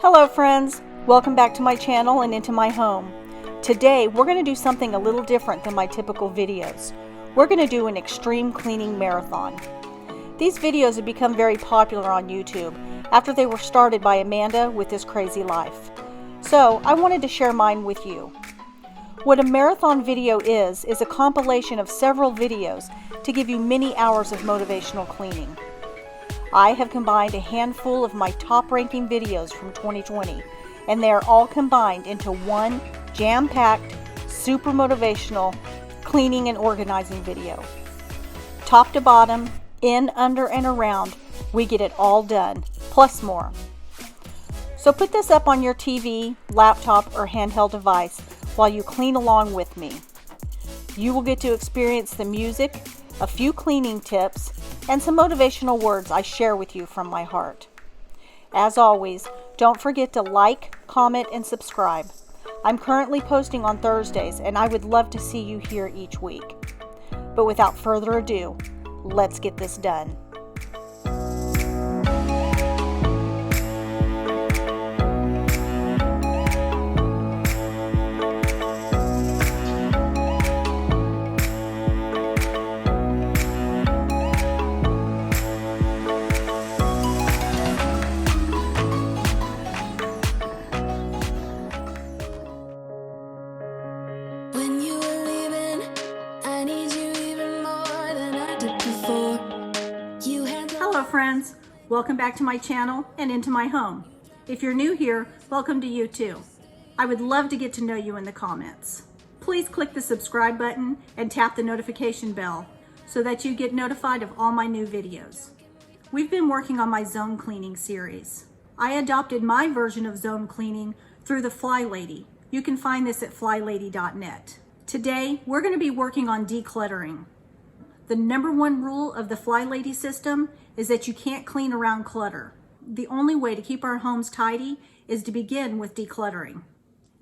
Hello friends, welcome back to my channel and into my home. Today we're going to do something a little different than my typical videos. We're going to do an extreme cleaning marathon. These videos have become very popular on YouTube after they were started by Amanda with This Crazy Life. So I wanted to share mine with you. What a marathon video is a compilation of several videos to give you many hours of motivational cleaning. I have combined a handful of my top-ranking videos from 2020, and they are all combined into one jam-packed, super motivational cleaning and organizing video. Top to bottom, in, under, and around, we get it all done, plus more. So put this up on your TV, laptop, or handheld device while you clean along with me. You will get to experience the music, a few cleaning tips, and some motivational words I share with you from my heart. As always, don't forget to like, comment, and subscribe. I'm currently posting on Thursdays, and I would love to see you here each week. But without further ado, let's get this done. Hello friends, welcome back to my channel and into my home. If you're new here, welcome to you too. I would love to get to know you in the comments. Please click the subscribe button and tap the notification bell so that you get notified of all my new videos. We've been working on my zone cleaning series. I adopted my version of zone cleaning through the Fly Lady. You can find this at flylady.net. Today, we're going to be working on decluttering. The number one rule of the Fly Lady system is that you can't clean around clutter. The only way to keep our homes tidy is to begin with decluttering.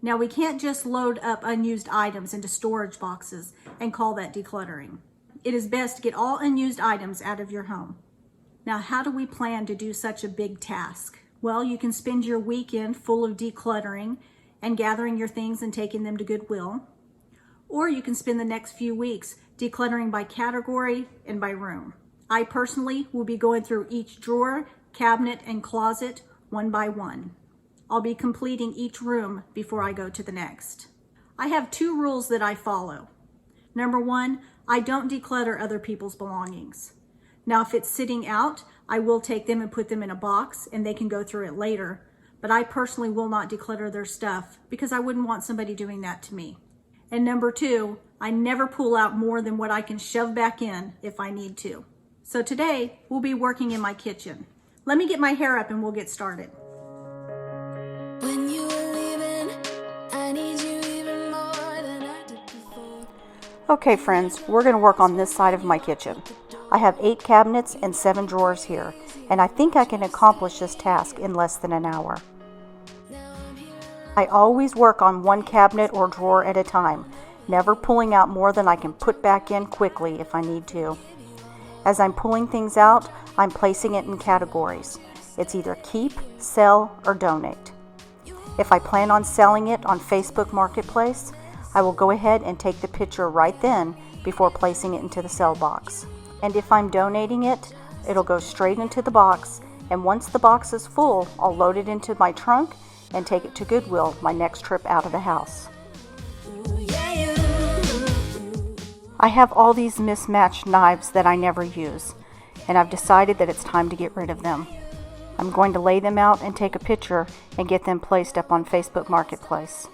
Now, we can't just load up unused items into storage boxes and call that decluttering. It is best to get all unused items out of your home. Now, how do we plan to do such a big task? Well, you can spend your weekend full of decluttering and gathering your things and taking them to Goodwill. Or you can spend the next few weeks decluttering by category and by room. I personally will be going through each drawer, cabinet, and closet one by one. I'll be completing each room before I go to the next. I have two rules that I follow. Number one, I don't declutter other people's belongings. Now, if it's sitting out, I will take them and put them in a box and they can go through it later, but I personally will not declutter their stuff because I wouldn't want somebody doing that to me. And number two, I never pull out more than what I can shove back in if I need to. So today, we'll be working in my kitchen. Let me get my hair up and we'll get started. When you were leaving, I need you even more than I did before. Okay friends, we're going to work on this side of my kitchen. I have 8 cabinets and 7 drawers here, and I think I can accomplish this task in less than an hour. I always work on one cabinet or drawer at a time, never pulling out more than I can put back in quickly if I need to. As I'm pulling things out, I'm placing it in categories. It's either keep, sell, or donate. If I plan on selling it on Facebook Marketplace, I will go ahead and take the picture right then before placing it into the sell box. And if I'm donating it, it'll go straight into the box, and once the box is full, I'll load it into my trunk and take it to Goodwill my next trip out of the house. I have all these mismatched knives that I never use, and I've decided that it's time to get rid of them. I'm going to lay them out and take a picture and get them placed up on Facebook Marketplace.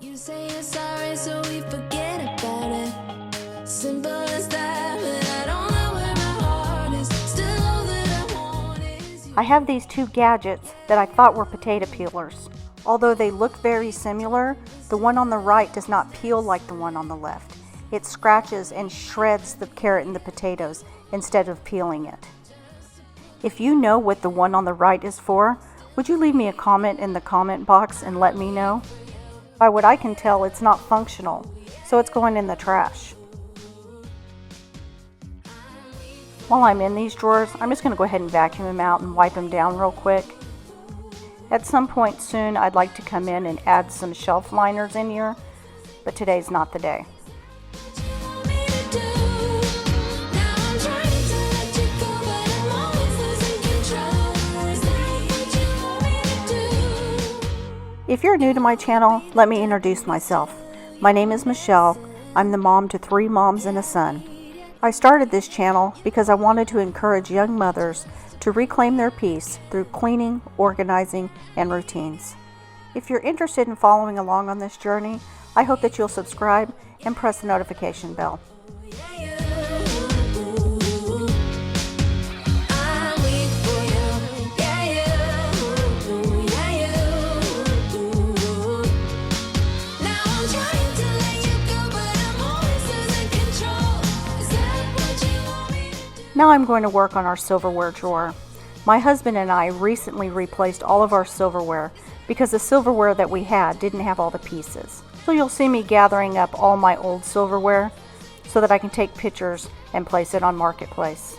You say you're sorry, so we forget about it. Simple as that, but I don't know where my heart is. Still all that I want is you. I have these 2 gadgets that I thought were potato peelers. Although they look very similar, the one on the right does not peel like the one on the left. It scratches and shreds the carrot and the potatoes instead of peeling it. If you know what the one on the right is for, would you leave me a comment in the comment box and let me know? By what I can tell, it's not functional, so it's going in the trash. While I'm in these drawers, I'm just going to go ahead and vacuum them out and wipe them down real quick. At some point soon, I'd like to come in and add some shelf liners in here, but today's not the day. If you're new to my channel, let me introduce myself. My name is Michelle. I'm the mom to 3 moms and a son. I started this channel because I wanted to encourage young mothers to reclaim their peace through cleaning, organizing, and routines. If you're interested in following along on this journey, I hope that you'll subscribe and press the notification bell. Now I'm going to work on our silverware drawer. My husband and I recently replaced all of our silverware because the silverware that we had didn't have all the pieces. So you'll see me gathering up all my old silverware so that I can take pictures and place it on Marketplace.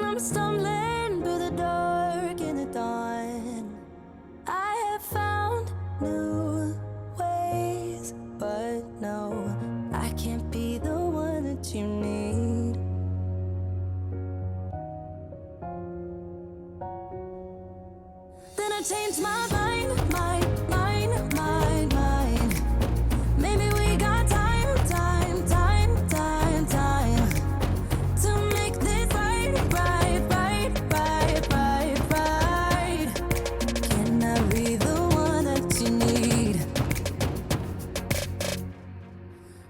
I'm stumbling through the dark in the dawn. I have found new ways, but no, I can't be the one that you need. Then I changed my mind. Maybe we got time to make this right. Can I be the one that you need?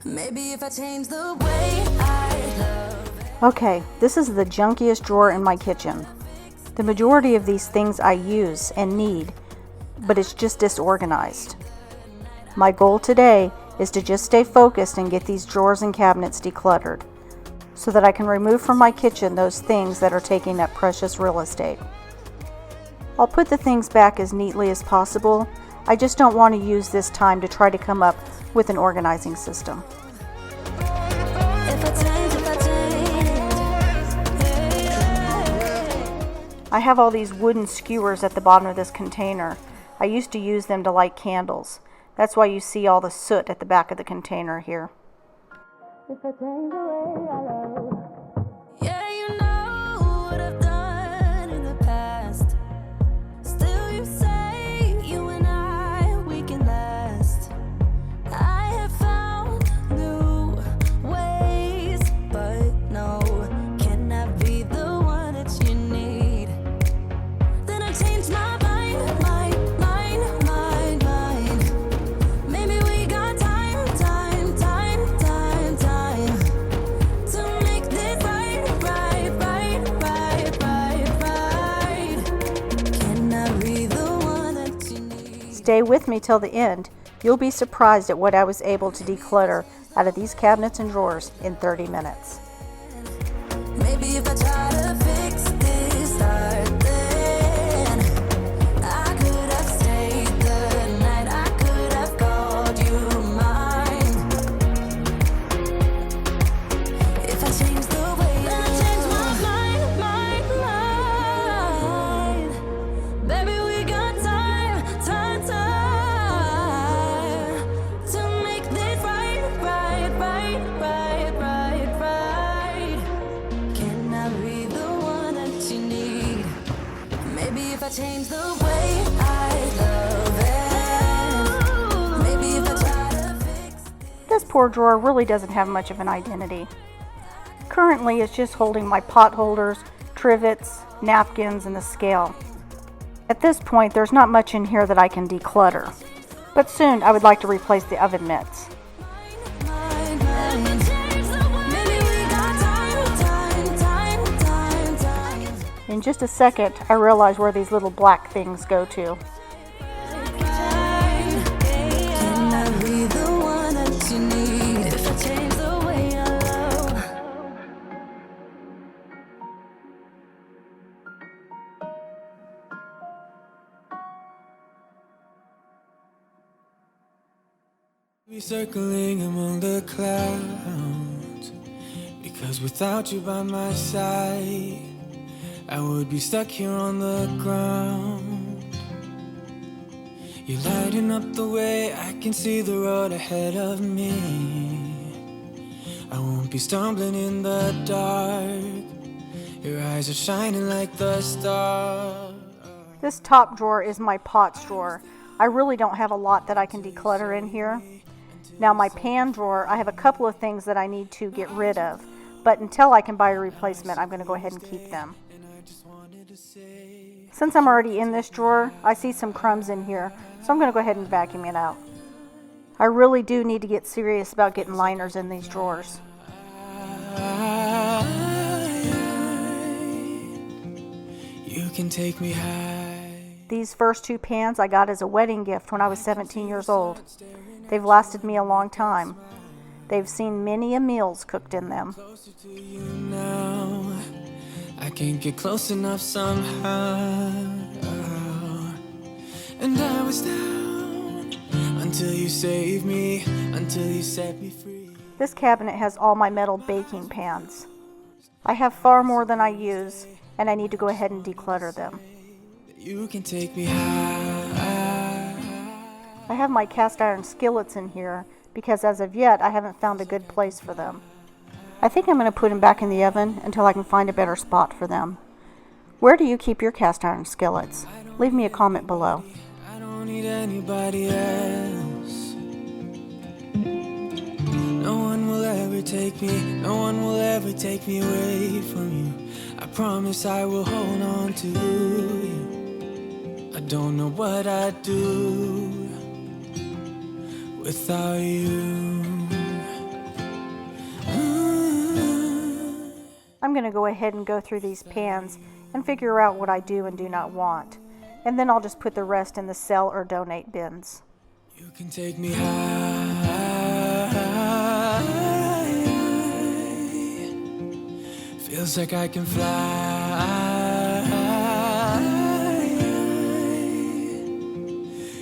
Maybe if I change the way I love. Okay, this is the junkiest drawer in my kitchen. The majority of these things I use and need, but it's just disorganized. My goal today is to just stay focused and get these drawers and cabinets decluttered so that I can remove from my kitchen those things that are taking up precious real estate. I'll put the things back as neatly as possible. I just don't want to use this time to try to come up with an organizing system. I have all these wooden skewers at the bottom of this container. I used to use them to light candles. That's why you see all the soot at the back of the container here. If I change the way I love. Yeah, you know what I've done in the past. Still you say you and I, we can last. I have found new ways, but no, can I be the one that you need? Then I changed my mind. Maybe we got time to make this right. Can I be the one that you need? Stay with me till the end. You'll be surprised at what I was able to declutter out of these cabinets and drawers in 30 minutes. Maybe if I try to fix this start, then I could have stayed the night. I could have called you mine. If I change the way I change my mind. Baby, we got time to make this right. Can I be the one that you need? Maybe if I change the way I love it. Maybe if I try to fix This poor drawer really doesn't have much of an identity. Currently, it's just holding my pot holders, trivets, napkins, and the scale. At this point, there's not much in here that I can declutter, but soon I would like to replace the oven mitts. In just a second, I realize where these little black things go to. Be circling among the clouds, because without you by my side, I would be stuck here on the ground. You're lighting up the way, I can see the road ahead of me. I won't be stumbling in the dark. Your eyes are shining like the stars. This top drawer is my pots drawer. I really don't have a lot that I can declutter in here. Now my pan drawer, I have a couple of things that I need to get rid of, but until I can buy a replacement, I'm going to go ahead and keep them. Since I'm already in this drawer, I see some crumbs in here, so I'm going to go ahead and vacuum it out. I really do need to get serious about getting liners in these drawers. You can take me high. These first two pans I got as a wedding gift when I was 17 years old. They've lasted me a long time. They've seen many a meals cooked in them. Closer to you now. I can't get close enough somehow. And I was down until you saved me, until you set me free. This cabinet has all my metal baking pans. I have far more than I use, and I need to go ahead and declutter them. You can take me high. I have my cast iron skillets in here because as of yet I haven't found a good place for them. I think I'm going to put them back in the oven until I can find a better spot for them. Where do you keep your cast iron skillets? Leave me a comment below. I don't need anybody else. No one will ever take me, no one will ever take me away from you. I promise I will hold on to you. I don't know what I'd do without you. I'm going to go ahead and go through these pans and figure out what I do and do not want. And then I'll just put the rest in the sell or donate bins. You can take me high. Feels like I can fly.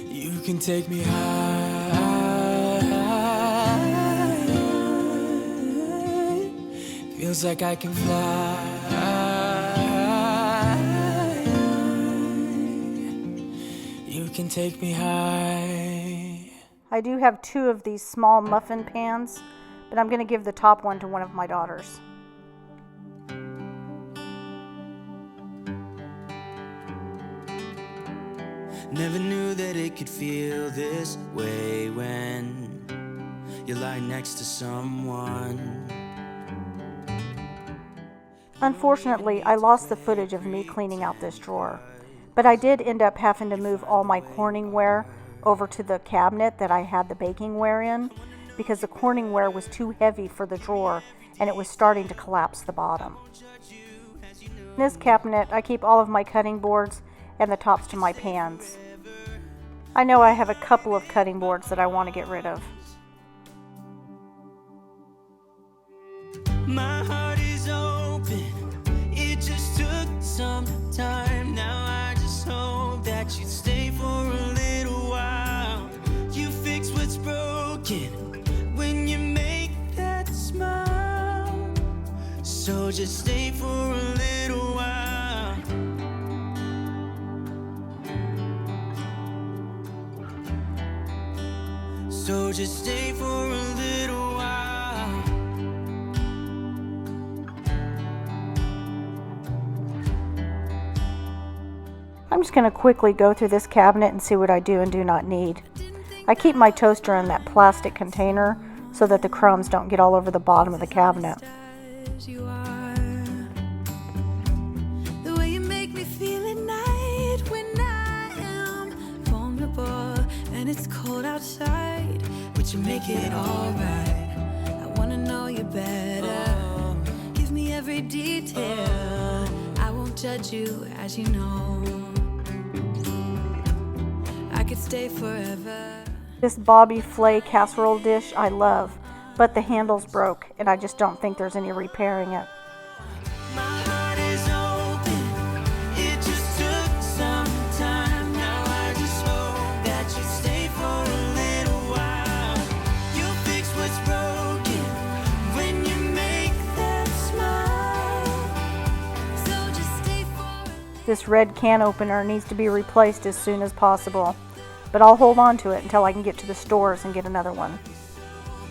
You can take me high. Feels like I can fly. You can take me high. I do have two of these small muffin pans, but I'm going to give the top one to one of my daughters. Never knew that it could feel this way when you lie next to someone. Unfortunately, I lost the footage of me cleaning out this drawer, but I did end up having to move all my Corningware over to the cabinet that I had the bakingware in because the Corningware was too heavy for the drawer and it was starting to collapse the bottom. In this cabinet, I keep all of my cutting boards and the tops to my pans. I know I have a couple of cutting boards that I want to get rid of. My heart is open, it just took some time. Now I just hope that you stay for a little while. You fix what's broken when you make that smile. So just stay for a little while. So just stay for a little while. I'm just going to quickly go through this cabinet and see what I do and do not need. I keep my toaster in that plastic container so that the crumbs don't get all over the bottom of the cabinet. You are the way you make me feel at night when I am vulnerable and it's cold outside, but you make it alright. I wanna know you better. Give me every detail. I won't judge you, as you know. I could stay forever. This Bobby Flay casserole dish I love, but the handle's broke and I just don't think there's any repairing it. My heart is open, it just took some time. Now I just hope that you stay for a little while. This red can opener needs to be replaced as soon as possible, but I'll hold on to it until I can get to the stores and get another one.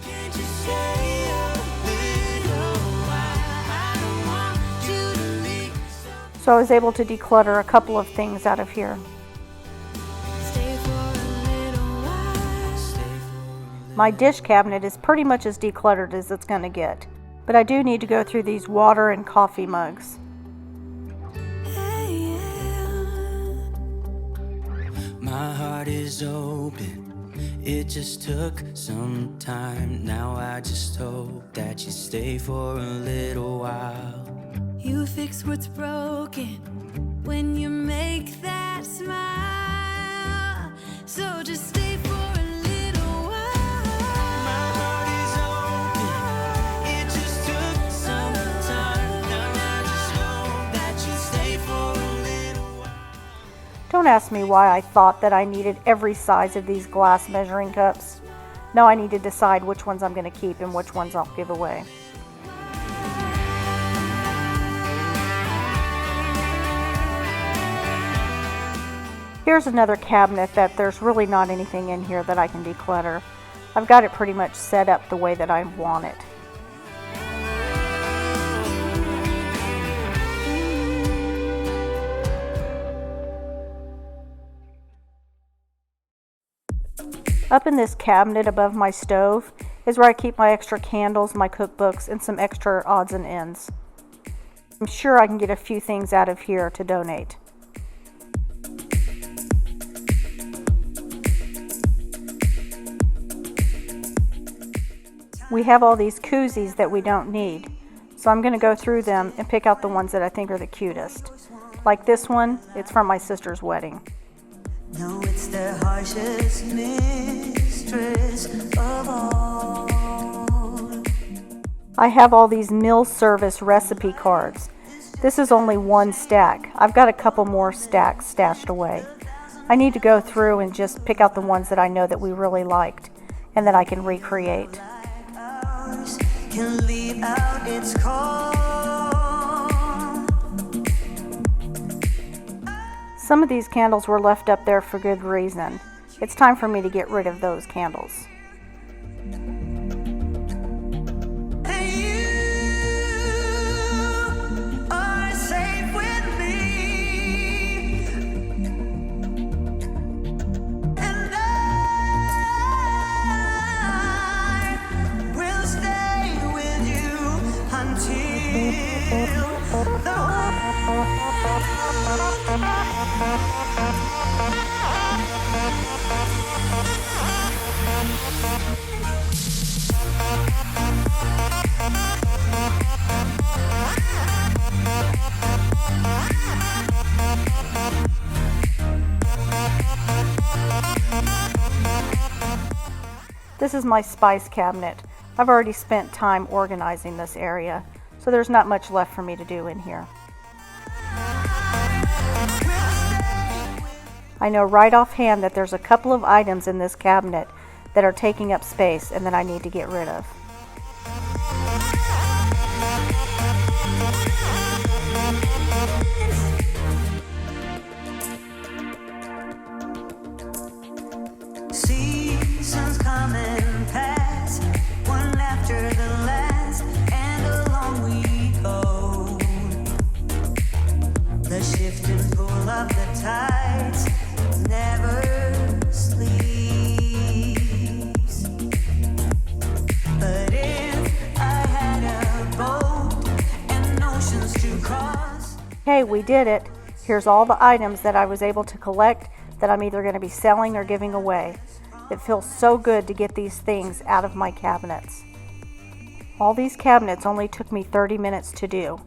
Can't you stay a little while? I don't want you to leave. So I was able to declutter a couple of things out of here. Stay for a little while. My dish cabinet is pretty much as decluttered as it's going to get, but I do need to go through these water and coffee mugs. Hey, yeah. My heart is open. It just took some time. Now I just hope that you stay for a little while. You fix what's broken when you make that smile. So just stay for a little while. My heart is open. It just took some time. Now I just hope that you stay for a little while. Don't ask me why I thought that I needed every size of these glass measuring cups. Now I need to decide which ones I'm going to keep and which ones I'll give away. Here's another cabinet that there's really not anything in here that I can declutter. I've got it pretty much set up the way that I want it. Up in this cabinet above my stove is where I keep my extra candles, my cookbooks, and some extra odds and ends. I'm sure I can get a few things out of here to donate. We have all these koozies that we don't need, so I'm going to go through them and pick out the ones that I think are the cutest. Like this one, it's from my sister's wedding. No, it's the harshest mistress of all. I have all these meal service recipe cards. This is only one stack. I've got a couple more stacks stashed away. I need to go through and just pick out the ones that I know that we really liked and that I can recreate. Ours can leave out its call. Some of these candles were left up there for good reason. It's time for me to get rid of those candles. And you are safe with me. And I will stay with you until the This is my spice cabinet. I've already spent time organizing this area, so there's not much left for me to do in here. I know right offhand that there's a couple of items in this cabinet that are taking up space and that I need to get rid of. seasons come and pass, one after the last, and along we go. The shift and pull of the tides never sleeps. But if I had a boat and oceans to cross. Hey, we did it. Here's all the items that I was able to collect that I'm either going to be selling or giving away. It feels so good to get these things out of my cabinets. All these cabinets only took me 30 minutes to do.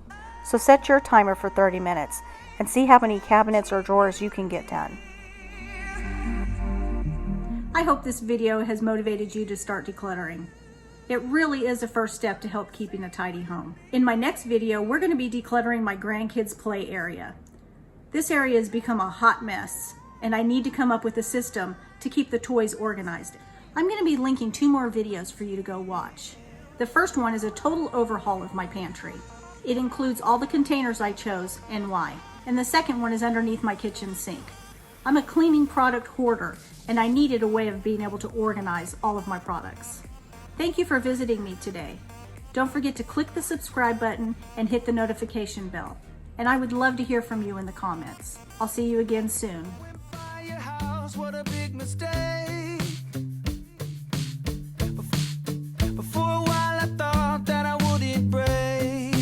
So set your timer for 30 minutes and see how many cabinets or drawers you can get done. I hope this video has motivated you to start decluttering. It really is a first step to help keeping a tidy home. In my next video, we're going to be decluttering my grandkids' play area. This area has become a hot mess, and I need to come up with a system to keep the toys organized. I'm going to be linking 2 more videos for you to go watch. The first one is a total overhaul of my pantry. It includes all the containers I chose and why. And the second one is underneath my kitchen sink. I'm a cleaning product hoarder, and I needed a way of being able to organize all of my products. Thank you for visiting me today. Don't forget to click the subscribe button and hit the notification bell. And I would love to hear from you in the comments. I'll see you again soon. Buy your house, what a big mistake. Before a while I thought that I wouldn't break.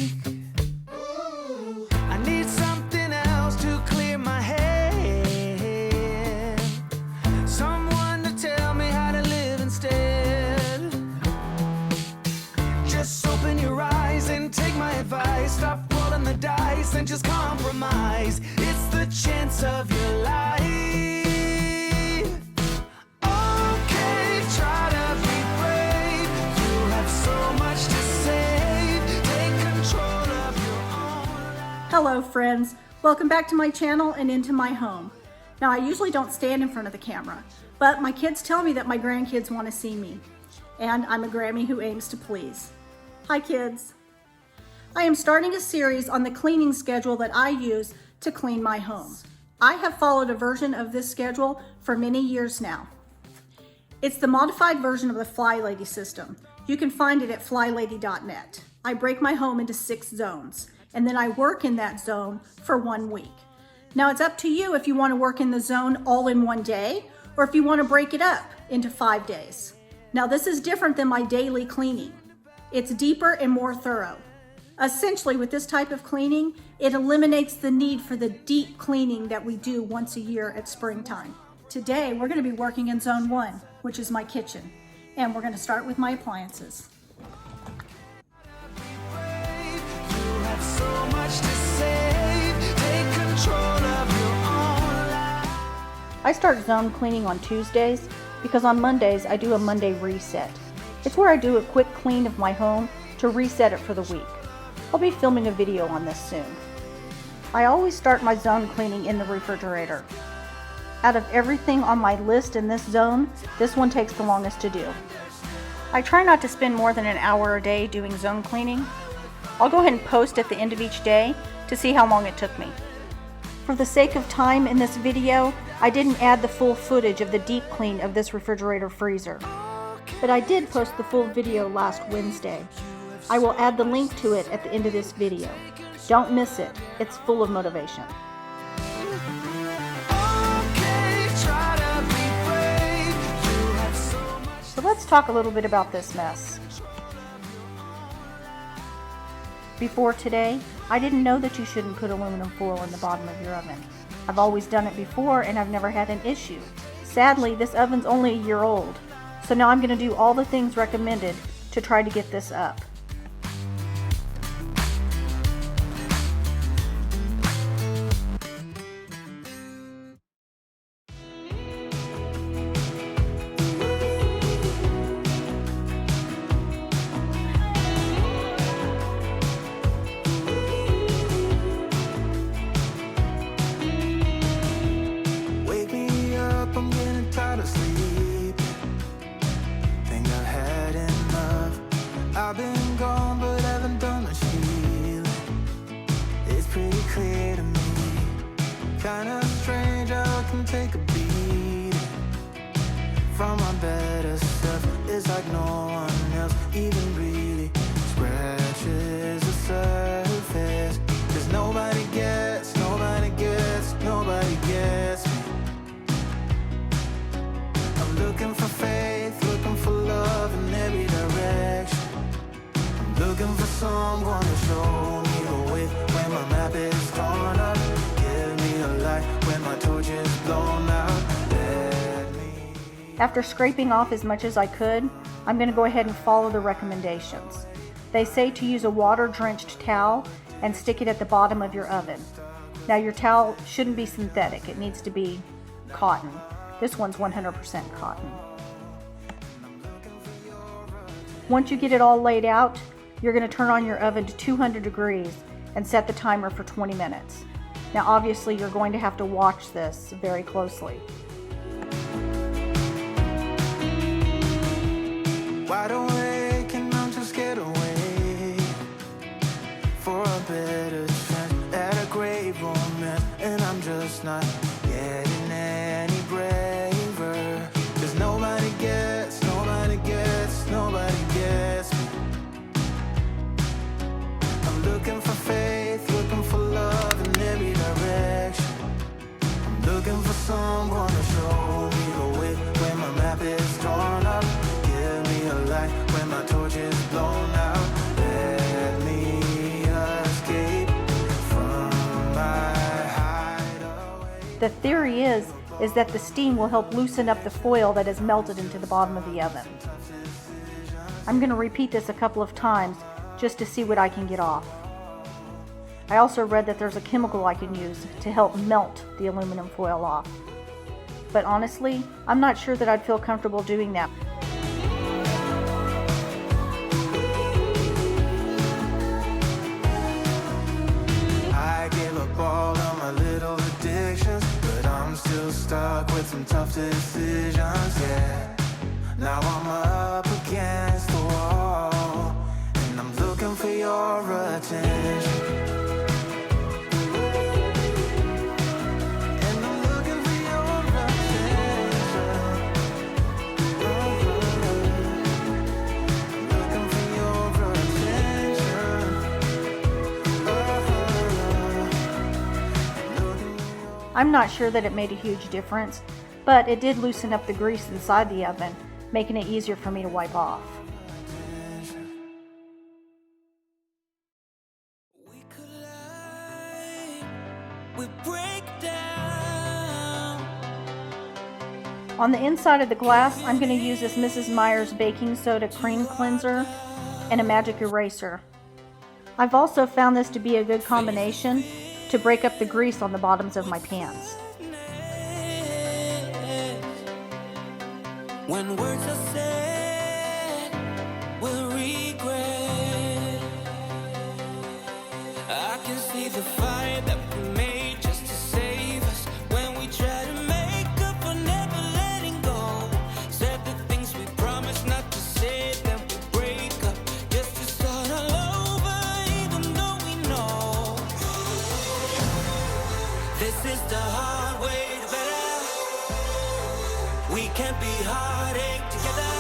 I need something else to clear my head. Someone to tell me how to live instead. Just open your eyes and take my advice. Stop rolling the dice and just compromise. It's the chance of your life. Okay, try to be brave. You have so much to save. Take control of your own life. Hello friends, welcome back to my channel and into my home. Now I usually don't stand in front of the camera, but my kids tell me that my grandkids want to see me, and I'm a Grammy who aims to please. Hi kids. I am starting a series on the cleaning schedule that I use to clean my home. I have followed a version of this schedule for many years now. It's the modified version of the Fly Lady system. You can find it at flylady.net. I break my home into 6 zones, and then I work in that zone for 1 week. Now it's up to you if you want to work in the zone all in one day, or if you want to break it up into 5 days. Now this is different than my daily cleaning. It's deeper and more thorough. Essentially, with this type of cleaning, it eliminates the need for the deep cleaning that we do once a year at springtime. Today, we're going to be working in Zone 1, which is my kitchen, and we're going to start with my appliances. You have so much to save. Take control of your own life. I start zone cleaning on Tuesdays because on Mondays, I do a Monday reset. It's where I do a quick clean of my home to reset it for the week. I'll be filming a video on this soon. I always start my zone cleaning in the refrigerator. Out of everything on my list in this zone, this one takes the longest to do. I try not to spend more than an hour a day doing zone cleaning. I'll go ahead and post at the end of each day to see how long it took me. For the sake of time in this video, I didn't add the full footage of the deep clean of this refrigerator freezer. But I did post the full video last Wednesday. I will add the link to it at the end of this video. Don't miss it. It's full of motivation. Okay, try to be brave. You have so much. So let's talk a little bit about this mess. Before today, I didn't know that you shouldn't put aluminum foil in the bottom of your oven. I've always done it before and I've never had an issue. Sadly, this oven's only a year old. So now I'm going to do all the things recommended to try to get this up. Wake me up, I'm getting tired of sleep. Think I've had enough. I've been gone, but haven't done much healing. It's pretty clear to me. Kinda strange how I can take a beat from my better self. It's like no one else even really scratches the surface. 'Cause nobody gets me. I'm looking for faith, looking for love in every direction. I'm looking for someone to show me the way when my map is torn up. Give me a light when my torch is blown out. Let me. After scraping off as much as I could, I'm going to go ahead and follow the recommendations. They say to use a water-drenched towel and stick it at the bottom of your oven. Now your towel shouldn't be synthetic, it needs to be cotton. This one's 100% cotton. Once you get it all laid out, you're going to turn on your oven to 200 degrees and set the timer for 20 minutes. Now obviously you're going to have to watch this very closely. Wide awake and I'm just get away for a nobody gets, nobody gets, nobody gets me. I'm looking for faith, looking for love in every direction. I'm looking for someone to show me the way when my map is torn up. Give me a light when my torch is blown out. Let me escape from my hideaway. The theory is that the steam will help loosen up the foil that has melted into the bottom of the oven. I'm going to repeat this a couple of times just to see what I can get off. I also read that there's a chemical I can use to help melt the aluminum foil off. But honestly, I'm not sure that I'd feel comfortable doing that. I gave up all of my little addictions, but I'm still stuck with some tough decisions, yeah. Now I'm up against the wall, and I'm looking for your attention. And I'm looking for your attention. Looking for your attention. I'm not sure that it made a huge difference, but it did loosen up the grease inside the oven, making it easier for me to wipe off. We collide, we break down. On the inside of the glass, I'm going to use this Mrs. Meyer's baking soda cream cleanser and a magic eraser. I've also found this to be a good combination to break up the grease on the bottoms of my pans. When words are said, we'll regret. I can see the fire that we made just to save us. When we try to make up for never letting go. Said the things we promised not to say, then we break up just to start all over, even though we know this is the hard way to better. We can't be heartache together.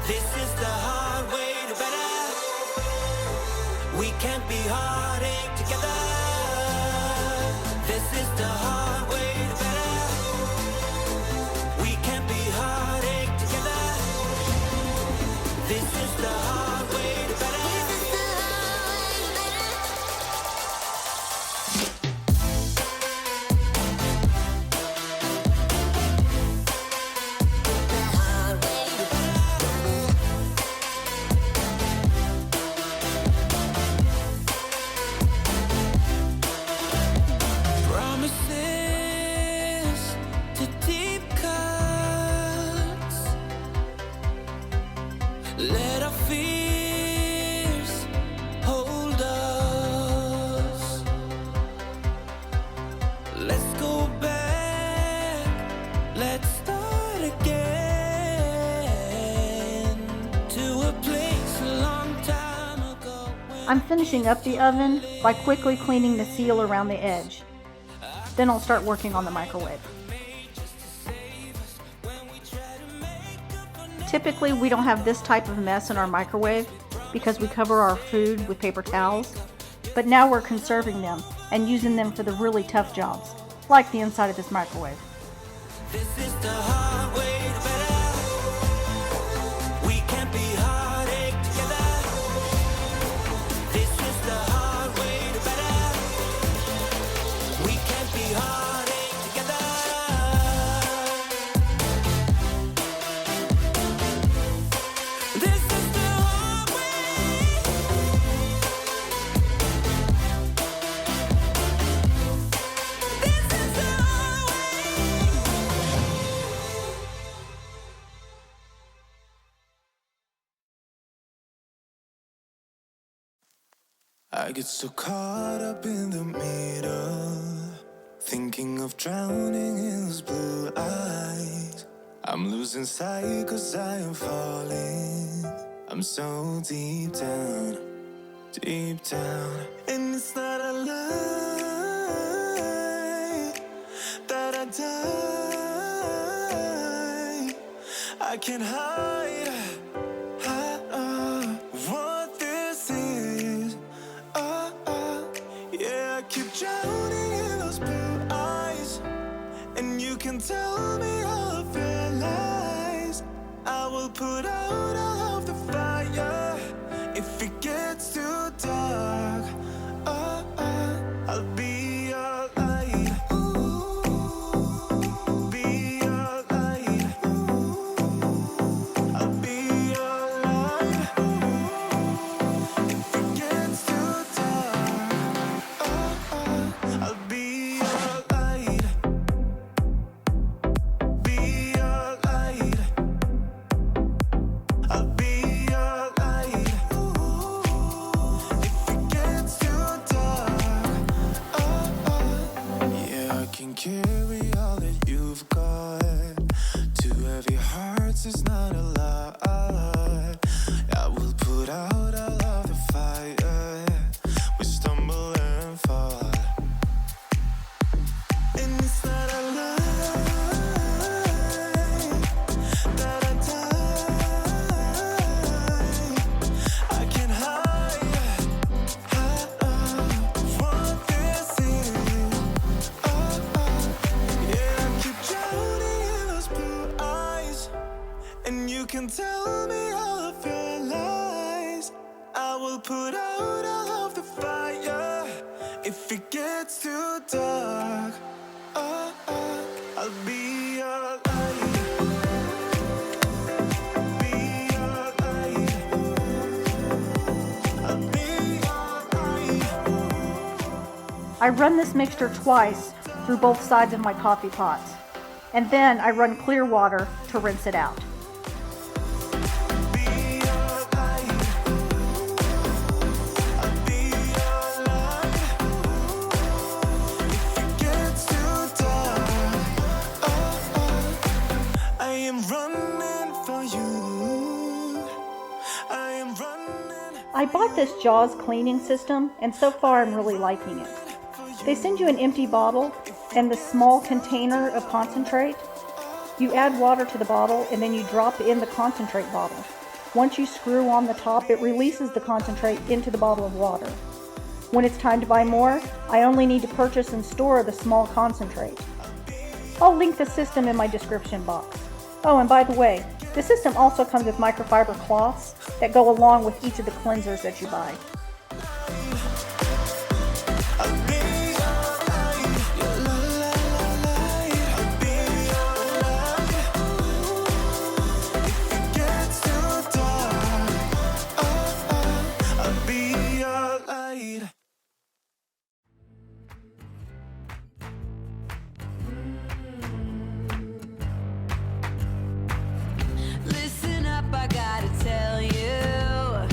This is the hard way to better. We can't be heartache together. This is the hard way to better. We can't be heartache together. This is the hard way to better. Promises to deep cuts. Let our fears hold us. Let's go back. Let's start again to a place a long time ago. I'm finishing up the oven by quickly cleaning the seal around the edge. Then I'll start working on the microwave. Typically, we don't have this type of mess in our microwave because we cover our food with paper towels, but now we're conserving them and using them for the really tough jobs, like the inside of this microwave. This is the hard way to better. We can't be heartache together. This is the hard way to better. We can't be heartache together. This is the hard way. This is the hard way. I get so caught up in the middle, thinking of drowning in those blue eyes. I'm losing sight 'cause I am falling. I'm so deep down, and it's not a lie that I die I can hide what this is. Yeah, I keep drowning in those blue eyes, and you can tell me all of your lies. I will put out all of the fire if it gets too dark. I'll be your light. Be your light. I'll be your light. If it gets too dark, I'll be your light. Be your light. I'll be your light. If it gets too dark, yeah, I can carry all that you've got. Two heavy hearts is not a lot. I will put out all of the fire. We stumble and fall, and it's not a lie that I die. I can hide what this is. Yeah, I keep drowning in those blue eyes, and you can tell me all of your lies. I will put out all of the fire if it gets too dark. I'll be your light. Be your light. I'll be your light. I run this mixture twice through both sides of my coffee pots, and then I run clear water to rinse it out. Be your light. I'll be your light. If it gets too dark, I am running for you. I am running I bought this Jaws cleaning system, and so far I'm really liking it. They send you an empty bottle and the small container of concentrate. You add water to the bottle and then you drop in the concentrate bottle. Once you screw on the top, it releases the concentrate into the bottle of water. When it's time to buy more, I only need to purchase and store the small concentrate. I'll link the system in my description box. Oh, and by the way, the system also comes with microfiber cloths that go along with each of the cleansers that you buy. I'll be your light. La la la light. I'll be your light. If it gets too dark, I'll be your light. Listen up, I gotta tell you,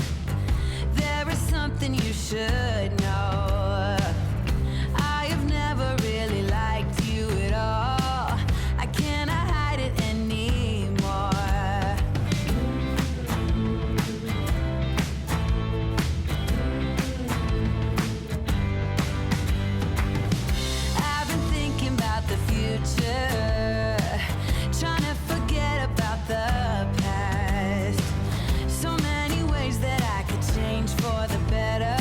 there is something you should know. I have never really liked you at all. I cannot hide it anymore. I've been thinking about the future, trying to forget about the past. So many ways that I could change for the better.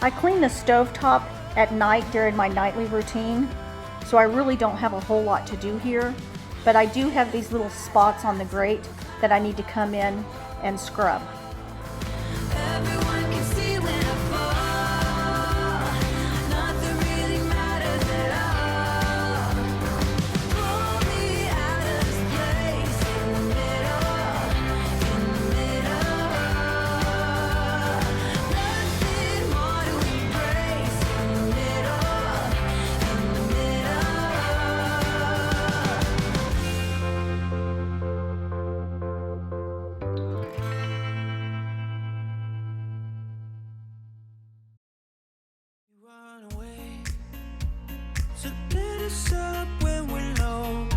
I clean the stovetop at night during my nightly routine, so I really don't have a whole lot to do here, but I do have these little spots on the grate that I need to come in and scrub. Everyone can see when I fall. Nothing really matters at all. Pull me out of this place in the middle. Nothing more to embrace in the middle. Run away to get us up when we're low.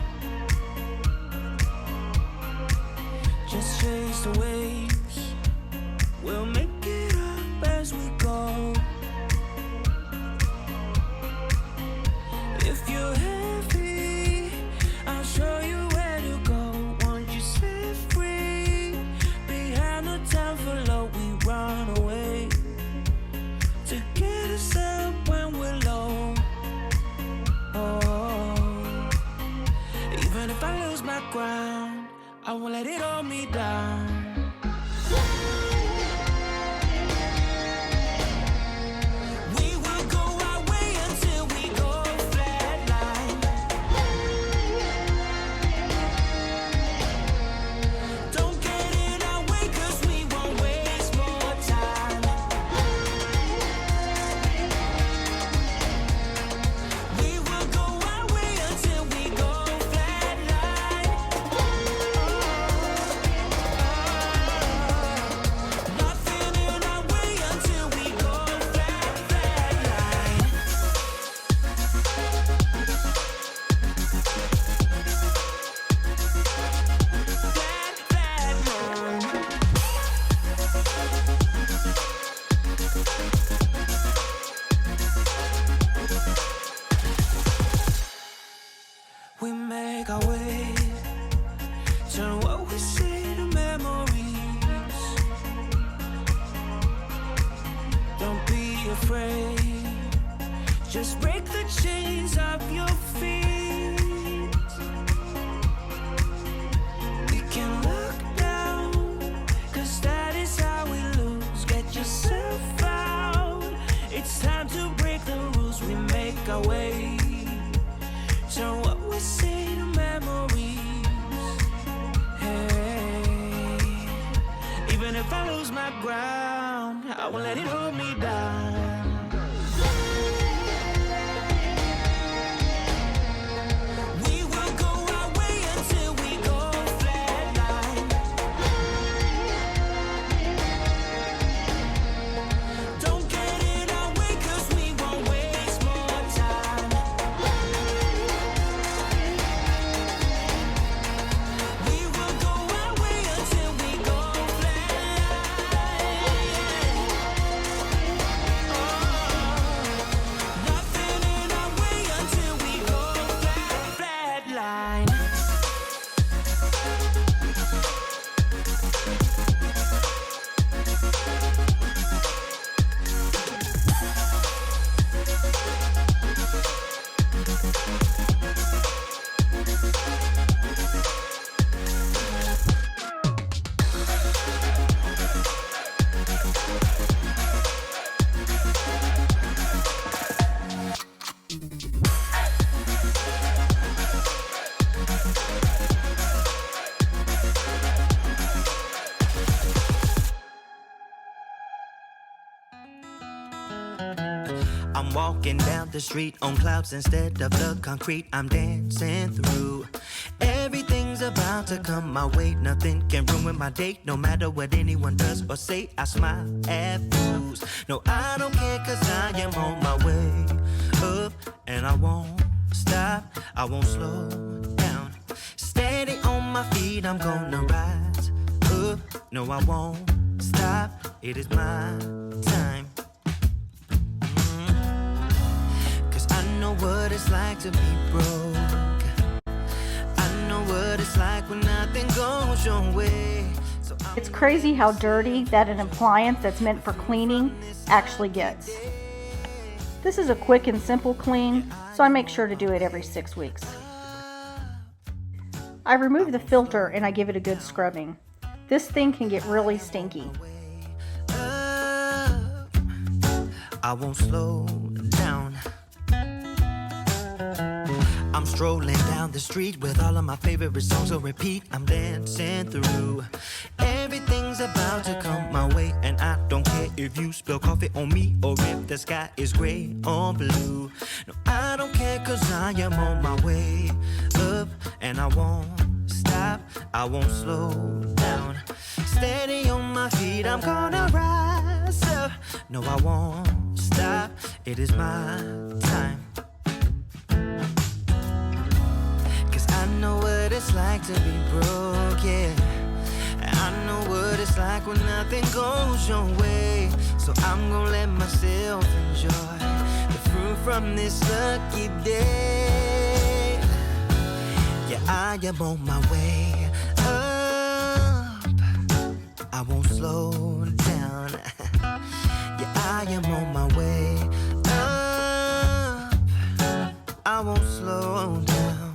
Just chase the waves, we'll make it up as we go. If you're heavy, I'll show you where to go. Won't you set free? Behind the town for low, we run away to get us up when we're low. Oh, even if I lose my ground, I won't let it hold me down. We will go our way until we go flatline. Don't get in our way, 'cause we won't waste more time. We will go our way until we go flatline. Nothing in our way until we go flatline. Flatline. We make our way, turn what we say to memories. Don't be afraid, just break the chains of your feet. We can look down, 'cause that is how we lose. Get yourself out, it's time to break the rules. We make our way, turn what we say to memories. Hey, even if I lose my ground, I won't let it hold me down. We will go our way until we go flatline. Don't get in our way, 'cause we won't waste more time. We will go our way until we go flatline. Nothing in our way until we go flatline. I'm walking down the street on clouds instead of the concrete I'm dancing through. Everything's about to come my way. Nothing can ruin my day, no matter what anyone does or say. I smile at fools. No, I don't care, 'cause I am on my way up, and I won't stop, I won't slow down. Steady on my feet, I'm gonna rise up. No, I won't stop, it is my time. I know what it's like to be broke. I know what it's like when nothing goes your way. So It's crazy how dirty that an appliance that's meant for cleaning actually gets. This is a quick and simple clean, so I make sure to do it every 6 weeks. I remove the filter and I give it a good scrubbing. This thing can get really stinky. I won't slow down. I'm strolling down the street with all of my favorite songs on repeat. I'm dancing through. Everything's about to come my way, and I don't care if you spill coffee on me or if the sky is gray or blue. No, I don't care, 'cause I am on my way up, and I won't stop. I won't slow down. Steady on my feet, I'm gonna rise up. No, I won't stop. It is my time. I know what it's like to be broke, yeah. I know what it's like when nothing goes your way. So I'm gonna let myself enjoy the fruit from this lucky day. Yeah, I am on my way up. I won't slow down. Yeah, I am on my way up. I won't slow down.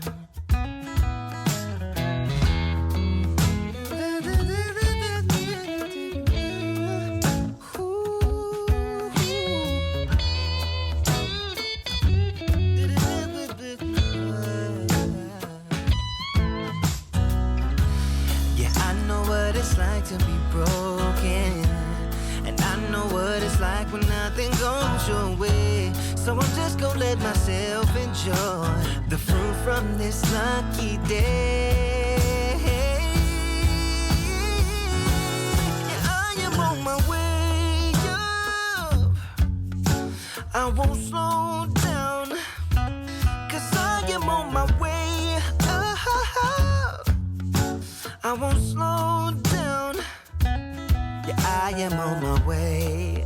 To be broken, and I know what it's like when nothing goes your way. So I'm just gonna let myself enjoy the fruit from this lucky day. Yeah, I am on my way up. I won't slow down, 'cause I am on my way up. I won't slow down. I am on my way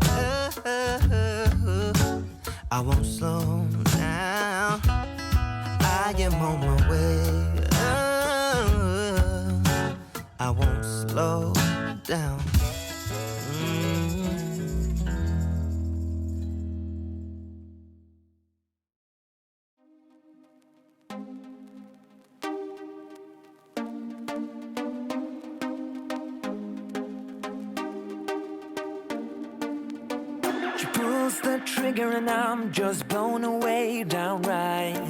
I won't slow down. I am on my way I won't slow down. The trigger and I'm just blown away downright.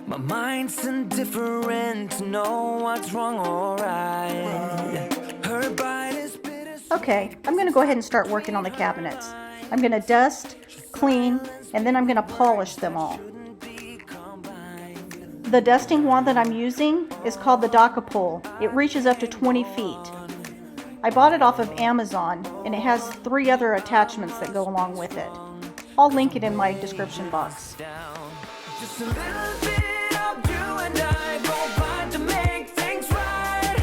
My mind's indifferent to know what's wrong or right. Her bite is bitter. Okay, I'm going to go ahead and start working on the cabinets. I'm going to dust, clean, and then I'm going to polish them all. The dusting wand that I'm using is called the Dockapole. It reaches up to 20 feet. I bought it off of Amazon, and it has 3 other attachments that go along with it. I'll link it in my description box. Just a little bit of you and I go by to make things right.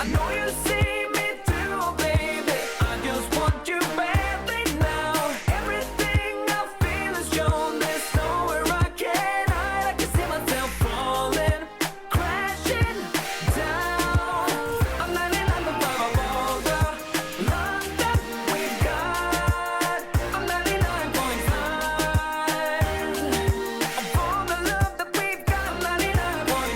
I know you see me too, baby. I just want you badly now. Everything I feel is shown. There's nowhere I can hide. I can see myself falling, crashing down. I'm 99 above all the love that we've got. I'm 99.5 of all the love that we've got. I'm 99.5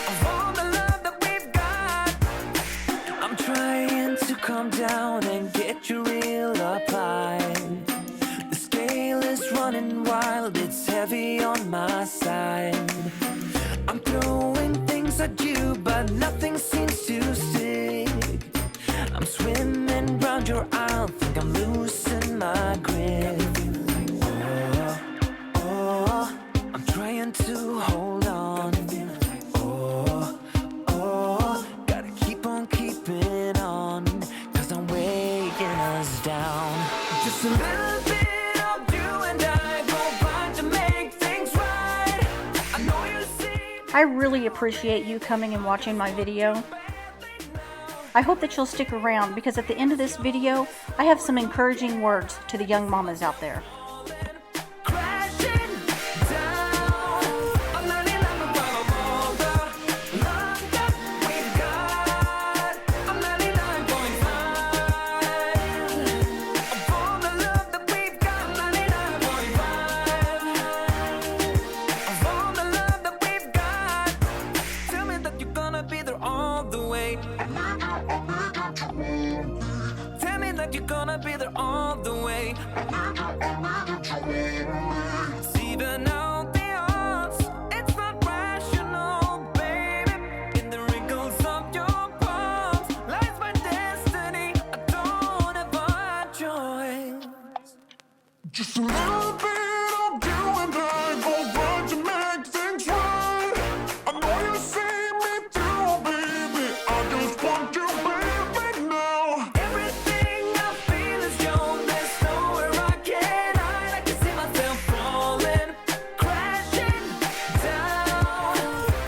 of all the love that we've got. I'm trying to calm down and get you real applied. The scale is running wild, it's heavy on my side. I'm throwing things at you, but nothing seems to stick. I'm swimming round your aisle, think I'm losing my grip. Oh, I'm trying to hold on. Oh, gotta keep on keeping on, 'cause I'm weighing us down. Just a little bit of you and I go by to make things right. I know you see. I really appreciate you coming and watching my video. I hope that you'll stick around, because at the end of this video, I have some encouraging words to the young mamas out there. Crashing down. I'm 99 above all the love that we've got. together all the way. Even out the odds, it's not rational, baby. In the wrinkles of your palms lies my destiny. I don't have a choice. Just a little bit of you and I go run to make things right. I know you see me too, baby. I just want you, baby, now. Everything I feel is yours. There's nowhere I can hide. I can see myself falling, crashing down.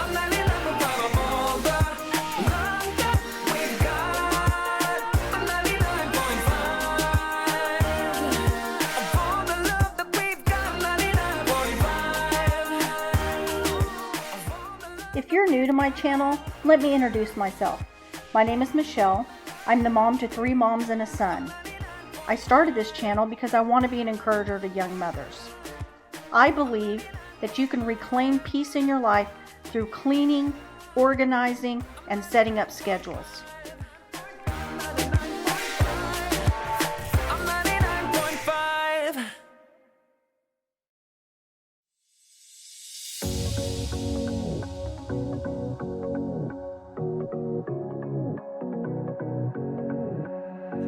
I'm not in love with all the love that we've got. I'm 99.5 of all the love that we've got. 99.5. If you're new to my channel, let me introduce myself. My name is Michelle. I'm the mom to 3 moms and a son. I started this channel because I want to be an encourager to young mothers. I believe that you can reclaim peace in your life through cleaning, organizing, and setting up schedules. I'm 99.5.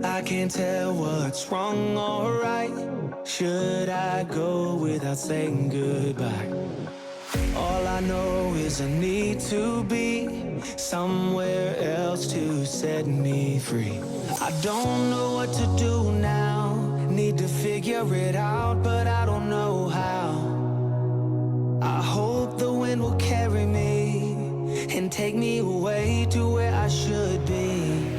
I can't tell what's wrong or right. Should I go without saying goodbye? All I know is I need to be somewhere else to set me free. I don't know what to do now. Need to figure it out, but I don't know how. I hope the wind will carry me and take me away to where I should be.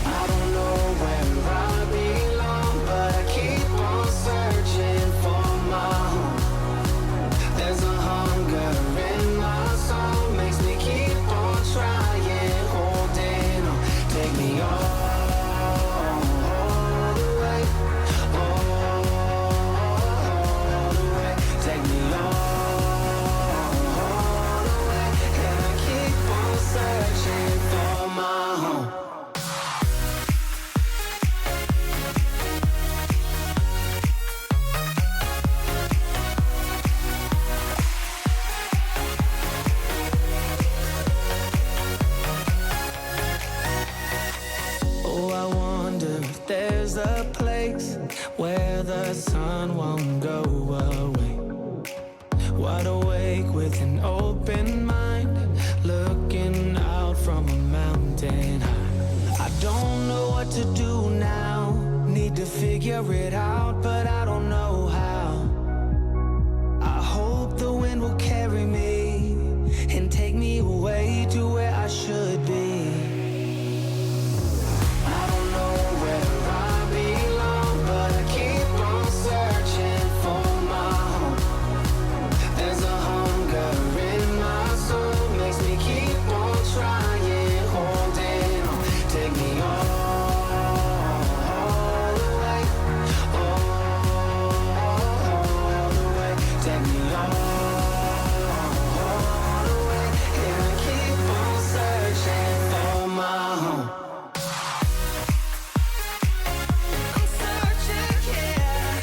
I don't know where I belong, but I keep on searching for my home. There's a hunger in my soul, makes me keep on trying, holding on. Take me all the way, all the way. Take me all the way, and I keep on searching for my home. Oh, I wonder if there's a place where the sun won't go away. Wide awake with an open mind, looking out from a mountain high. I don't know what to do now, need to figure it out, but I don't know how. I hope the wind will carry me and take me away to where I should be. I don't know where I belong, but I keep on searching for my home. There's a hunger in my soul, makes me keep on trying, holding on. Take me all the way, all the way. Take me all the way, and I keep on searching for my home. I'm searching, yeah.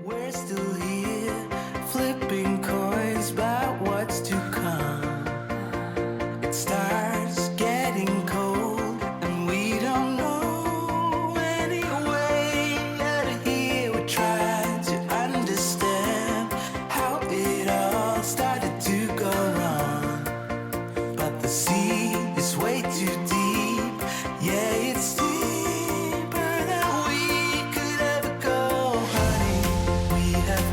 We're still here, flipping coins about what's to come. It starts getting cold, and we don't know any way out of here. We're trying to understand how it all started to go wrong. But the sea is way too deep, yeah, it's deeper than we could ever go, honey. We have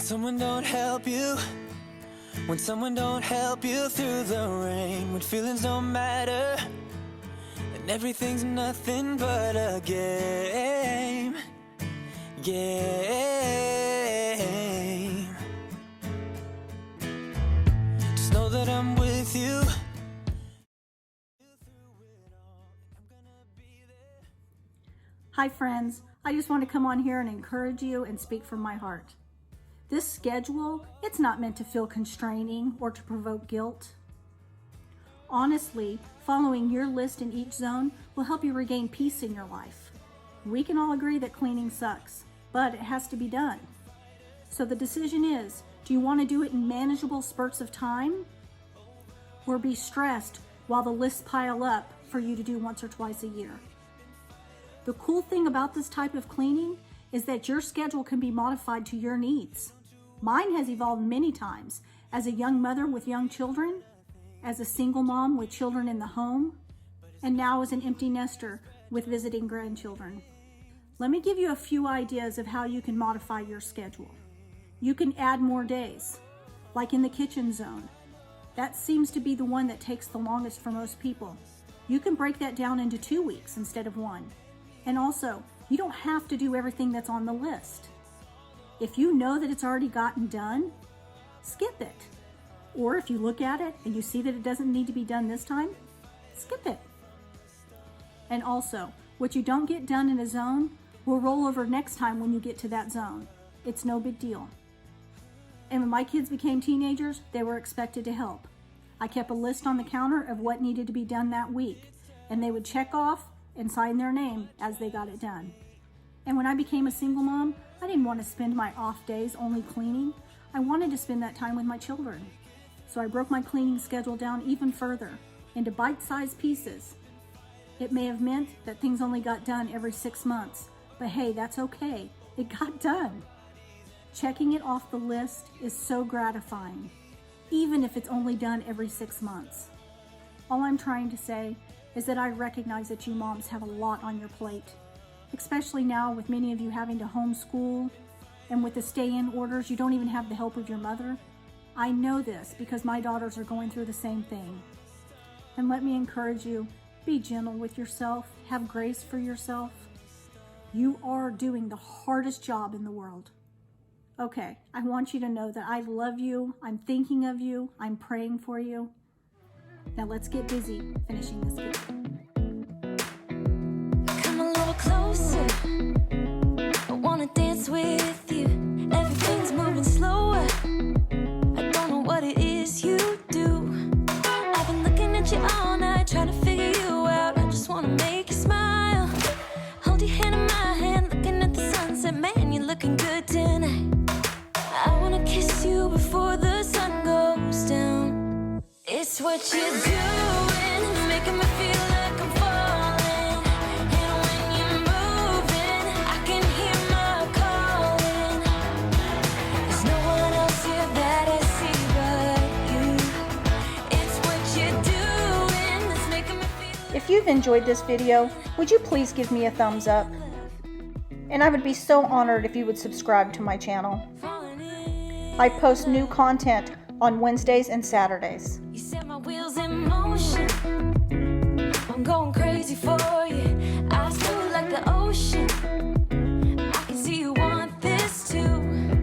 someone don't help you, when someone don't help you through the rain, when feelings don't matter and everything's nothing but a game. Just know that I'm with you. Hi friends, I just want to come on here and encourage you and speak from my heart. This schedule, it's not meant to feel constraining or to provoke guilt. Honestly, following your list in each zone will help you regain peace in your life. We can all agree that cleaning sucks, but it has to be done. So the decision is, do you want to do it in manageable spurts of time? Or be stressed while the lists pile up for you to do once or twice a year? The cool thing about this type of cleaning is that your schedule can be modified to your needs. Mine has evolved many times as a young mother with young children, as a single mom with children in the home, and now as an empty nester with visiting grandchildren. Let me give you a few ideas of how you can modify your schedule. You can add more days, like in the kitchen zone. That seems to be the one that takes the longest for most people. You can break that down into 2 weeks instead of 1. And also, you don't have to do everything that's on the list. If you know that it's already gotten done, skip it. Or if you look at it and you see that it doesn't need to be done this time, skip it. And also, what you don't get done in a zone will roll over next time when you get to that zone. It's no big deal. And when my kids became teenagers, they were expected to help. I kept a list on the counter of what needed to be done that week, and they would check off and sign their name as they got it done. And when I became a single mom, I didn't want to spend my off days only cleaning. I wanted to spend that time with my children. So I broke my cleaning schedule down even further into bite-sized pieces. It may have meant that things only got done every 6 months, but hey, that's okay. It got done. Checking it off the list is so gratifying, even if it's only done every 6 months. All I'm trying to say is that I recognize that you moms have a lot on your plate, especially now with many of you having to homeschool, and with the stay-in orders, you don't even have the help of your mother. I know this because my daughters are going through the same thing. And let me encourage you, be gentle with yourself, have grace for yourself. You are doing the hardest job in the world. Okay, I want you to know that I love you, I'm thinking of you, I'm praying for you. Now let's get busy finishing this video. Come a little closer. I wanna dance with you. Everything's moving slower. I don't know what it is you do. I've been looking at you all night, trying to figure you out. I just wanna make you smile. Hold your hand in my hand, looking at the sunset. Man, you're looking good tonight. I wanna kiss you before the sun goes down. It's what you're doing, making me feel like I'm falling. And when you're moving, I can hear my calling. There's no one else here that I see but you. It's what you're doing that's making me feel. If you've enjoyed this video, would you please give me a thumbs up? And I would be so honored if you would subscribe to my channel. I post new content on Wednesdays and Saturdays. You set my wheels in motion. I'm going crazy for you. I feel like the ocean. I can see you want this too.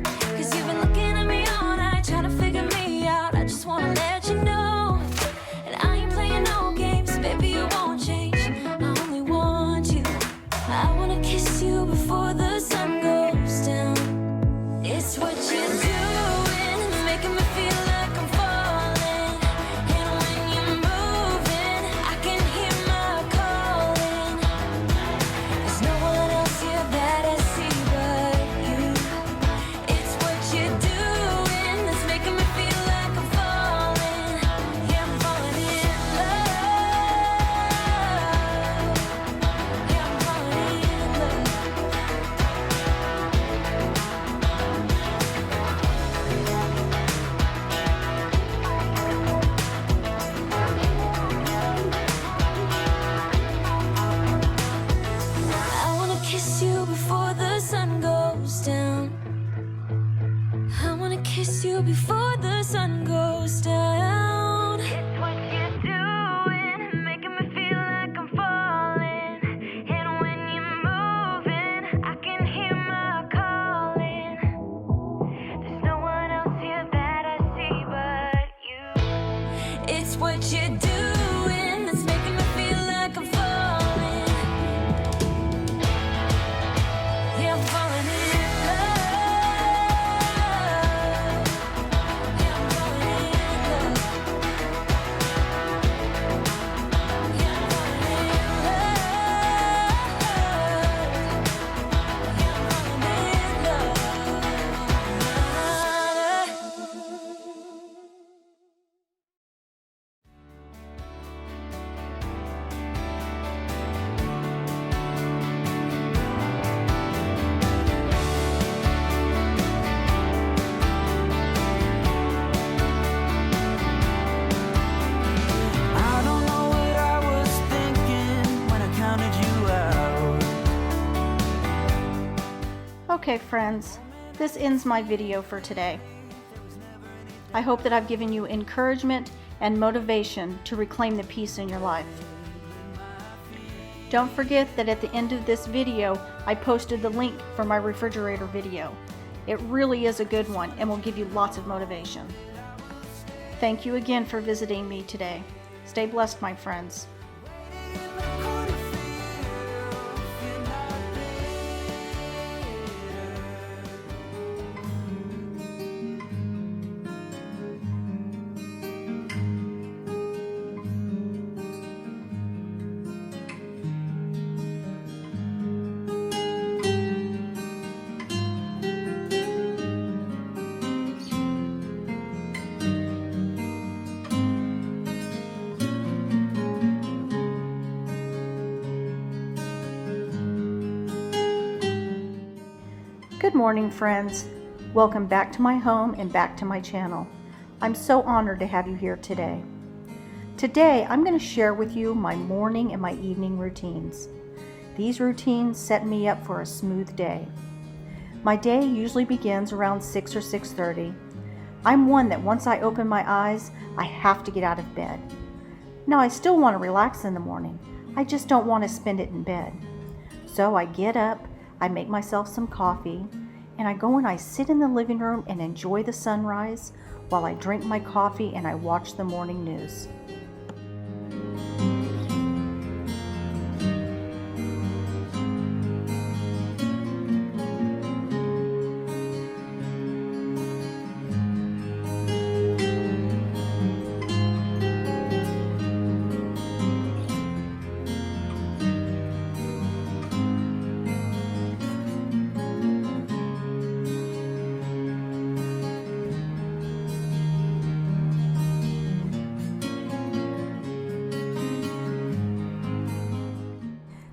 'Cause you've been looking at me all night, trying to figure me out. I just wanna let you know. And I ain't playing no games, baby, you won't change. I only want you. I wanna kiss you before the sun goes down. It's what you're doing, making me feel like I'm falling. And when you're moving, I can hear my calling. kiss you before the sun goes down. It's what you're doing, making me feel like I'm falling. And when you're moving, I can hear my calling. There's no one else here that I see but you. It's what you're doing that's making me feel like I'm falling. Yeah, I'm falling in love. Yeah, I'm falling in love. Yeah, I'm falling in love. Yeah, I'm falling in love. I don't know what I was thinking when I counted you out. Okay friends, this ends my video for today. I hope that I've given you encouragement and motivation to reclaim the peace in your life. Don't forget that at the end of this video, I posted the link for my refrigerator video. It really is a good one and will give you lots of motivation. Thank you again for visiting me today. Stay blessed, my friends. Good morning, friends. Welcome back to my home and back to my channel. I'm so honored to have you here today. Today, I'm going to share with you my morning and my evening routines. These routines set me up for a smooth day. My day usually begins around 6 or 6:30. I'm one that once I open my eyes, I have to get out of bed. Now, I still want to relax in the morning. I just don't want to spend it in bed. So I get up, I make myself some coffee, and I go and I sit in the living room and enjoy the sunrise while I drink my coffee and I watch the morning news.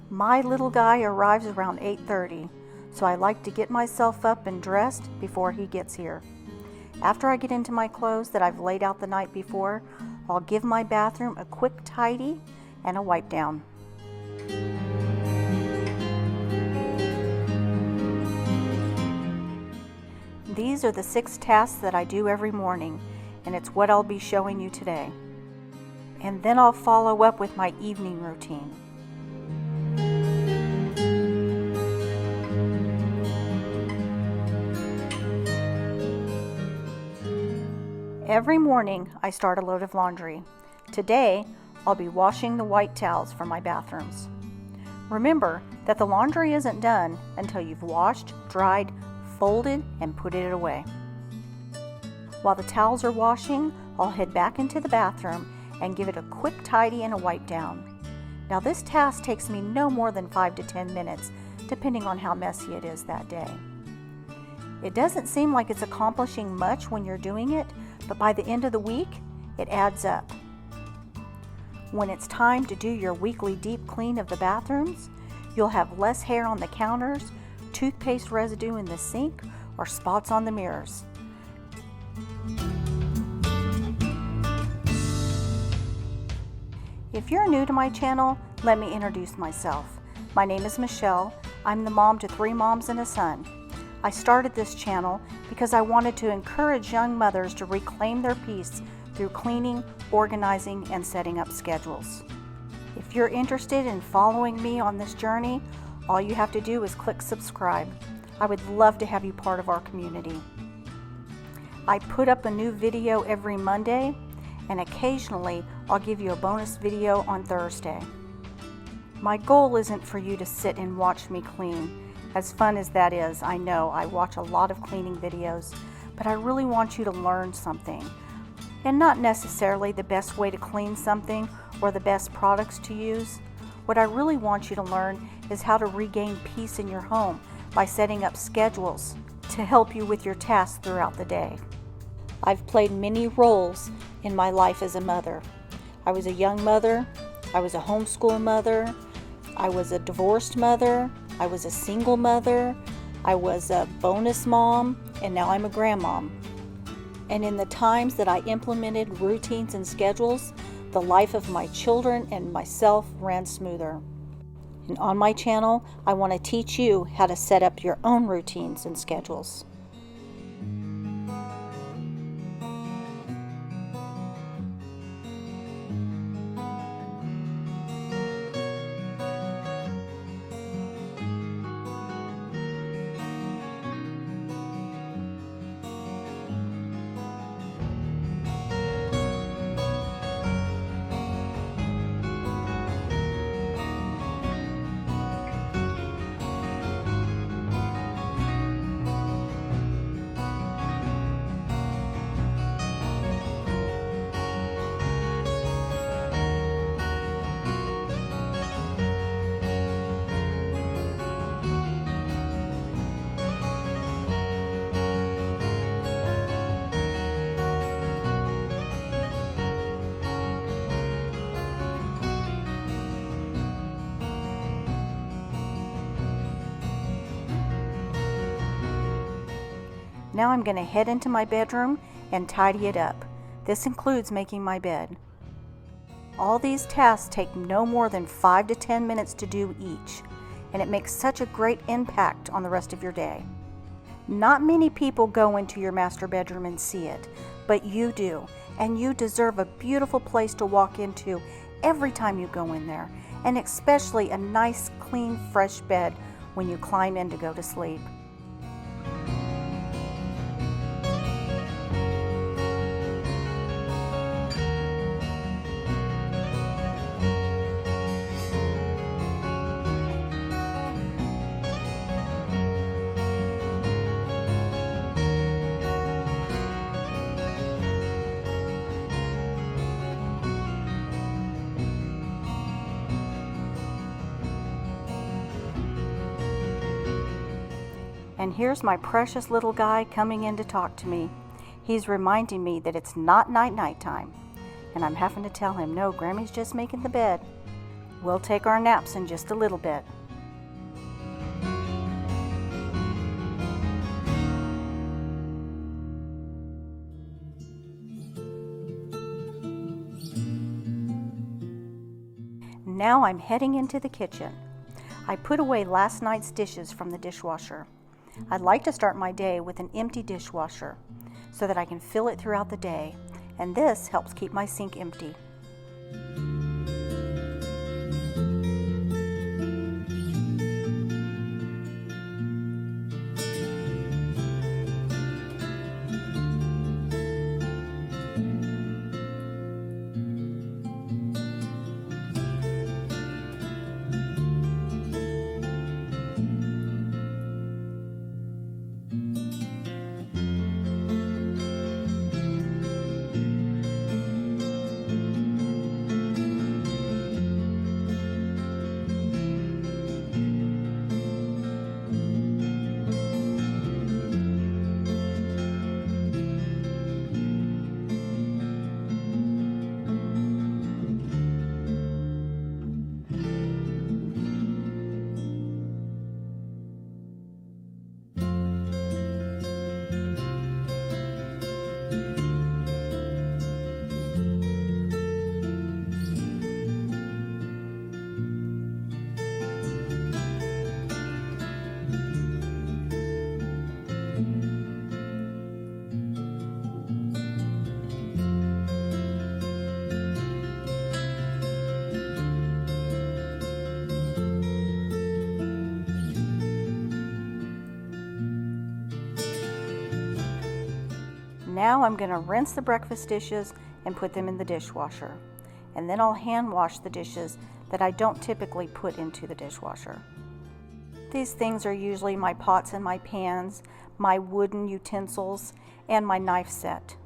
My little guy arrives around 8:30, so I like to get myself up and dressed before he gets here. After I get into my clothes that I've laid out the night before, I'll give my bathroom a quick tidy and a wipe down. These are the 6 tasks that I do every morning, and it's what I'll be showing you today. And then I'll follow up with my evening routine. Every morning, I start a load of laundry. Today, I'll be washing the white towels for my bathrooms. Remember that the laundry isn't done until you've washed, dried, folded, and put it away. While the towels are washing, I'll head back into the bathroom and give it a quick tidy and a wipe down. Now this task takes me no more than 5 to 10 minutes, depending on how messy it is that day. It doesn't seem like it's accomplishing much when you're doing it, but by the end of the week, it adds up. When it's time to do your weekly deep clean of the bathrooms, you'll have less hair on the counters, toothpaste residue in the sink, or spots on the mirrors. If you're new to my channel, let me introduce myself. My name is Michelle. I'm the mom to 3 moms and a son. I started this channel because I wanted to encourage young mothers to reclaim their peace through cleaning, organizing, and setting up schedules. If you're interested in following me on this journey, all you have to do is click subscribe. I would love to have you part of our community. I put up a new video every Monday, and occasionally I'll give you a bonus video on Thursday. My goal isn't for you to sit and watch me clean. As fun as that is, I know I watch a lot of cleaning videos, but I really want you to learn something. And not necessarily the best way to clean something or the best products to use. What I really want you to learn is how to regain peace in your home by setting up schedules to help you with your tasks throughout the day. I've played many roles in my life as a mother. I was a young mother, I was a homeschool mother, I was a divorced mother, I was a single mother, I was a bonus mom, and now I'm a grandmom. And in the times that I implemented routines and schedules, the life of my children and myself ran smoother. And on my channel, I want to teach you how to set up your own routines and schedules. Now I'm going to head into my bedroom and tidy it up. This includes making my bed. All these tasks take no more than 5 to 10 minutes to do each, and it makes such a great impact on the rest of your day. Not many people go into your master bedroom and see it, but you do, and you deserve a beautiful place to walk into every time you go in there, and especially a nice, clean, fresh bed when you climb in to go to sleep. And here's my precious little guy coming in to talk to me. He's reminding me that it's not night time. And I'm having to tell him, no, Grammy's just making the bed. We'll take our naps in just a little bit. Now I'm heading into the kitchen. I put away last night's dishes from the dishwasher. I'd like to start my day with an empty dishwasher so that I can fill it throughout the day, and this helps keep my sink empty. Now I'm going to rinse the breakfast dishes and put them in the dishwasher. And then I'll hand wash the dishes that I don't typically put into the dishwasher. These things are usually my pots and my pans, my wooden utensils, and my knife set.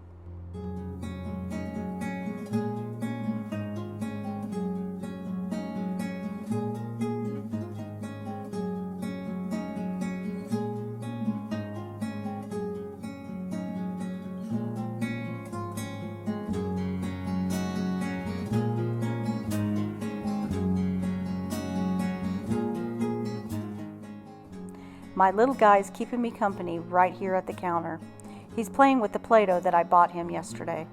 My little guy's keeping me company right here at the counter. He's playing with the Play-Doh that I bought him yesterday.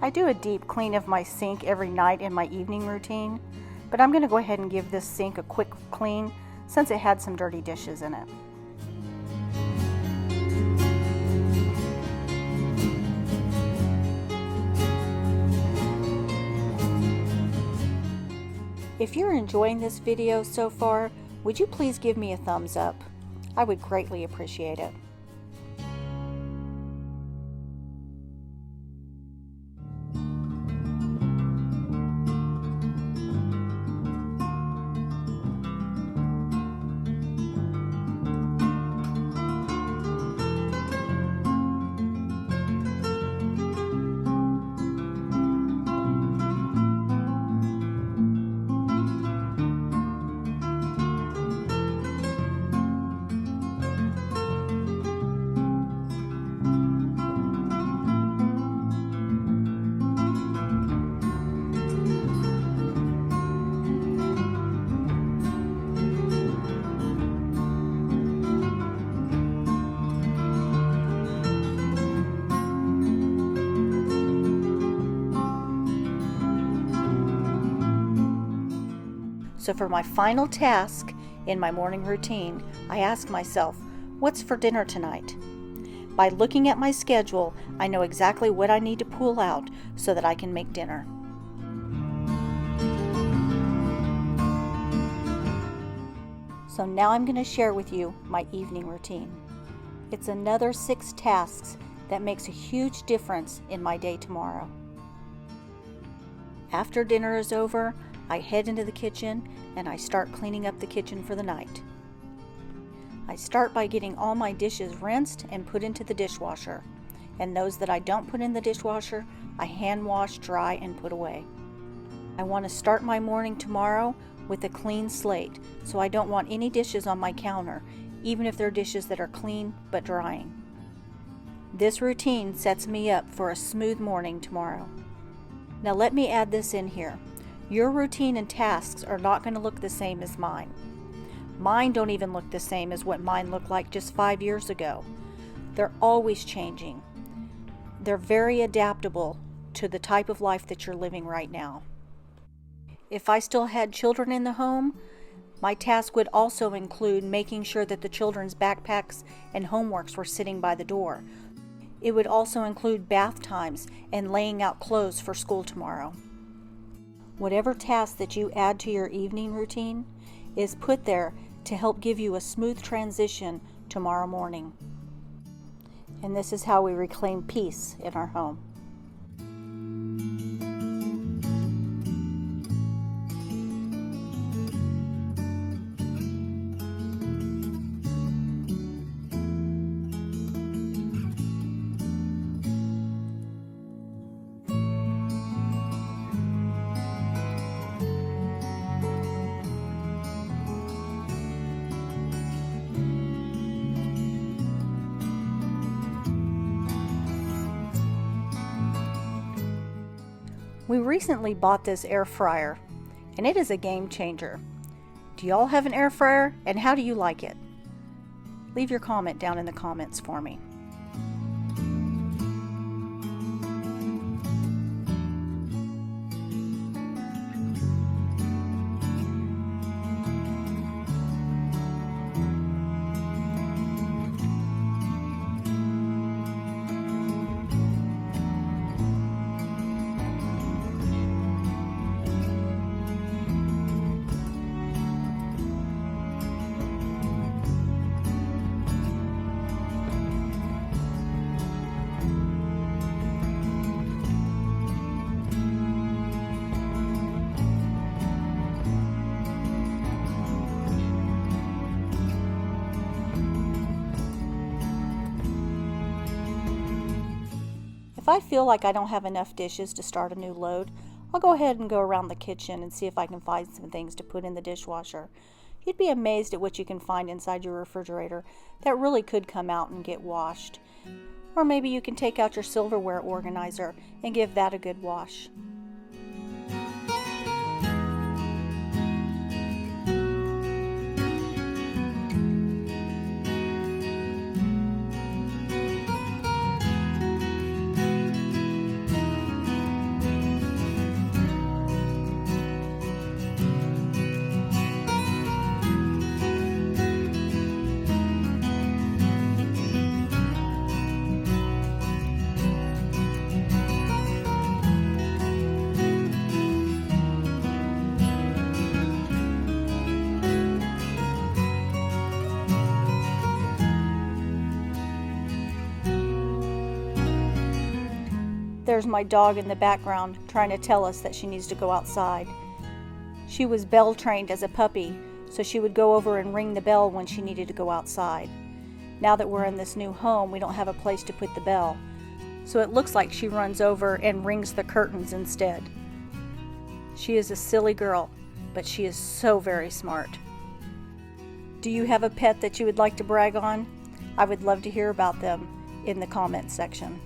I do a deep clean of my sink every night in my evening routine, but I'm going to go ahead and give this sink a quick clean since it had some dirty dishes in it. If you're enjoying this video so far, would you please give me a thumbs up? I would greatly appreciate it. So for my final task in my morning routine, I ask myself, what's for dinner tonight? By looking at my schedule, I know exactly what I need to pull out so that I can make dinner. So now I'm going to share with you my evening routine. It's another 6 tasks that makes a huge difference in my day tomorrow. After dinner is over, I head into the kitchen and I start cleaning up the kitchen for the night. I start by getting all my dishes rinsed and put into the dishwasher, and those that I don't put in the dishwasher, I hand wash, dry, and put away. I want to start my morning tomorrow with a clean slate, so I don't want any dishes on my counter, even if they're dishes that are clean but drying. This routine sets me up for a smooth morning tomorrow. Now let me add this in here. Your routine and tasks are not going to look the same as mine. Mine don't even look the same as what mine looked like just 5 years ago. They're always changing. They're very adaptable to the type of life that you're living right now. If I still had children in the home, my task would also include making sure that the children's backpacks and homeworks were sitting by the door. It would also include bath times and laying out clothes for school tomorrow. Whatever task that you add to your evening routine is put there to help give you a smooth transition tomorrow morning. And this is how we reclaim peace in our home. We recently bought this air fryer, and it is a game changer. Do y'all have an air fryer, and how do you like it? Leave your comment down in the comments for me. If I feel like I don't have enough dishes to start a new load, I'll go ahead and go around the kitchen and see if I can find some things to put in the dishwasher. You'd be amazed at what you can find inside your refrigerator that really could come out and get washed. Or maybe you can take out your silverware organizer and give that a good wash. There's my dog in the background trying to tell us that she needs to go outside. She was bell trained as a puppy, so she would go over and ring the bell when she needed to go outside. Now that we're in this new home, we don't have a place to put the bell, so it looks like she runs over and rings the curtains instead. She is a silly girl, but she is so very smart. Do you have a pet that you would like to brag on? I would love to hear about them in the comments section.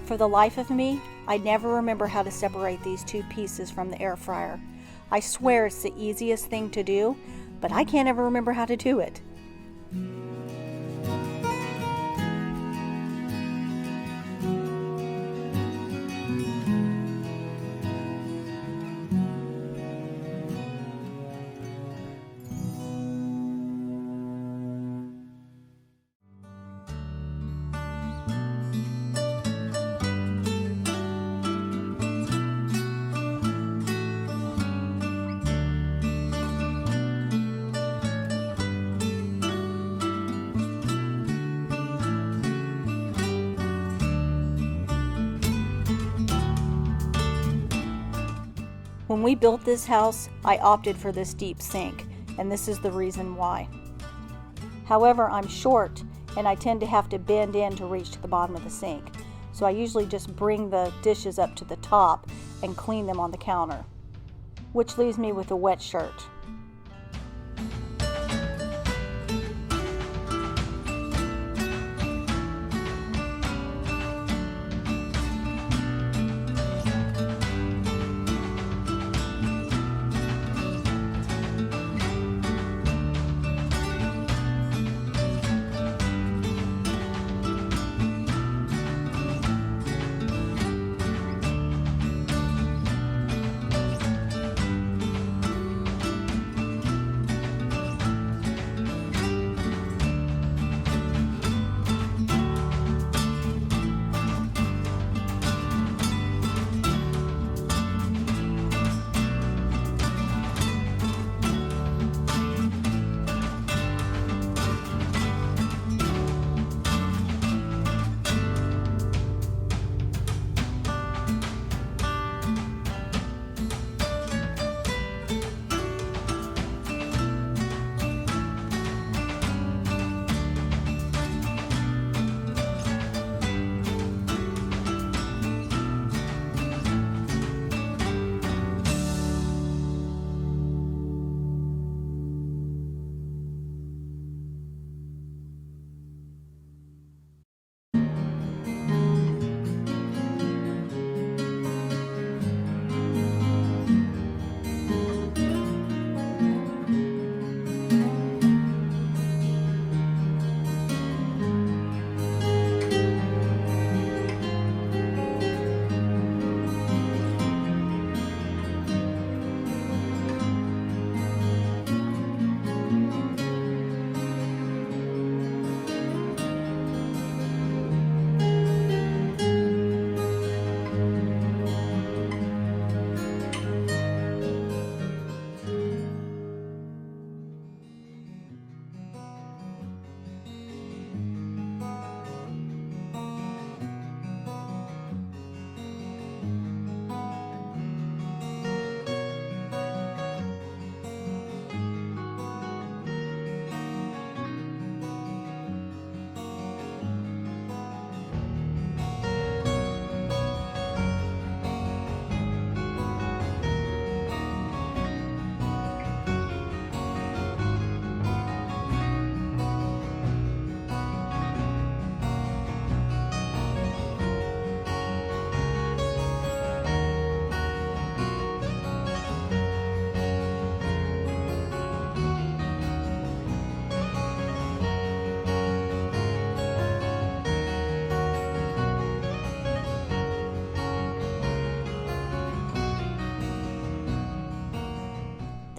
For the life of me, I never remember how to separate these two pieces from the air fryer. I swear it's the easiest thing to do, but I can't ever remember how to do it. When we built this house, I opted for this deep sink, and this is the reason why. However, I'm short, and I tend to have to bend in to reach to the bottom of the sink, so I usually just bring the dishes up to the top and clean them on the counter, which leaves me with a wet shirt.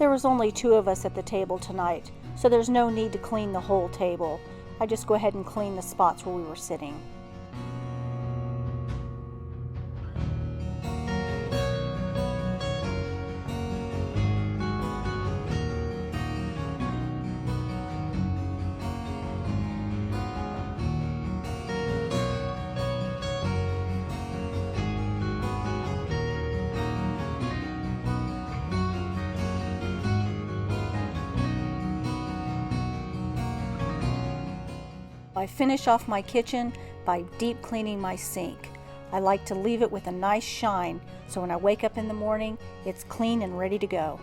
There was only 2 of us at the table tonight, so there's no need to clean the whole table. I just go ahead and clean the spots where we were sitting. I finish off my kitchen by deep cleaning my sink. I like to leave it with a nice shine so when I wake up in the morning, it's clean and ready to go.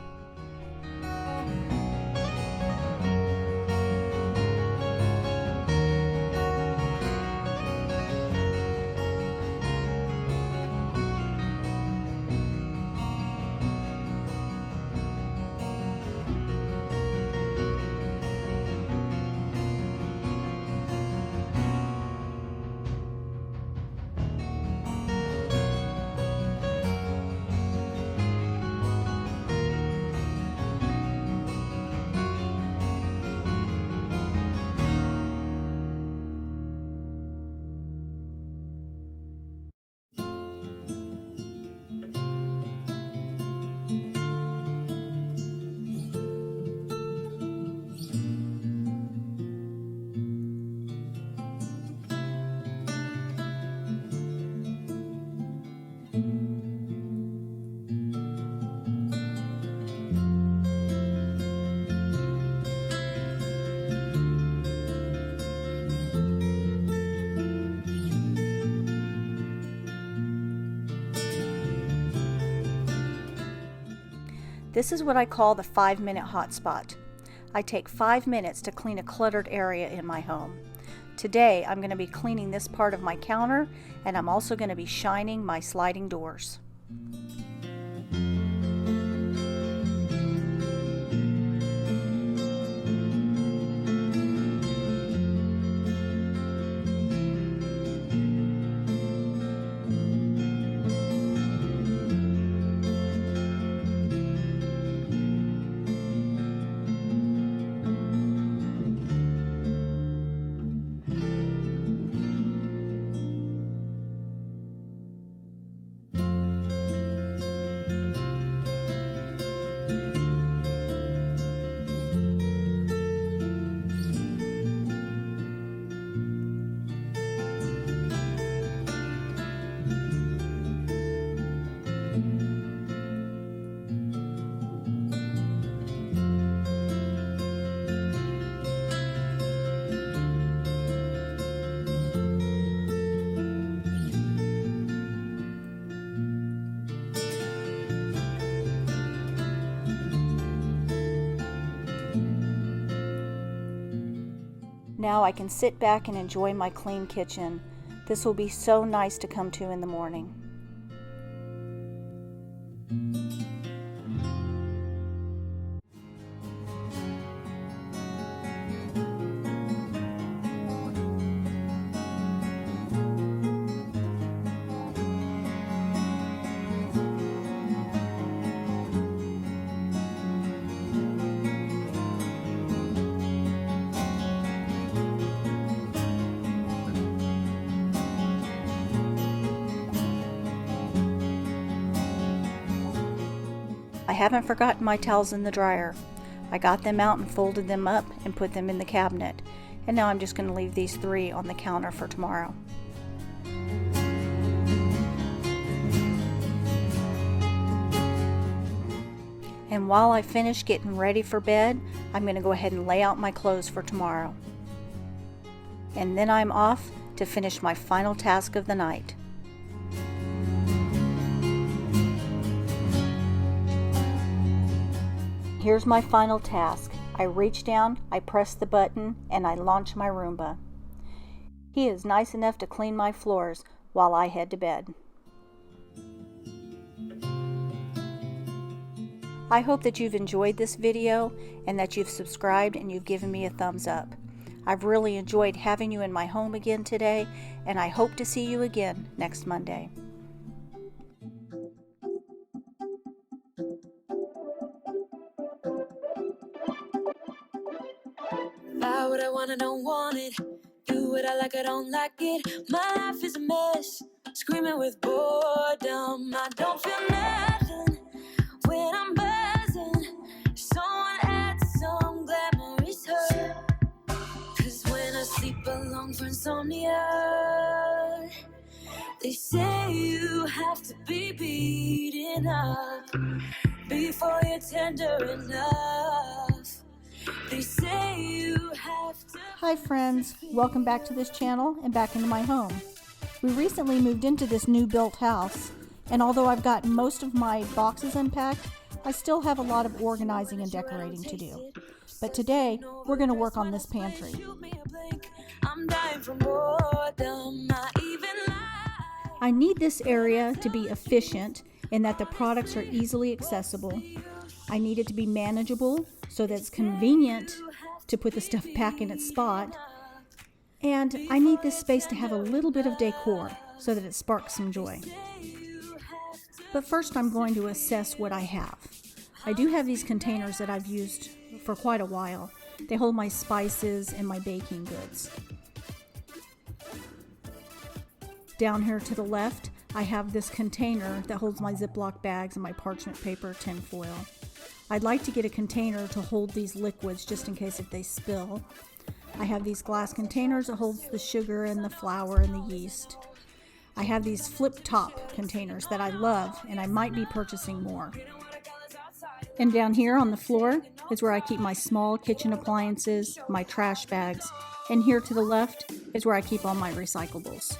This is what I call the 5-minute hotspot. I take 5 minutes to clean a cluttered area in my home. Today I'm going to be cleaning this part of my counter, and I'm also going to be shining my sliding doors. Now I can sit back and enjoy my clean kitchen. This will be so nice to come to in the morning. I haven't forgotten my towels in the dryer. I got them out and folded them up and put them in the cabinet. And now I'm just going to leave these 3 on the counter for tomorrow. And while I finish getting ready for bed, I'm going to go ahead and lay out my clothes for tomorrow. And then I'm off to finish my final task of the night. Here's my final task. I reach down, I press the button, and I launch my Roomba. He is nice enough to clean my floors while I head to bed. I hope that you've enjoyed this video and that you've subscribed and you've given me a thumbs up. I've really enjoyed having you in my home again today, and I hope to see you again next Monday. Buy what I want, I don't want it. Do what I like, I don't like it. My life is a mess, screaming with boredom. I don't feel nothing when I'm buzzing. Someone adds some glamorous hurt. Cause when I sleep alone for insomnia, they say you have to be beaten up before you're tender enough. They say you have to. Hi friends, welcome back to this channel and back into my home. We recently moved into this new built house, and although I've got most of my boxes unpacked, I still have a lot of organizing and decorating to do. But today, we're going to work on this pantry. I'm dying from boredom. I need this area to be efficient in that the products are easily accessible. I need it to be manageable so that it's convenient to put the stuff back in its spot. And I need this space to have a little bit of decor so that it sparks some joy. But first I'm going to assess what I have. I do have these containers that I've used for quite a while. They hold my spices and my baking goods. Down here to the left, I have this container that holds my Ziploc bags and my parchment paper tin foil. I'd like to get a container to hold these liquids just in case if they spill. I have these glass containers that holds the sugar and the flour and the yeast. I have these flip top containers that I love and I might be purchasing more. And down here on the floor is where I keep my small kitchen appliances, my trash bags, and here to the left is where I keep all my recyclables.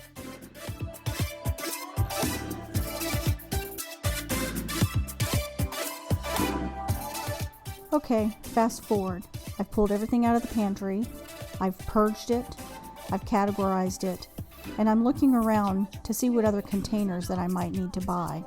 Okay, fast forward. I've pulled everything out of the pantry, I've purged it, I've categorized it, and I'm looking around to see what other containers that I might need to buy.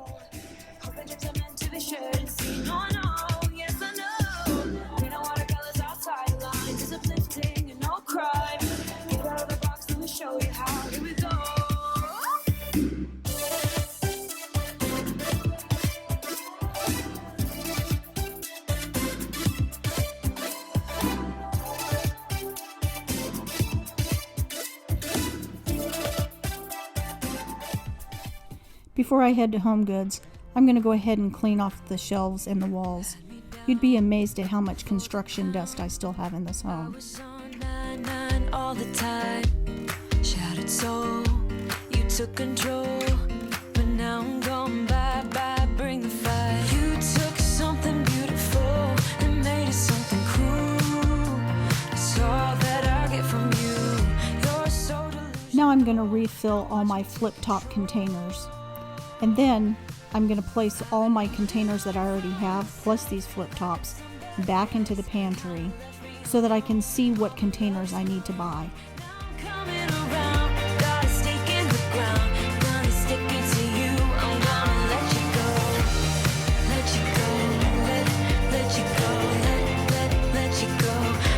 Before I head to Home Goods, I'm going to go ahead and clean off the shelves and the walls. You'd be amazed at how much construction dust I still have in this home. All the time, shattered soul, you took control, but now I'm gone, bye bye, bring the fire. You took something beautiful and made it something cruel. It's all that I get from you. You're so delusional. Now I'm going to refill all my flip-top containers. And then I'm going to place all my containers that I already have, plus these flip-tops, back into the pantry so that I can see what containers I need to buy. Coming around, got a stake in the ground, gonna stick it to you. I'm gonna let you go, let you go, let you go, let you go.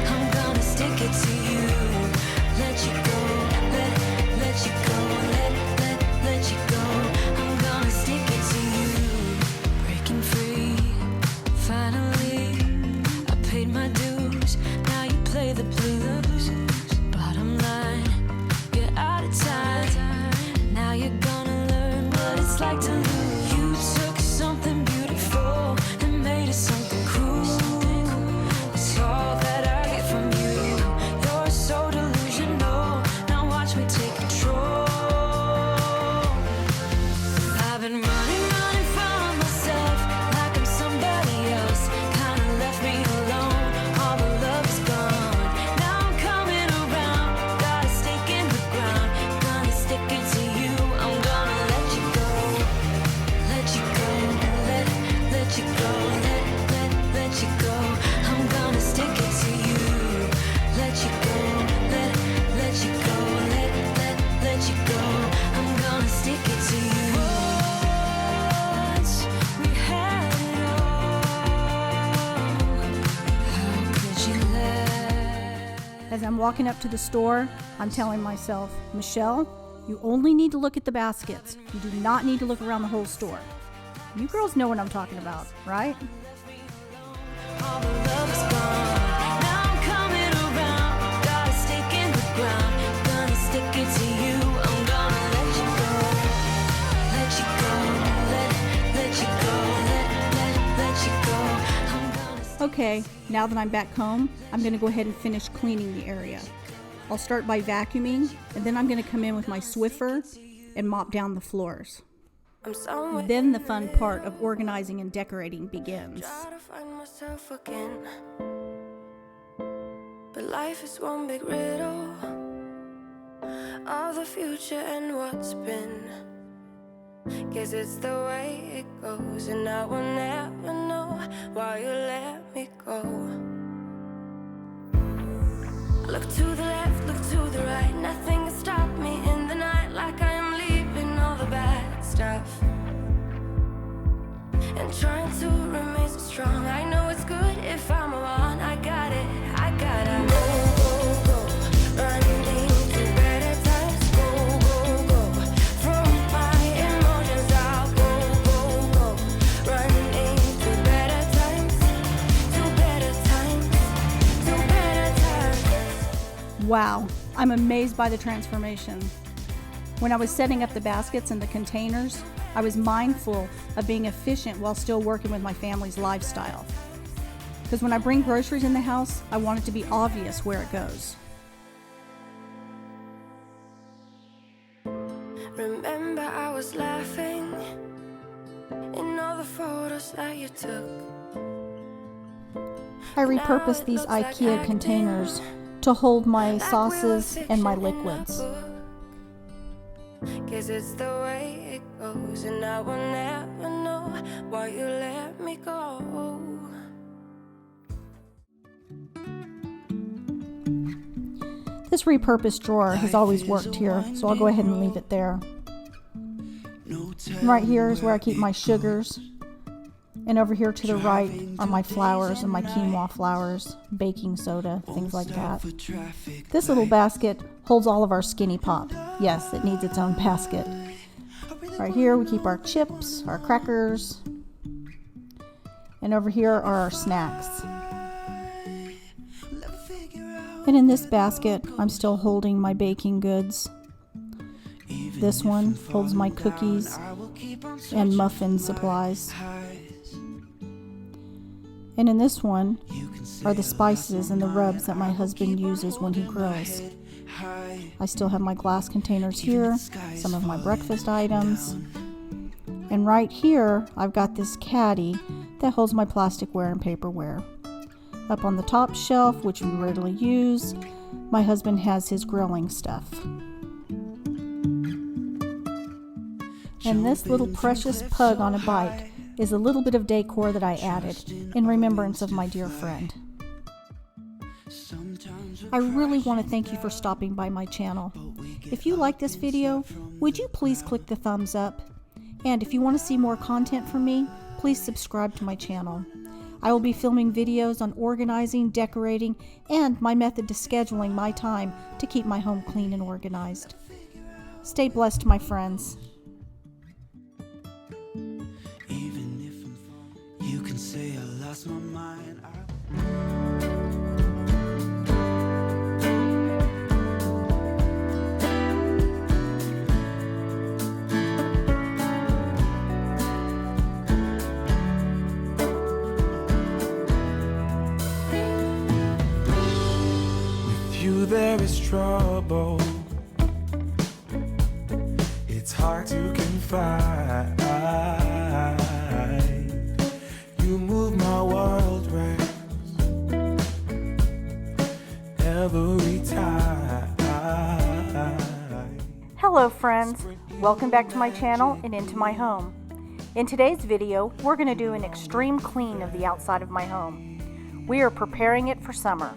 I'm gonna stick it to you, let you go, let you go, let you go. I'm gonna stick it to you. Breaking free, finally, I paid my dues. Now you play the blues. Bottom line, you're out of time. Now you're gonna learn what it's like to lose. You took something beautiful and made it something cruel. It's all that I get from you. You're so delusional. Now watch me take control. I've been running from myself like I'm somebody else. Kinda left me alone. All the love is gone. Now I'm coming around. Got a stake in the ground. Gonna stick it to you. I'm gonna let you go. Let you go. Let you go. Let you go. I'm gonna stick it to you. Let you go. Let you go. Let you go. I'm gonna stick it to you. Once we had it all. How could you let? As I'm walking up to the store, I'm telling myself, Michelle, you only need to look at the baskets. You do not need to look around the whole store. You girls know what I'm talking about, right? All the love is gone. Now I'm coming around. Okay, now that I'm back home, I'm going to go ahead and finish cleaning the area. I'll start by vacuuming, and then I'm going to come in with my Swiffer and mop down the floors. Then the fun part of organizing and decorating begins. Try to find myself again, but life is one big riddle of the future and what's been. Guess it's the way it goes, and I will never know why you let me go. Look to the left, look to the right, nothing can stop me in the night, like I am leaving all the bad stuff and trying to remain so strong. I know it's good if I'm wrong. I got it, I gotta go, running to better times. Go, from my emotions I'll go, running to better times, to better times, to better times. Wow, I'm amazed by the transformation. When I was setting up the baskets and the containers, I was mindful of being efficient while still working with my family's lifestyle. Because when I bring groceries in the house, I want it to be obvious where it goes. Remember I was laughing in all the photos that you took. I repurposed these IKEA containers to hold my sauces and my liquids. Guess it's the way it goes, and I will never know why you let me go. This repurposed drawer has always worked here, so I'll go ahead and leave it there. Right here is where I keep my sugars, and over here to the right are my flours and my quinoa flours, baking soda, things like that. This little basket holds all of our Skinny Pop. Yes, it needs its own basket. Right here we keep our chips, our crackers, and over here are our snacks. And in this basket, I'm still holding my baking goods. This one holds my cookies and muffin supplies. And in this one are the spices and the rubs that my husband uses when he grills. I still have my glass containers here, some of my breakfast items. And right here, I've got this caddy that holds my plasticware and paperware. Up on the top shelf, which we rarely use, my husband has his grilling stuff. And this little precious pug on a bike is a little bit of decor that I added in remembrance of my dear friend. I really want to thank you for stopping by my channel. If you like this video, would you please click the thumbs up? And if you want to see more content from me, please subscribe to my channel. I will be filming videos on organizing, decorating, and my method to scheduling my time to keep my home clean and organized. Stay blessed, my friends. Even if you can say I lost my mind. There is trouble. It's hard to confide. You move my world round every time. Hello friends, welcome back to my channel and into my home. In today's video, we're going to do an extreme clean of the outside of my home. We are preparing it for summer.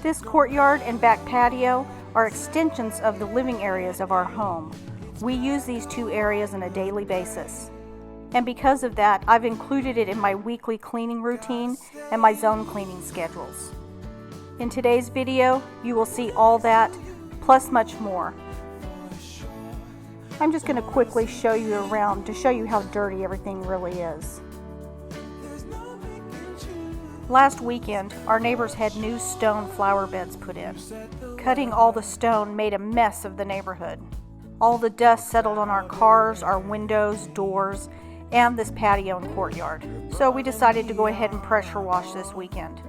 This courtyard and back patio are extensions of the living areas of our home. We use these two areas on a daily basis. And because of that, I've included it in my weekly cleaning routine and my zone cleaning schedules. In today's video, you will see all that, plus much more. I'm just going to quickly show you around to show you how dirty everything really is. Last weekend, our neighbors had new stone flower beds put in. Cutting all the stone made a mess of the neighborhood. All the dust settled on our cars, our windows, doors, and this patio and courtyard. So we decided to go ahead and pressure wash this weekend,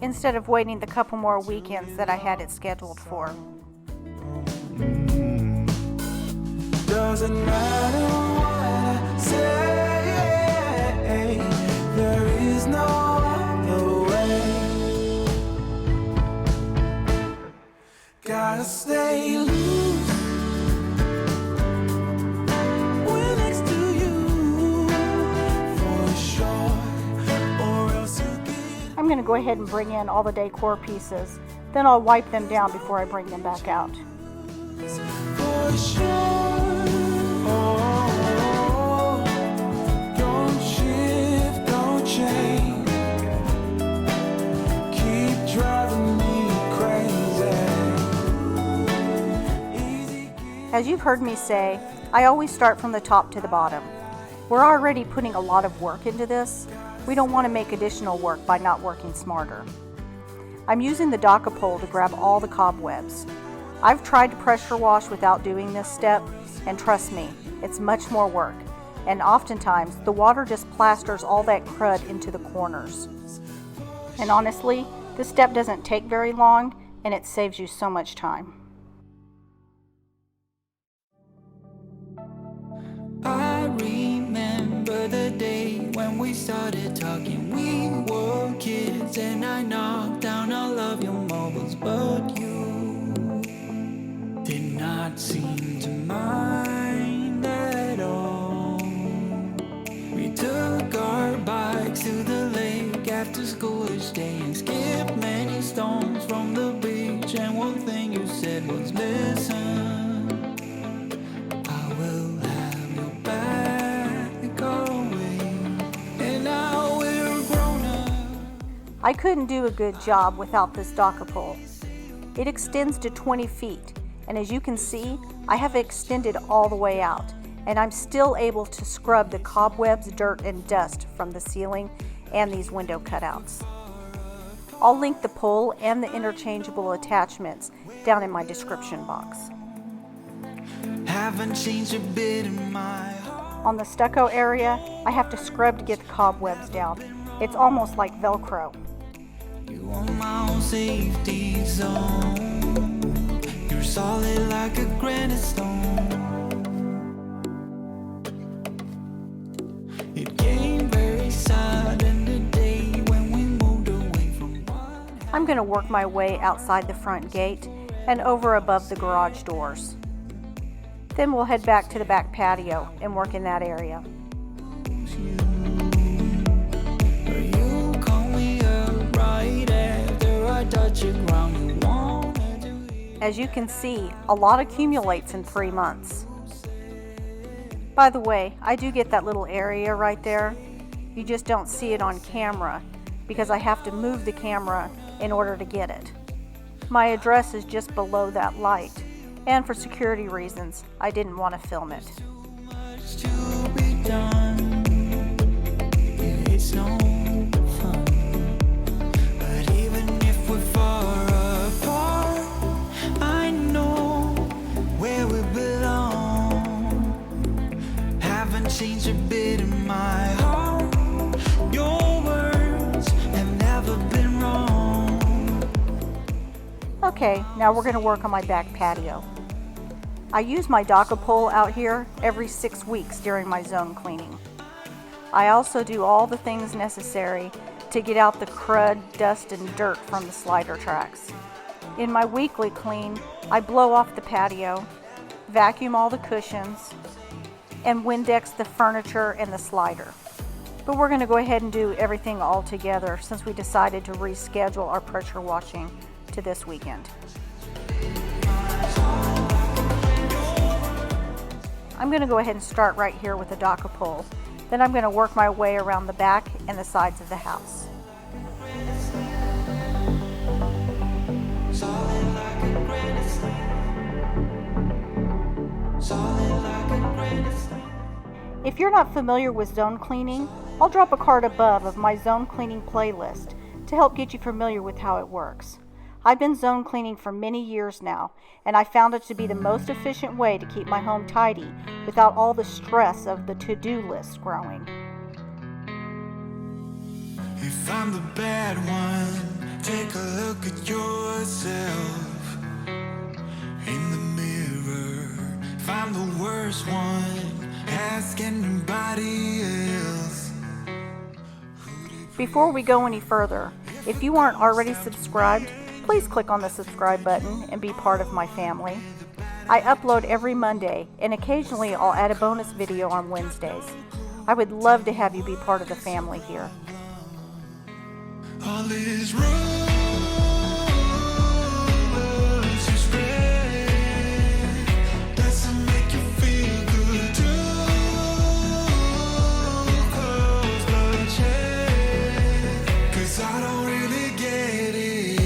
instead of waiting the couple more weekends that I had it scheduled for. Doesn't matter what I say, there is no other way. Gotta stay loose when next to you, for sure, or else you get. I'm going to go ahead and bring in all the decor pieces. Then I'll wipe them down before I bring them back out. For sure. Oh, don't shift, don't change. Keep driving me crazy. As you've heard me say, I always start from the top to the bottom. We're already putting a lot of work into this. We don't want to make additional work by not working smarter. I'm using the docker pole to grab all the cobwebs. I've tried to pressure wash without doing this step, and trust me, it's much more work, and oftentimes the water just plasters all that crud into the corners. And honestly, this step doesn't take very long, and it saves you so much time. I remember the day when we started talking. We were kids and I knocked down all of your marbles, but you did not seem to mind at all. We took our bikes to the lake after school each day and skipped many stones from the beach, and one thing you said was, listen, I will have your back away. And now we're grown up. I couldn't do a good job without this docker pole. It extends to 20 feet, and as you can see, I have extended all the way out, and I'm still able to scrub the cobwebs, dirt, and dust from the ceiling and these window cutouts. I'll link the pole and the interchangeable attachments down in my description box. Haven't changed a bit in my heart. On the stucco area, I have to scrub to get the cobwebs down. It's almost like Velcro. You are my own safety zone. You're solid like a granite stone. It came very sudden the day when we moved away from one. I'm going to work my way outside the front gate and over above the garage doors. Then we'll head back to the back patio and work in that area. You call me up right after I touch the ground. You wanted to hear. As you can see, a lot accumulates in 3 months. By the way, I do get that little area right there. You just don't see it on camera because I have to move the camera in order to get it. My address is just below that light, and for security reasons, I didn't want to film it. Much to be done. Yeah, it's no fun. But even if we're far apart, I know where we belong. Haven't changed a bit in my heart. Your words have never been wrong. Okay, now we're going to work on my back patio. I use my docker pole out here every 6 weeks during my zone cleaning. I also do all the things necessary to get out the crud, dust, and dirt from the slider tracks. In my weekly clean, I blow off the patio, vacuum all the cushions, and Windex the furniture and the slider. But we're going to go ahead and do everything all together since we decided to reschedule our pressure washing to this weekend. I'm going to go ahead and start right here with the docker pole. Then I'm going to work my way around the back and the sides of the house. Solid like a granite slab. Solid like a granite slab. If you're not familiar with zone cleaning, I'll drop a card above of my zone cleaning playlist to help get you familiar with how it works. I've been zone cleaning for many years now, and I found it to be the most efficient way to keep my home tidy without all the stress of the to-do list growing. If I'm the bad one, take a look at yourself in the mirror. If I'm the worst one, ask anybody else. Before we go any further, if you aren't already subscribed, please click on the subscribe button and be part of my family. I upload every Monday, and occasionally I'll add a bonus video on Wednesdays. I would love to have you be part of the family here. All is rules you spread doesn't make you feel good too. Close the check, 'cause I don't really get it.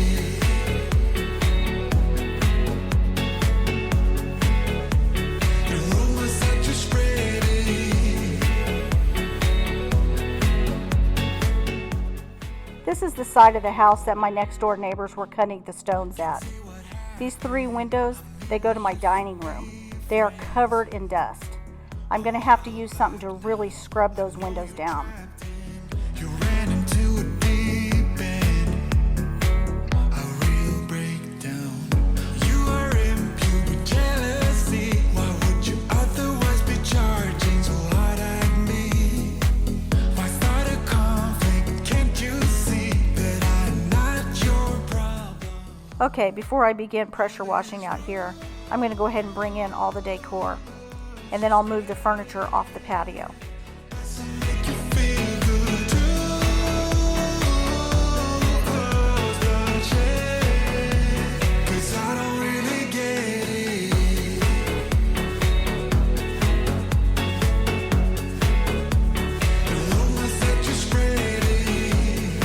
The rumors that you spreading. This is the side of the house that my next door neighbors were cutting the stones at. These 3 windows, they go to my dining room. They are covered in dust. I'm going to have to use something to really scrub those windows down. You ran into a deep end, a real breakdown. You are imbued with jealousy. Why would you otherwise be charging so hard at me? Why start a conflict? Can't you see that I'm not your problem? Okay, before I begin pressure washing out here, I'm going to go ahead and bring in all the decor. And then I'll move the furniture off the patio. Make you feel good too. Close the check, 'cause I don't really get it. The rumors that you're spreading,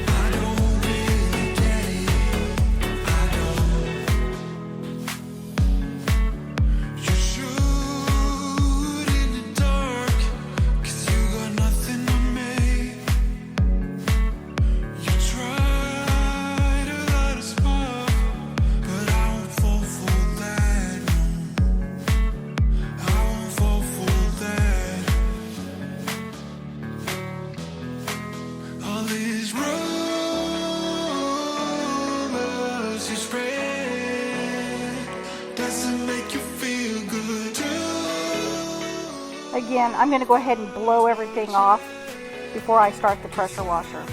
I don't really get it. I don't. You shoot in the dark, 'cause you got nothing on me. You try to light a spark, but I won't fall for that. I won't fall for that. All these rumors you spread doesn't make you feel good too. Again, I'm going to go ahead and blow everything off before I start the pressure washer.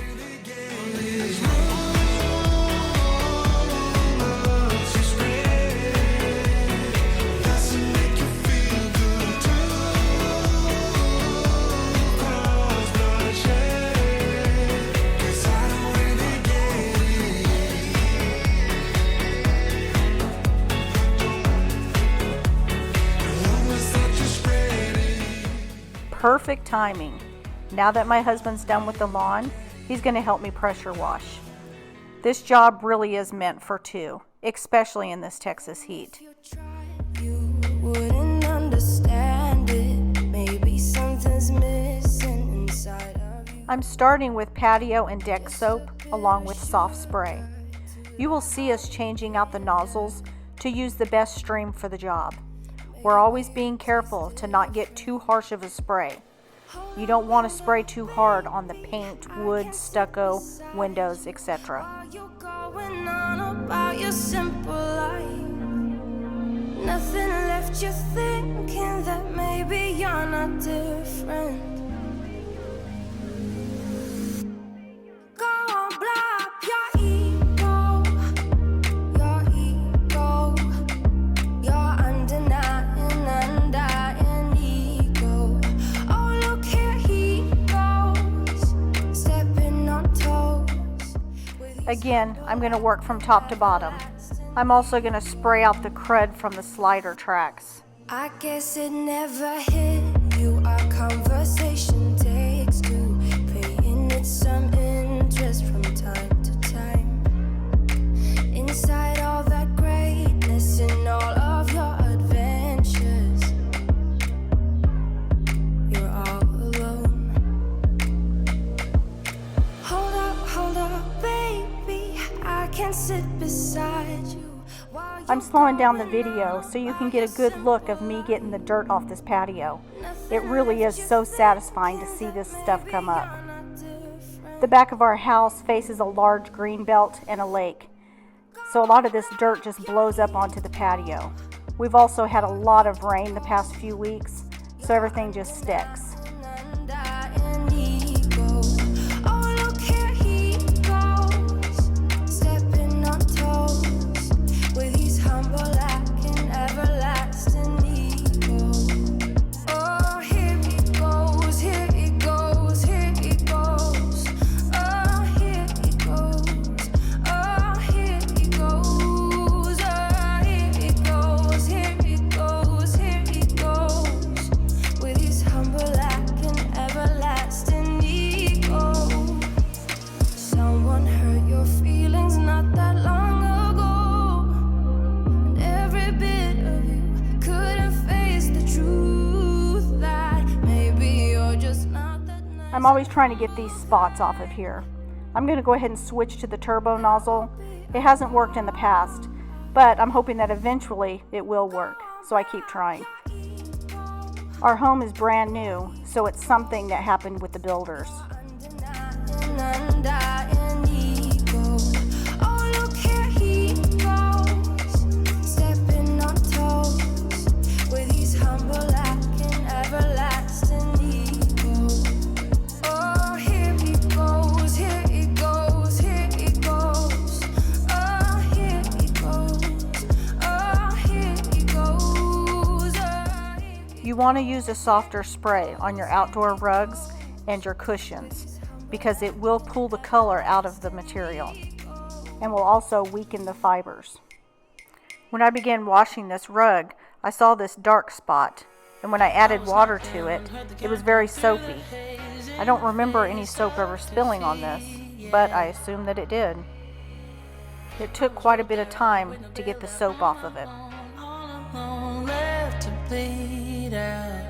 You spread doesn't make you feel good too. Close the check, 'cause I don't really get it. The rumors that you're spreading. Perfect timing. Now that my husband's done with the lawn, he's going to help me pressure wash. This job really is meant for 2, especially in this Texas heat. You tried, you wouldn't understand it. Maybe something's missing inside of you. I'm starting with patio and deck soap along with soft spray. You will see us changing out the nozzles to use the best stream for the job. We're always being careful to not get too harsh of a spray. You don't want to spray too hard on the paint, wood, stucco, windows, etc. You're going on about your simple life. Nothing left you thinking that maybe you're not different. Go on, blow up your ego, your undying ego. Oh, look here he goes, stepping on toes. Again, I'm going to work from top to bottom. I'm also going to spray out the crud from the slider tracks. I guess it never hit you. Our conversation takes two, paying it some interest from time to time. Inside all that greatness and all of your adventures, you're all alone. Hold up, baby. sit beside you while you I'm slowing down the video so you can get a good look of me getting the dirt off this patio. It really is so satisfying to see this stuff come up. The back of our house faces a large green belt and a lake, so a lot of this dirt just blows up onto the patio. We've also had a lot of rain the past few weeks, so everything just sticks. and he goes. Oh, look, here he goes, stepping on toes with his humble lack and everlasting ego. Oh, here he goes, here he goes, here he goes. Oh, here he goes, oh, here he goes, oh, here he goes, here he goes, here he goes with his humble lack and everlasting ego. Someone hurt your feelings not that long ago, and every bit of you couldn't face the truth that maybe you're just not that nice. I'm always trying to get these spots off of here. I'm going to go ahead and switch to the turbo nozzle. It hasn't worked in the past, but I'm hoping that eventually it will work, so I keep trying. Our home is brand new, so it's something that happened with the builders. Undying ego. Oh, look, here he goes, stepping on toes with his humble lack and everlasting ego. Oh, here he goes, here he goes, here he goes. Oh, here he goes, oh, here he goes, oh, here he You want to use a softer spray on your outdoor rugs and your cushions because it will pull the color out of the material and will also weaken the fibers. When I began washing this rug, I saw this dark spot, and when I added water to it, it was very soapy. I don't remember any soap ever spilling on this, but I assume that it did. It took quite a bit of time to get the soap off of it. alone left to bleed out.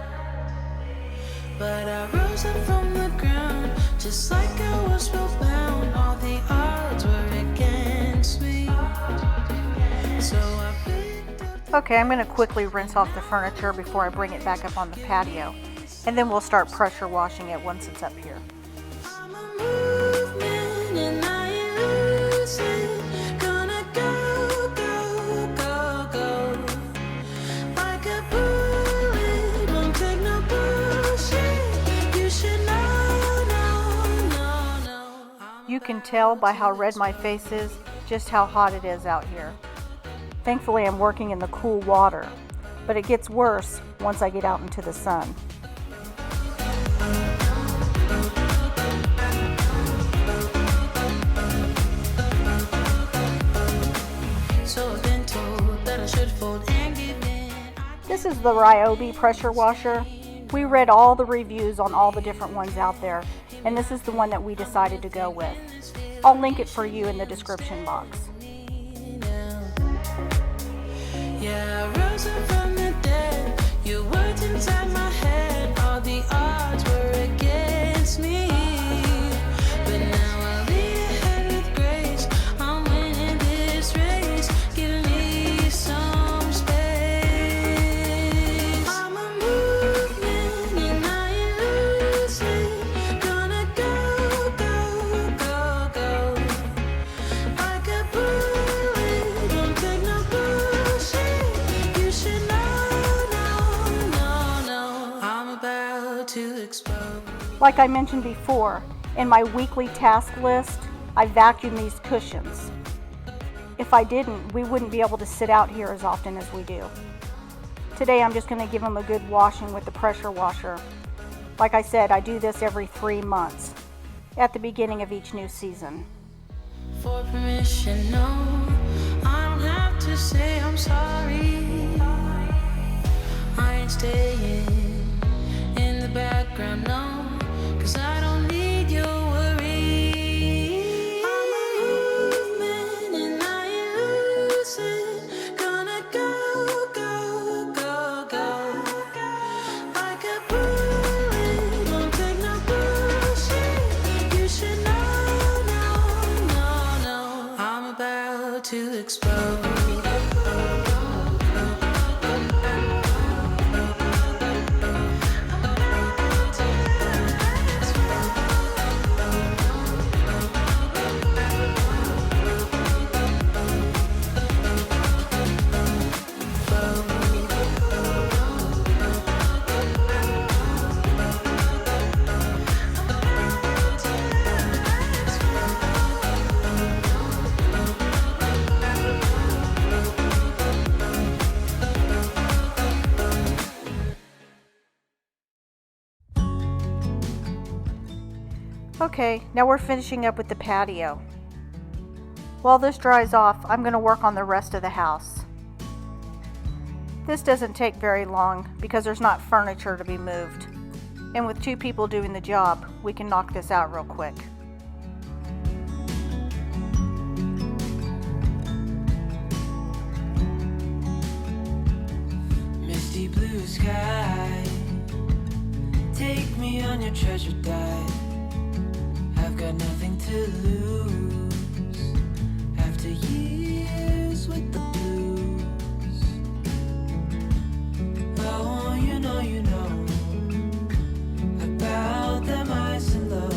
But I rose up from the ground, just like I was spellbound. All the odds were against me. So I picked up. Okay, I'm going to quickly rinse off the furniture before I bring it back up on the patio, and then we'll start pressure washing it once it's up here. I'm a movement and I ain't losing. Gonna go, go, go, go. Like a bullet, won't take no bullshit. You should know, no. You can tell by how red my face is just how hot it is out here. Thankfully, I'm working in the cool water, but it gets worse once I get out into the sun. So I've been told that I should fold and give in. This is the Ryobi pressure washer. We read all the reviews on all the different ones out there, and this is the one that we decided to go with. I'll link it for you in the description box. Yeah, I rose up from the dead. You worked inside my head. All the odds were against me. But now I'll lead ahead with grace. I'm winning this race. Give me some space. I'm a movement and I ain't losing. Gonna go, go, go, go. Like a bullet, won't take no bullshit. You should know, no. I'm about to explode. Like I mentioned before, in my weekly task list, I vacuum these cushions. If I didn't, we wouldn't be able to sit out here as often as we do. Today I'm just going to give them a good washing with the pressure washer. Like I said, I do this every 3 months, at the beginning of each new season. For permission, no, I don't have to say I'm sorry. I ain't staying in the background, no, 'cause I don't need your worry. I'm a movement and I ain't losing. Gonna go, go, go, go. Like a bullet, won't take no bullshit. You should know, no. I'm about to explode. Okay, now we're finishing up with the patio. While this dries off, I'm going to work on the rest of the house. This doesn't take very long because there's not furniture to be moved. And with 2 people doing the job, we can knock this out real quick. Misty blue sky, take me on your treasure dive. I've got nothing to lose after years with the blues. Oh, you know about them highs and lows.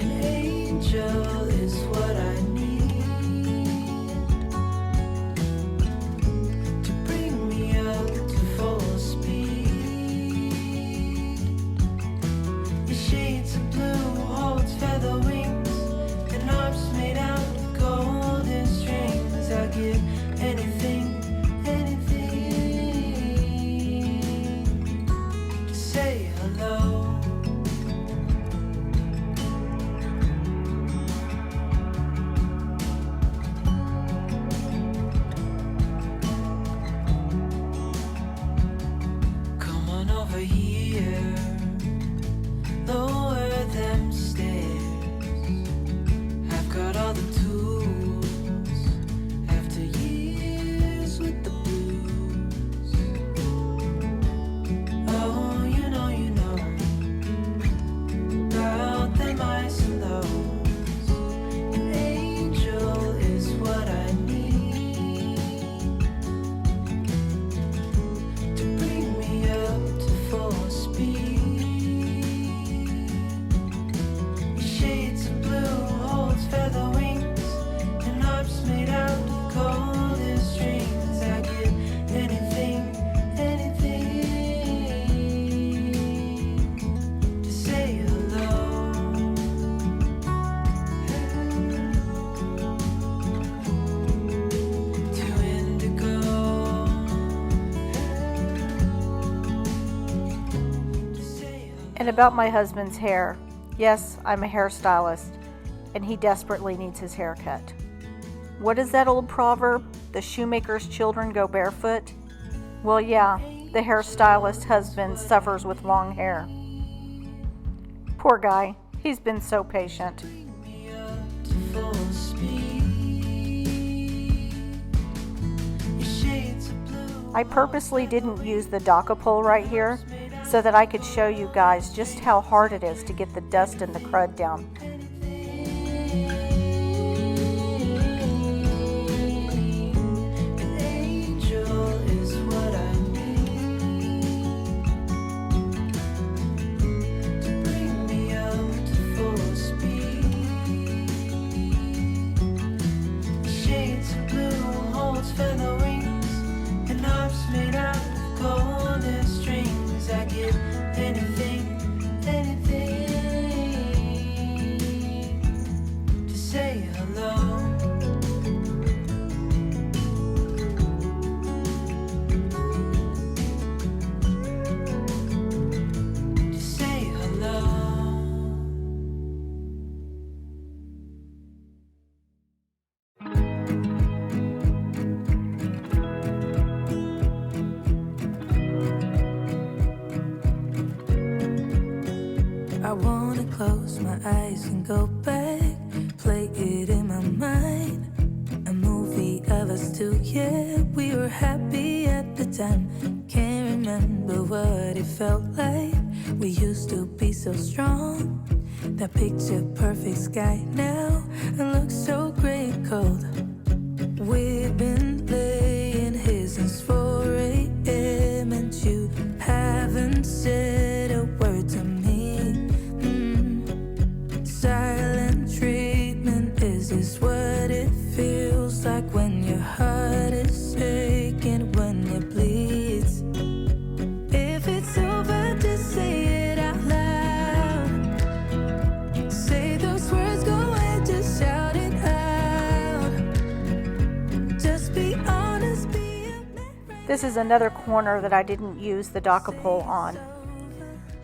An angel is what I need to bring me up to full speed. Your shades of blue holds feather wings and arms made out of golden strings. I'll give anything to say hello. Come on over here, lower them stairs. I've got all the tools after years with the blues. Oh, you know about them highs and lows. An angel is what I need to bring me up to full speed. Your shades of blue holds feather wings and arms made out of golden strings. I give anything to say hello. To indigo. To say hello. And about my husband's hair, yes, I'm a hairstylist, and he desperately needs his hair cut. What is that old proverb? The shoemaker's children go barefoot? Well, yeah, the hairstylist husband suffers with long hair. Poor guy, he's been so patient. Me up to full speed. Your shades of blue. I purposely didn't use the docker pole right here so that I could show you guys just how hard it is to get the dust and the crud down. An angel is what I need to bring me up to full speed. Shades of blue holds feather wings and arms made out of golden strings. I give anything to say hello. To say hello. I wanna close my eyes and go back, play it in my mind. A movie of us two, yeah, we were happy at the time. Can't remember what it felt like. We used to be so strong. That picture perfect sky now, it looks so gray cold. This is another corner that I didn't use the docker pole on,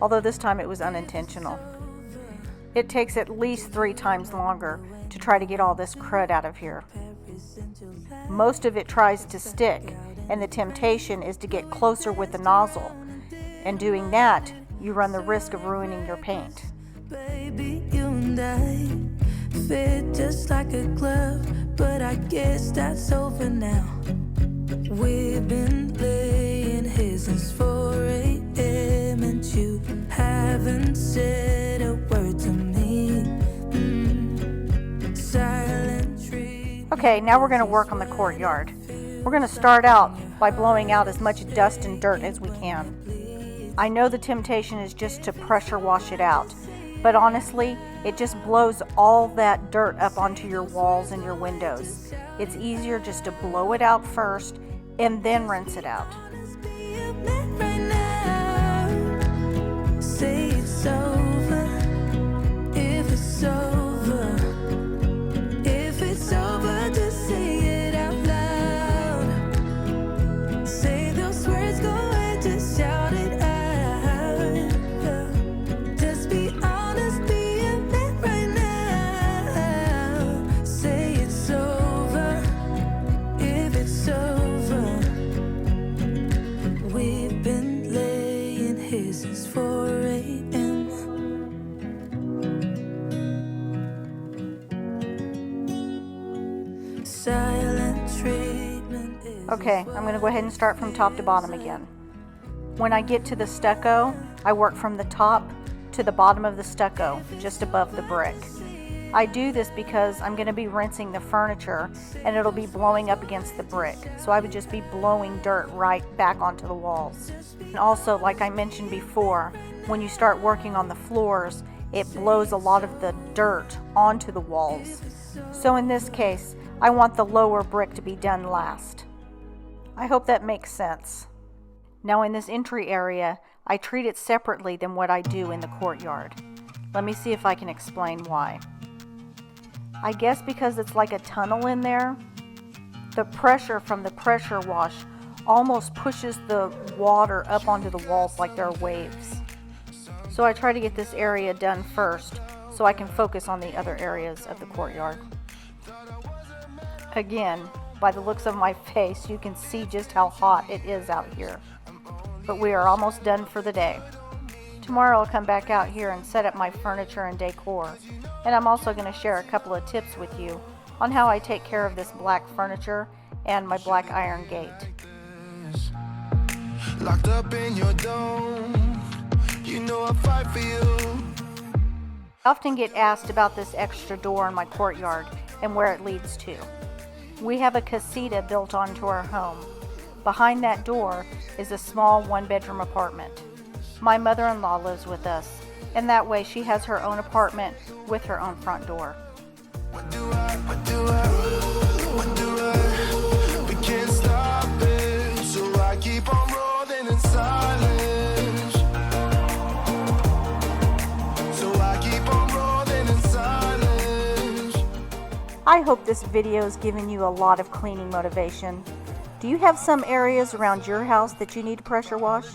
although this time it was unintentional. It takes at least 3 times longer to try to get all this crud out of here. Most of it tries to stick, and the temptation is to get closer with the nozzle, and doing that, you run the risk of ruining your paint. Baby, you and I fit just like a glove, but I guess that's over now. We've been laying here since 4 a.m. and you haven't said a word to me. Silent treatment. Okay, now we're going to work on the courtyard. We're going to start out by blowing out as much dust and dirt as we can. I know the temptation is just to pressure wash it out, but honestly, it just blows all that dirt up onto your walls and your windows. It's easier just to blow it out first and then rinse it out. Right now, say it's over. If it's over, if it's over, just say it out loud. Say those words, go and just shout it out. Just be honest, be a man right now. Say it's over. If it's over. We've been laying here since 4 a.m. Silent treatment is Okay, I'm going to go ahead and start from top to bottom again. When I get to the stucco, I work from the top to the bottom of the stucco, just above the brick. I do this because I'm going to be rinsing the furniture and it'll be blowing up against the brick. So I would just be blowing dirt right back onto the walls. And also, like I mentioned before, when you start working on the floors, it blows a lot of the dirt onto the walls. So in this case, I want the lower brick to be done last. I hope that makes sense. Now in this entry area, I treat it separately than what I do in the courtyard. Let me see if I can explain why. I guess because it's like a tunnel in there, the pressure from the pressure wash almost pushes the water up onto the walls like they're waves. So I try to get this area done first so I can focus on the other areas of the courtyard. Again, by the looks of my face, you can see just how hot it is out here. But we are almost done for the day. Tomorrow I'll come back out here and set up my furniture and decor. And I'm also going to share a couple of tips with you on how I take care of this black furniture and my black iron gate. Locked up in your dome, you know I fight for you. I often get asked about this extra door in my courtyard and where it leads to. We have a casita built onto our home. Behind that door is a small 1-bedroom apartment. My mother-in-law lives with us, and that way she has her own apartment with her own front door. We can't stop it, so I keep on rolling in silence. So I keep on rolling in silence. I hope this video has given you a lot of cleaning motivation. Do you have some areas around your house that you need to pressure wash?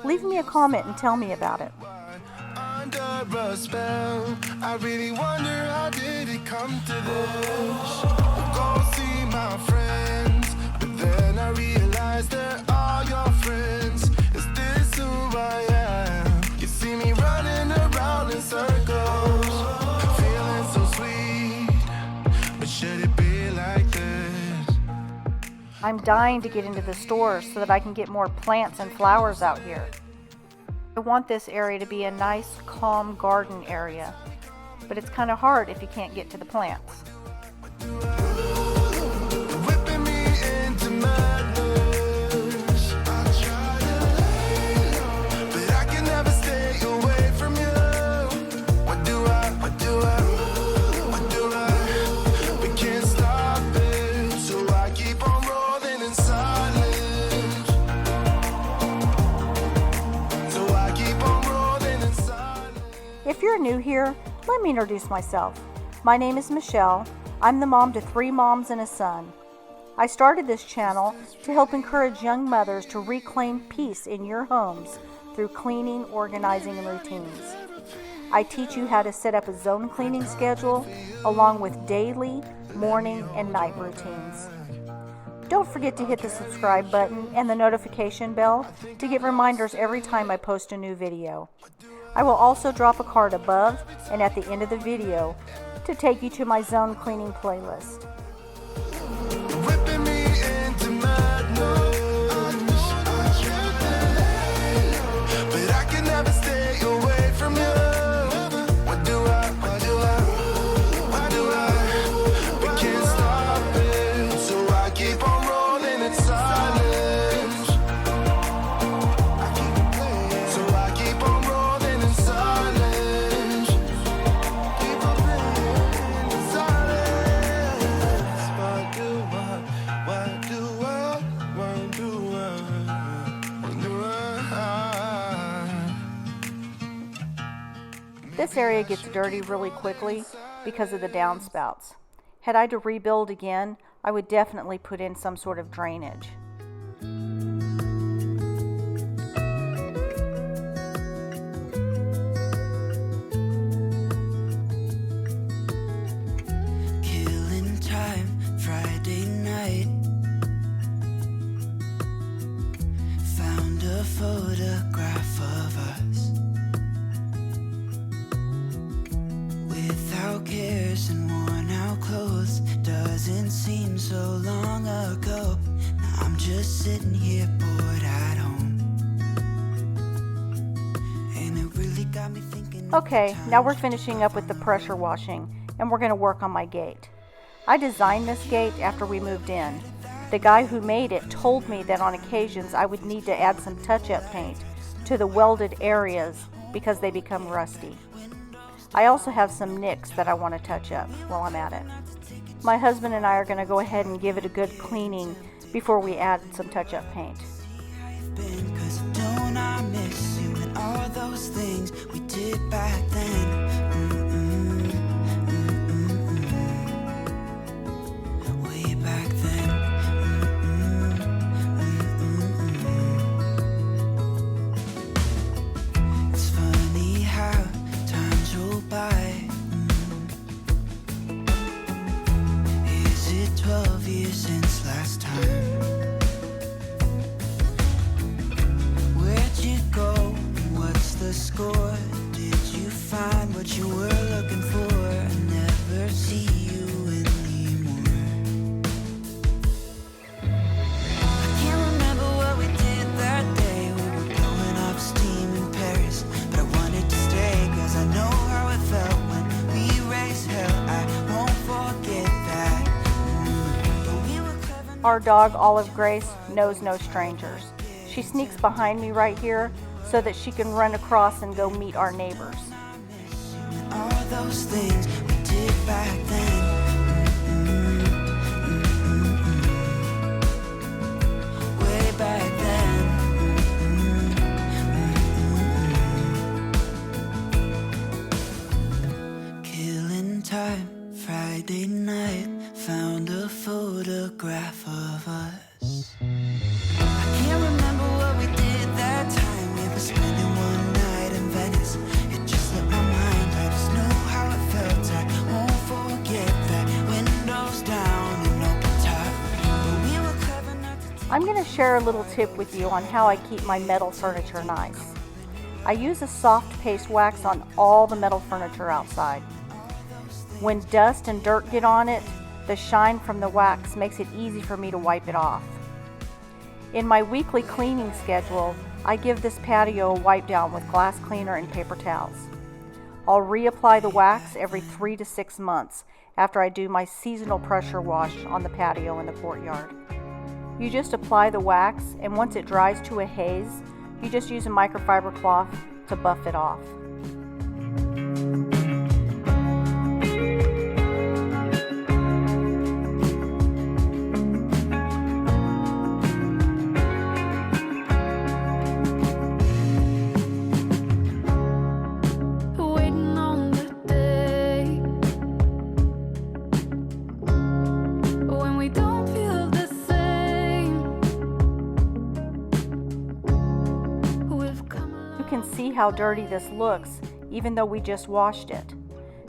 Leave me a comment and tell me about it. Under a spell, I really wonder how did it come to this. Go see my friends, but then I realized they're all your friends. Is this who I am? You see me running around in circles, feeling so sweet, but should it be like this? I'm dying to get into the stores so that I can get more plants and flowers out here. I want this area to be a nice, calm garden area, but it's kind of hard if you can't get to the plants. Whipping me into madness. I try to lay low, but I can never stay away from you. What do I? We can't stop it, so I keep on rolling in silence. So I keep on rolling in silence. If you're new here, let me introduce myself. My name is Michelle. I'm the mom to 3 moms and a son. I started this channel to help encourage young mothers to reclaim peace in your homes through cleaning, organizing, and routines. I teach you how to set up a zone cleaning schedule along with daily, morning, and night routines. Don't forget to hit the subscribe button and the notification bell to get reminders every time I post a new video. I will also drop a card above and at the end of the video to take you to my zone cleaning playlist. Whipping me into madness. But I can never stay away from you. What do I? We can't stop it. So I keep on rolling in silence. So I keep on rolling in silence. Keep on rolling in silence. Why do This area gets dirty really quickly because of the downspouts. Had I to rebuild again, I would definitely put in some sort of drainage. Killing time, Friday night. Found a photograph of us without cares and worn out clothes. Doesn't seem so long ago. Now I'm just sitting here bored at home, and it really got me thinking. Okay, now we're finishing up with the pressure washing, and we're going to work on my gate. I designed this gate after we moved in. The guy who made it told me that on occasions I would need to add some touch-up paint to the welded areas because they become rusty. I also have some nicks that I want to touch up while I'm at it. My husband and I are going to go ahead and give it a good cleaning before we add some touch-up paint. Cause don't I miss you and all those things we did back then. Way back then. It's funny how times roll by. Is it 12 years since last time? Where'd you go? What's the score? Did you find what you were looking for? I never see you anymore. I can't remember what we did that day. We were blowing off steam in Paris, but I wanted to stay, cause I know how it felt when we raised hell. I won't forget that. But we were clever. Our dog, Olive Grace, knows no strangers. She sneaks behind me right here so that she can run across and go meet our neighbors. All those things we did back then. Way back then. Killing time, Friday night. Found a photograph of us. I can't remember what we did that time. We were spending one night in Venice. It just slipped my mind. I just know how it felt. I won't forget that. Windows down and open top. But we were clever not to. I'm going to share a little tip with you on how I keep my metal furniture nice. I use a soft paste wax on all the metal furniture outside. When dust and dirt get on it, the shine from the wax makes it easy for me to wipe it off. In my weekly cleaning schedule, I give this patio a wipe down with glass cleaner and paper towels. I'll reapply the wax every 3 to 6 months after I do my seasonal pressure wash on the patio in the courtyard. You just apply the wax, and once it dries to a haze, you just use a microfiber cloth to buff it off. Waiting on the day when we don't feel the how dirty this looks, even though we just washed it.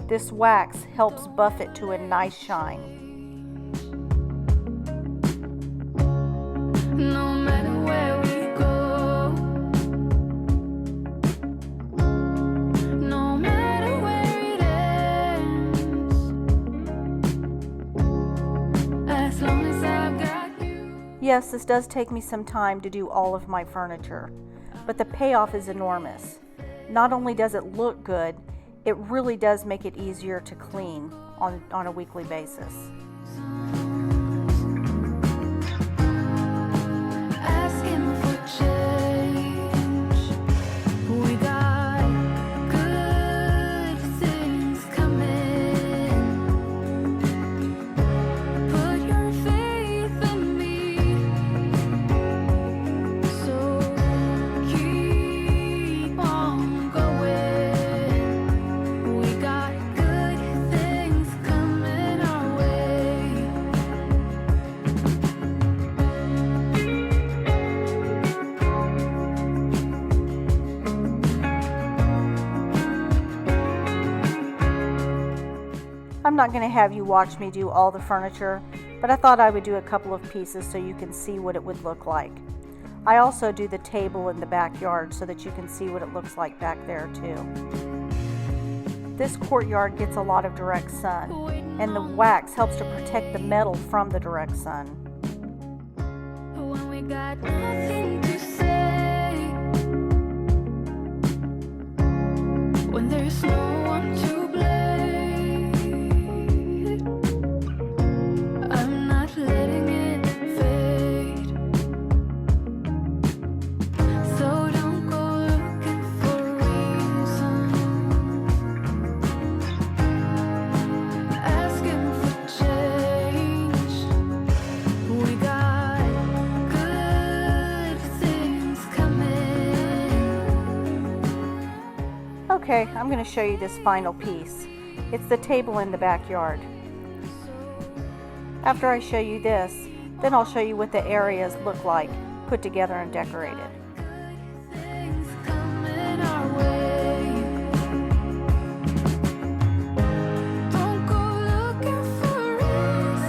This wax helps buff it to a nice shine. No matter where we go, no matter where it ends, as long as I've got you. Yes, this does take me some time to do all of my furniture, but the payoff is enormous. Not only does it look good, it really does make it easier to clean on a weekly basis. Asking for change. We got good things coming. Put your faith in me. So keep on going. We got good things coming our way. I'm not going to have you watch me do all the furniture, but I thought I would do a couple of pieces so you can see what it would look like. I also do the table in the backyard so that you can see what it looks like back there too. This courtyard gets a lot of direct sun, and the wax helps to protect the metal from the direct sun. When we got nothing to say, when there's no one to blame, I'm not letting it fade. So don't go looking for reasons, asking for change. We got good things coming. Okay, I'm going to show you this final piece. It's the table in the backyard. After I show you this, then I'll show you what the areas look like, put together and decorated. Things coming our way. Don't go looking for reasons,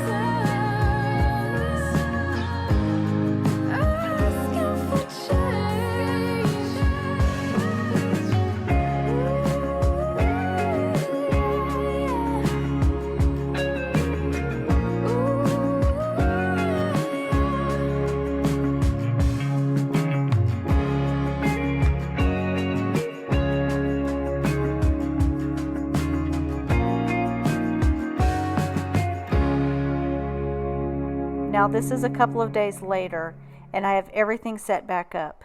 asking for change. Now this is a couple of days later, and I have everything set back up.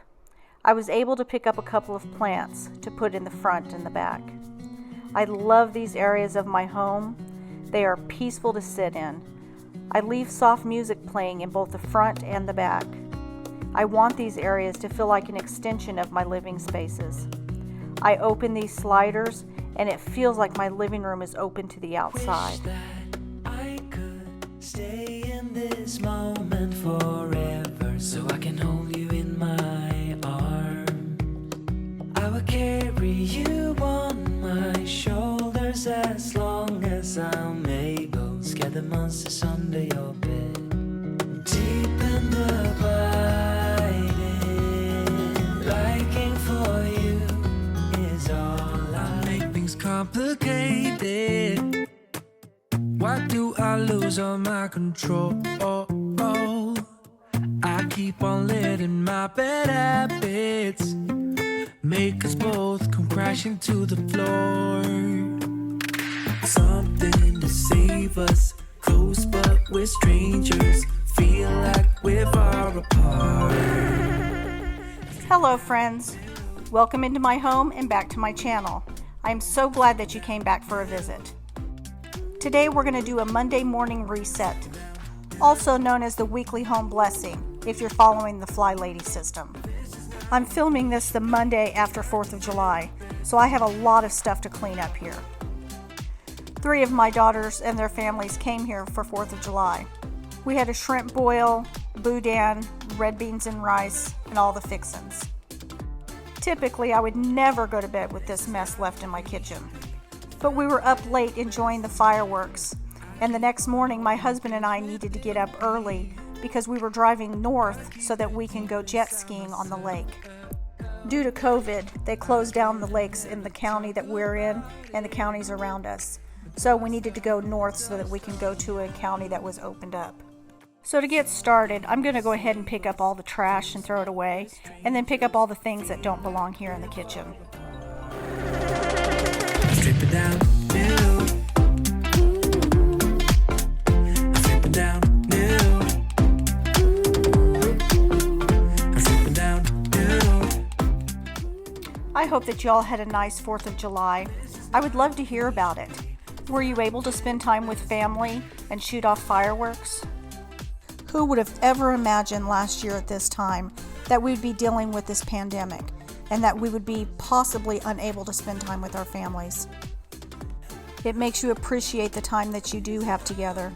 I was able to pick up a couple of plants to put in the front and the back. I love these areas of my home. They are peaceful to sit in. I leave soft music playing in both the front and the back. I want these areas to feel like an extension of my living spaces. I open these sliders, and it feels like my living room is open to the outside. Wish that I could stay in this moment forever, so I can hold you in my arms. I will carry you on my shoulders as long as I'm able. Scare the monsters under your bed. Deep in the biting, liking for you is all I make things complicated. Why do I lose all my control? I keep on letting my bad habits make us both come crashing to the floor. Something to save us, close but we're strangers. Feel like we're far apart. Hello friends, welcome into my home and back to my channel. I'm so glad that you came back for a visit. Today we're going to do a Monday morning reset, also known as the weekly home blessing if you're following the Fly Lady system. I'm filming this the Monday after 4th of July, so I have a lot of stuff to clean up here. 3 of my daughters and their families came here for 4th of July. We had a shrimp boil, boudin, red beans and rice, and all the fixins. Typically, I would never go to bed with this mess left in my kitchen. But we were up late enjoying the fireworks, and the next morning my husband and I needed to get up early because we were driving north so that we can go jet skiing on the lake. Due to COVID, they closed down the lakes in the county that we're in and the counties around us. So we needed to go north so that we can go to a county that was opened up. So to get started, I'm going to go ahead and pick up all the trash and throw it away, and then pick up all the things that don't belong here in the kitchen. Strip it down, new. Strip it down, new. Strip it down, new. I hope that y'all had a nice 4th of July. I would love to hear about it. Were you able to spend time with family and shoot off fireworks? Who would have ever imagined last year at this time that we would be dealing with this pandemic and that we would be possibly unable to spend time with our families? It makes you appreciate the time that you do have together.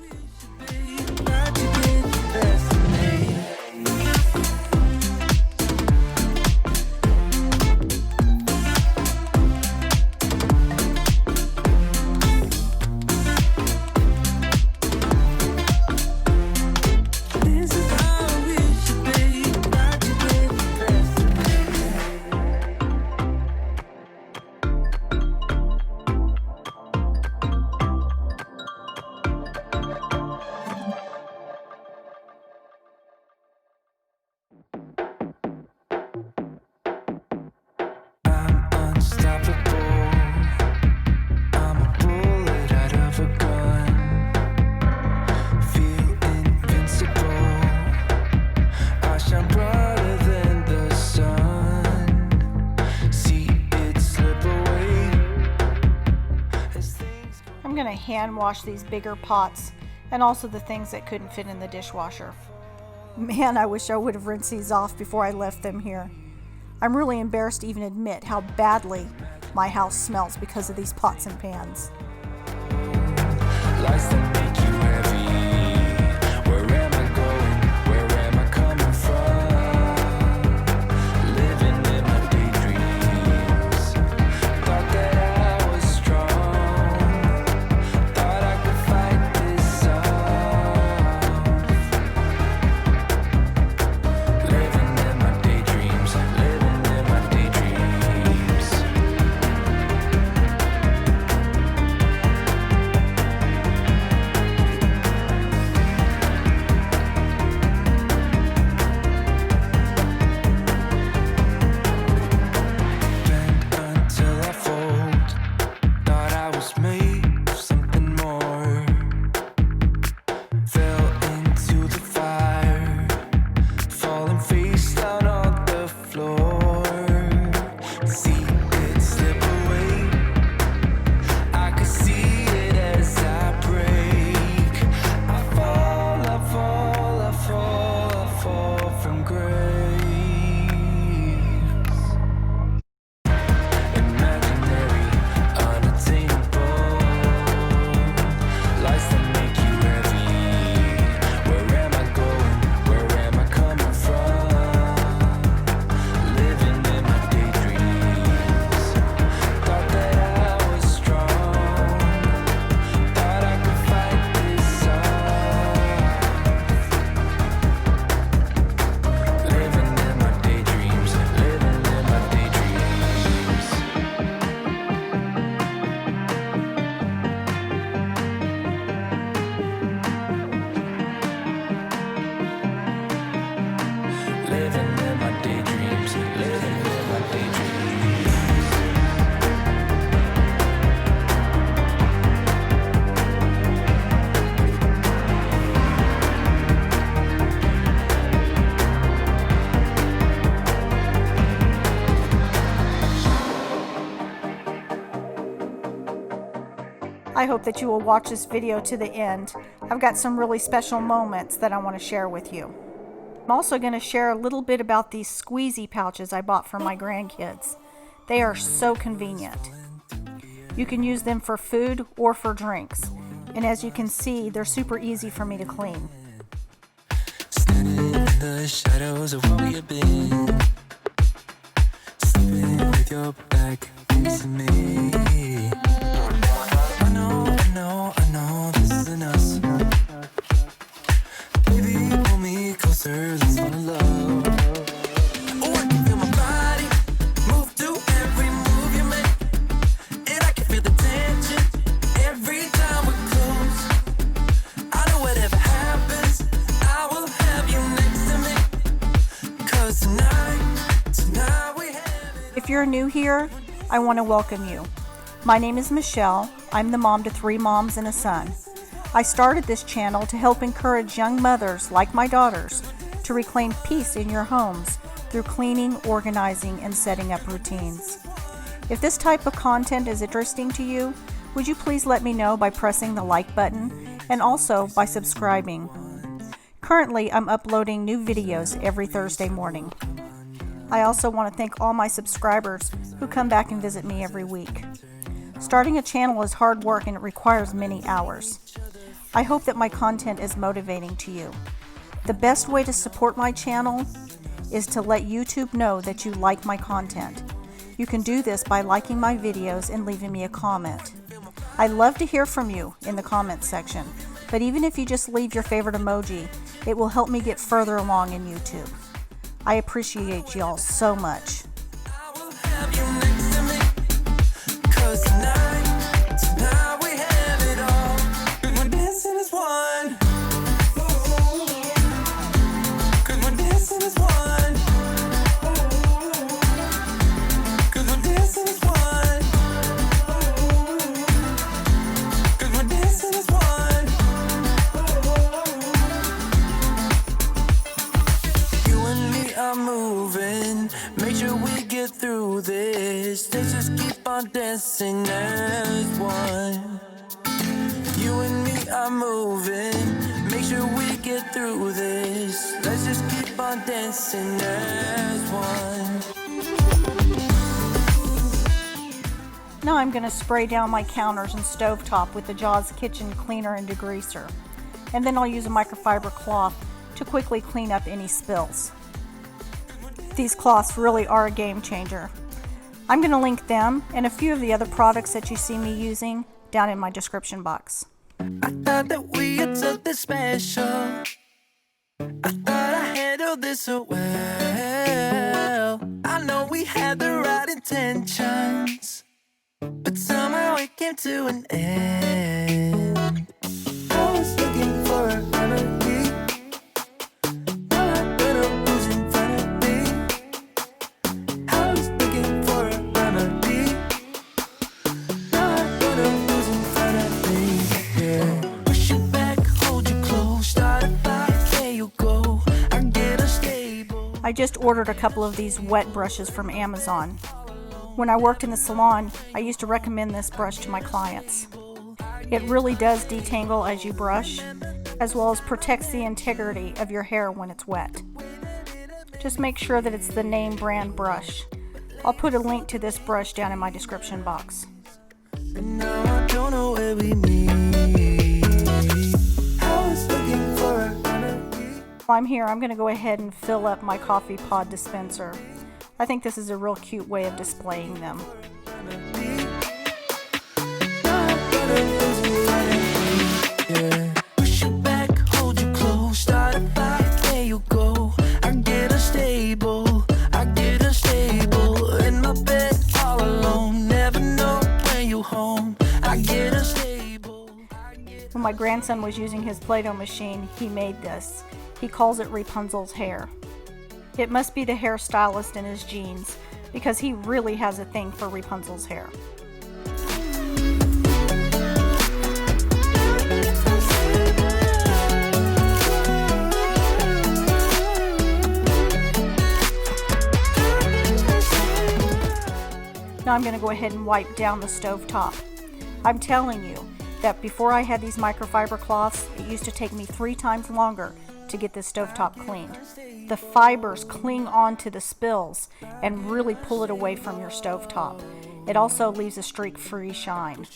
I'm going to hand wash these bigger pots and also the things that couldn't fit in the dishwasher. Man, I wish I would have rinsed these off before I left them here. I'm really embarrassed to even admit how badly my house smells because of these pots and pans. Lights that make you heavy. Where am I going? Where am I coming from? Living in my daydreams. Thought that I was strong. Thought I could fight this off. Living in my daydreams. Living in my daydreams. Bend until I fold. Thought I was made of something more. Fell into the fire, falling face down on the floor. See it slip away. I could see it as I break. I fall, I fall, I fall, I fall from grace. Imaginary, unattainable. Lights that make you heavy. Where am I going? Where am I coming from? Living in my daydreams. Thought that I was strong. Thought I could fight this off. Living in my daydreams. Living in my daydreams. Living in my daydreams. Living in my daydreams. I hope that you will watch this video to the end. I've got some really special moments that I want to share with you. I'm also going to share a little bit about these squeezy pouches I bought for my grandkids. They are so convenient. You can use them for food or for drinks. And as you can see, they're super easy for me to clean. Standing in the shadows of where we have been. Sleeping your back facing me. I know, this isn't us. Baby, pull me closer, let's fall in love. Oh, I can feel my body move to every move you make, and I can feel the tension every time we're close. I know whatever happens, I will have you next to me. 'Cause tonight we have it. If you're new here, I want to welcome you. My name is Michelle. I'm the mom to 3 moms and a son. I started this channel to help encourage young mothers like my daughters to reclaim peace in your homes through cleaning, organizing, and setting up routines. If this type of content is interesting to you, would you please let me know by pressing the like button and also by subscribing. Currently, I'm uploading new videos every Thursday morning. I also want to thank all my subscribers who come back and visit me every week. Starting a channel is hard work and it requires many hours. I hope that my content is motivating to you. The best way to support my channel is to let YouTube know that you like my content. You can do this by liking my videos and leaving me a comment. I love to hear from you in the comments section, but even if you just leave your favorite emoji, it will help me get further along in YouTube. I appreciate y'all so much. I will have you next to me. 'Cause tonight we have it all. 'Cause we're dancing as one. 'Cause we're dancing as one. 'Cause we're dancing as one. 'Cause we're dancing as one. You and me are moving. Make sure we get through this. Let's just keep on dancing as one. You and me are moving. Make sure we get through this. Let's just keep on dancing as one. Now I'm going to spray down my counters and stovetop with the Jaws kitchen cleaner and degreaser. And then I'll use a microfiber cloth to quickly clean up any spills. These cloths really are a game changer. I'm going to link them and a few of the other products that you see me using down in my description box. I thought that we had something special. I thought I handled this so well. I know we had the right intentions, but somehow it came to an end. I was looking for a remedy. Now I better who's in front of me. I was looking for a remedy. Now I better who's in front of me. Yeah. Push you back, hold you close, start a fight, there you go. I get a stable. I just ordered a couple of these wet brushes from Amazon. When I worked in the salon, I used to recommend this brush to my clients. It really does detangle as you brush, as well as protects the integrity of your hair when it's wet. Just make sure that it's the name brand brush. I'll put a link to this brush down in my description box. And now I don't know where we meet. I was looking for a remedy. While I'm here, I'm going to go ahead and fill up my coffee pod dispenser. I think this is a real cute way of displaying them. Yeah. Push you back, hold you close, start a fight, there you go. I get a stable, in my bed all alone, never know when you home. I get a stable. When my grandson was using his Play-Doh machine, he made this. He calls it Rapunzel's hair. It must be the hairstylist in his genes, because he really has a thing for Rapunzel's hair. Now I'm going to go ahead and wipe down the stove top. I'm telling you that before I had these microfiber cloths, it used to take me 3 times longer to get this stovetop cleaned. The fibers cling onto the spills and really pull it away from your stovetop. It also leaves a streak-free shine,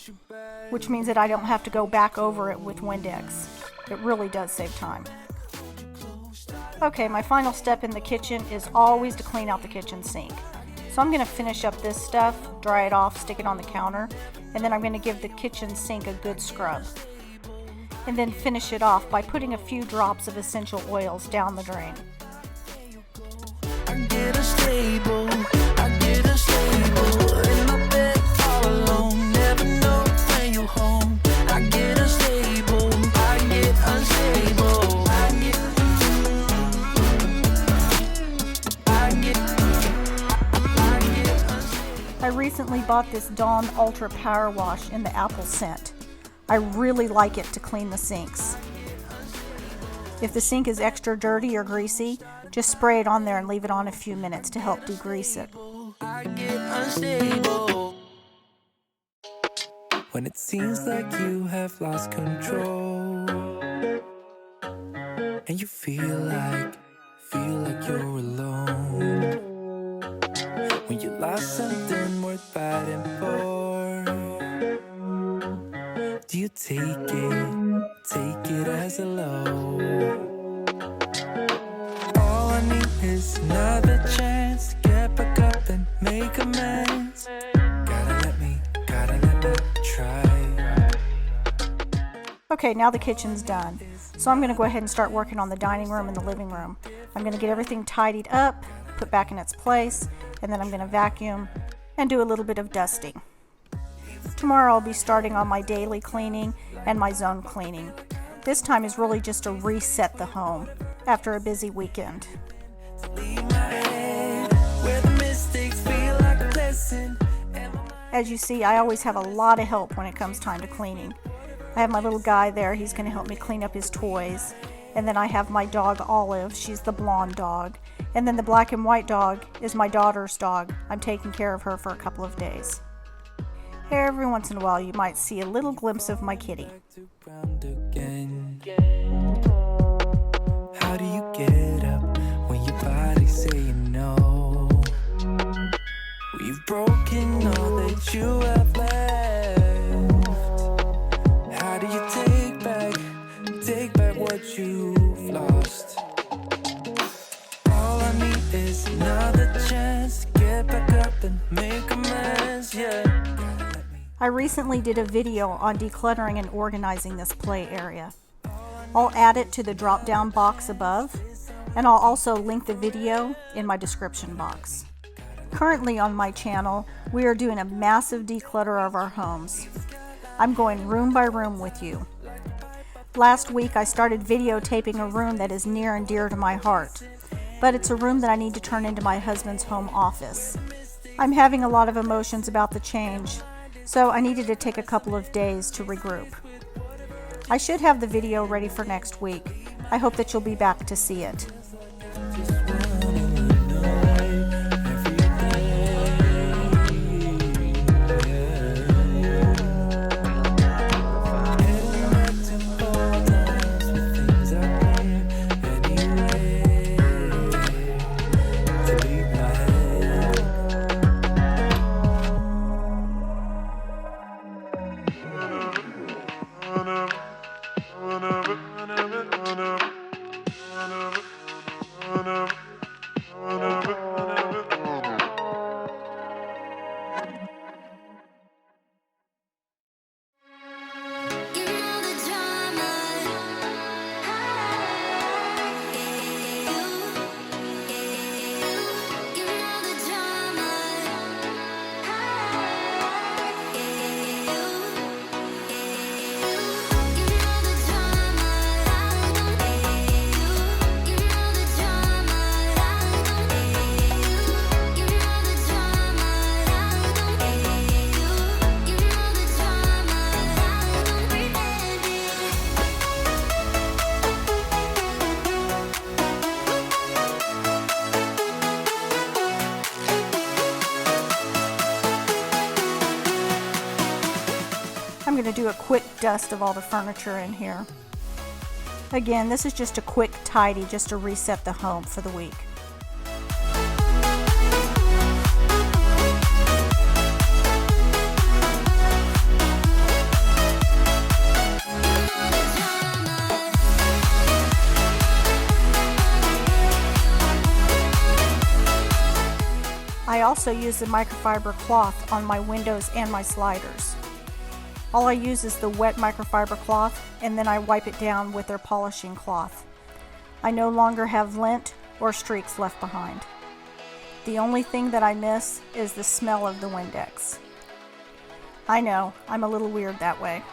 which means that I don't have to go back over it with Windex. It really does save time. Okay, my final step in the kitchen is always to clean out the kitchen sink. So I'm going to finish up this stuff, dry it off, stick it on the counter, and then I'm going to give the kitchen sink a good scrub. And then finish it off by putting a few drops of essential oils down the drain. I get a stable, in my bed all alone, never know when you're home. I get unstable, I get unstable, I recently bought this Dawn Ultra Power Wash in the apple scent. I really like it to clean the sinks. If the sink is extra dirty or greasy, just spray it on there and leave it on a few minutes to help degrease it. I get unstable. When it seems like you have lost control, and you feel like you're alone. When you lost something worth fighting for, do you take it as a low? All I need is another chance to get back up and make amends. Gotta let me try. Okay, now the kitchen's done. So I'm going to go ahead and start working on the dining room and the living room. I'm going to get everything tidied up, put back in its place, and then I'm going to vacuum and do a little bit of dusting. Tomorrow I'll be starting on my daily cleaning and my zone cleaning. This time is really just to reset the home after a busy weekend. As you see, I always have a lot of help when it comes time to cleaning. I have my little guy there, he's going to help me clean up his toys. And then I have my dog Olive, she's the blonde dog. And then the black and white dog is my daughter's dog. I'm taking care of her for a couple of days. Every once in a while you might see a little glimpse of my kitty. How do you get up when your body's saying no? We've broken all that you have left. How do you take back what you've lost? All I need is another chance to get back up and make amends, yeah. I recently did a video on decluttering and organizing this play area. I'll add it to the drop-down box above, and I'll also link the video in my description box. Currently on my channel, we are doing a massive declutter of our homes. I'm going room by room with you. Last week I started videotaping a room that is near and dear to my heart, but it's a room that I need to turn into my husband's home office. I'm having a lot of emotions about the change, so I needed to take a couple of days to regroup. I should have the video ready for next week. I hope that you'll be back to see it. I'm going to do a quick dust of all the furniture in here. Again, this is just a quick tidy just to reset the home for the week. I also use the microfiber cloth on my windows and my sliders. All I use is the wet microfiber cloth, and then I wipe it down with their polishing cloth. I no longer have lint or streaks left behind. The only thing that I miss is the smell of the Windex. I know, I'm a little weird that way.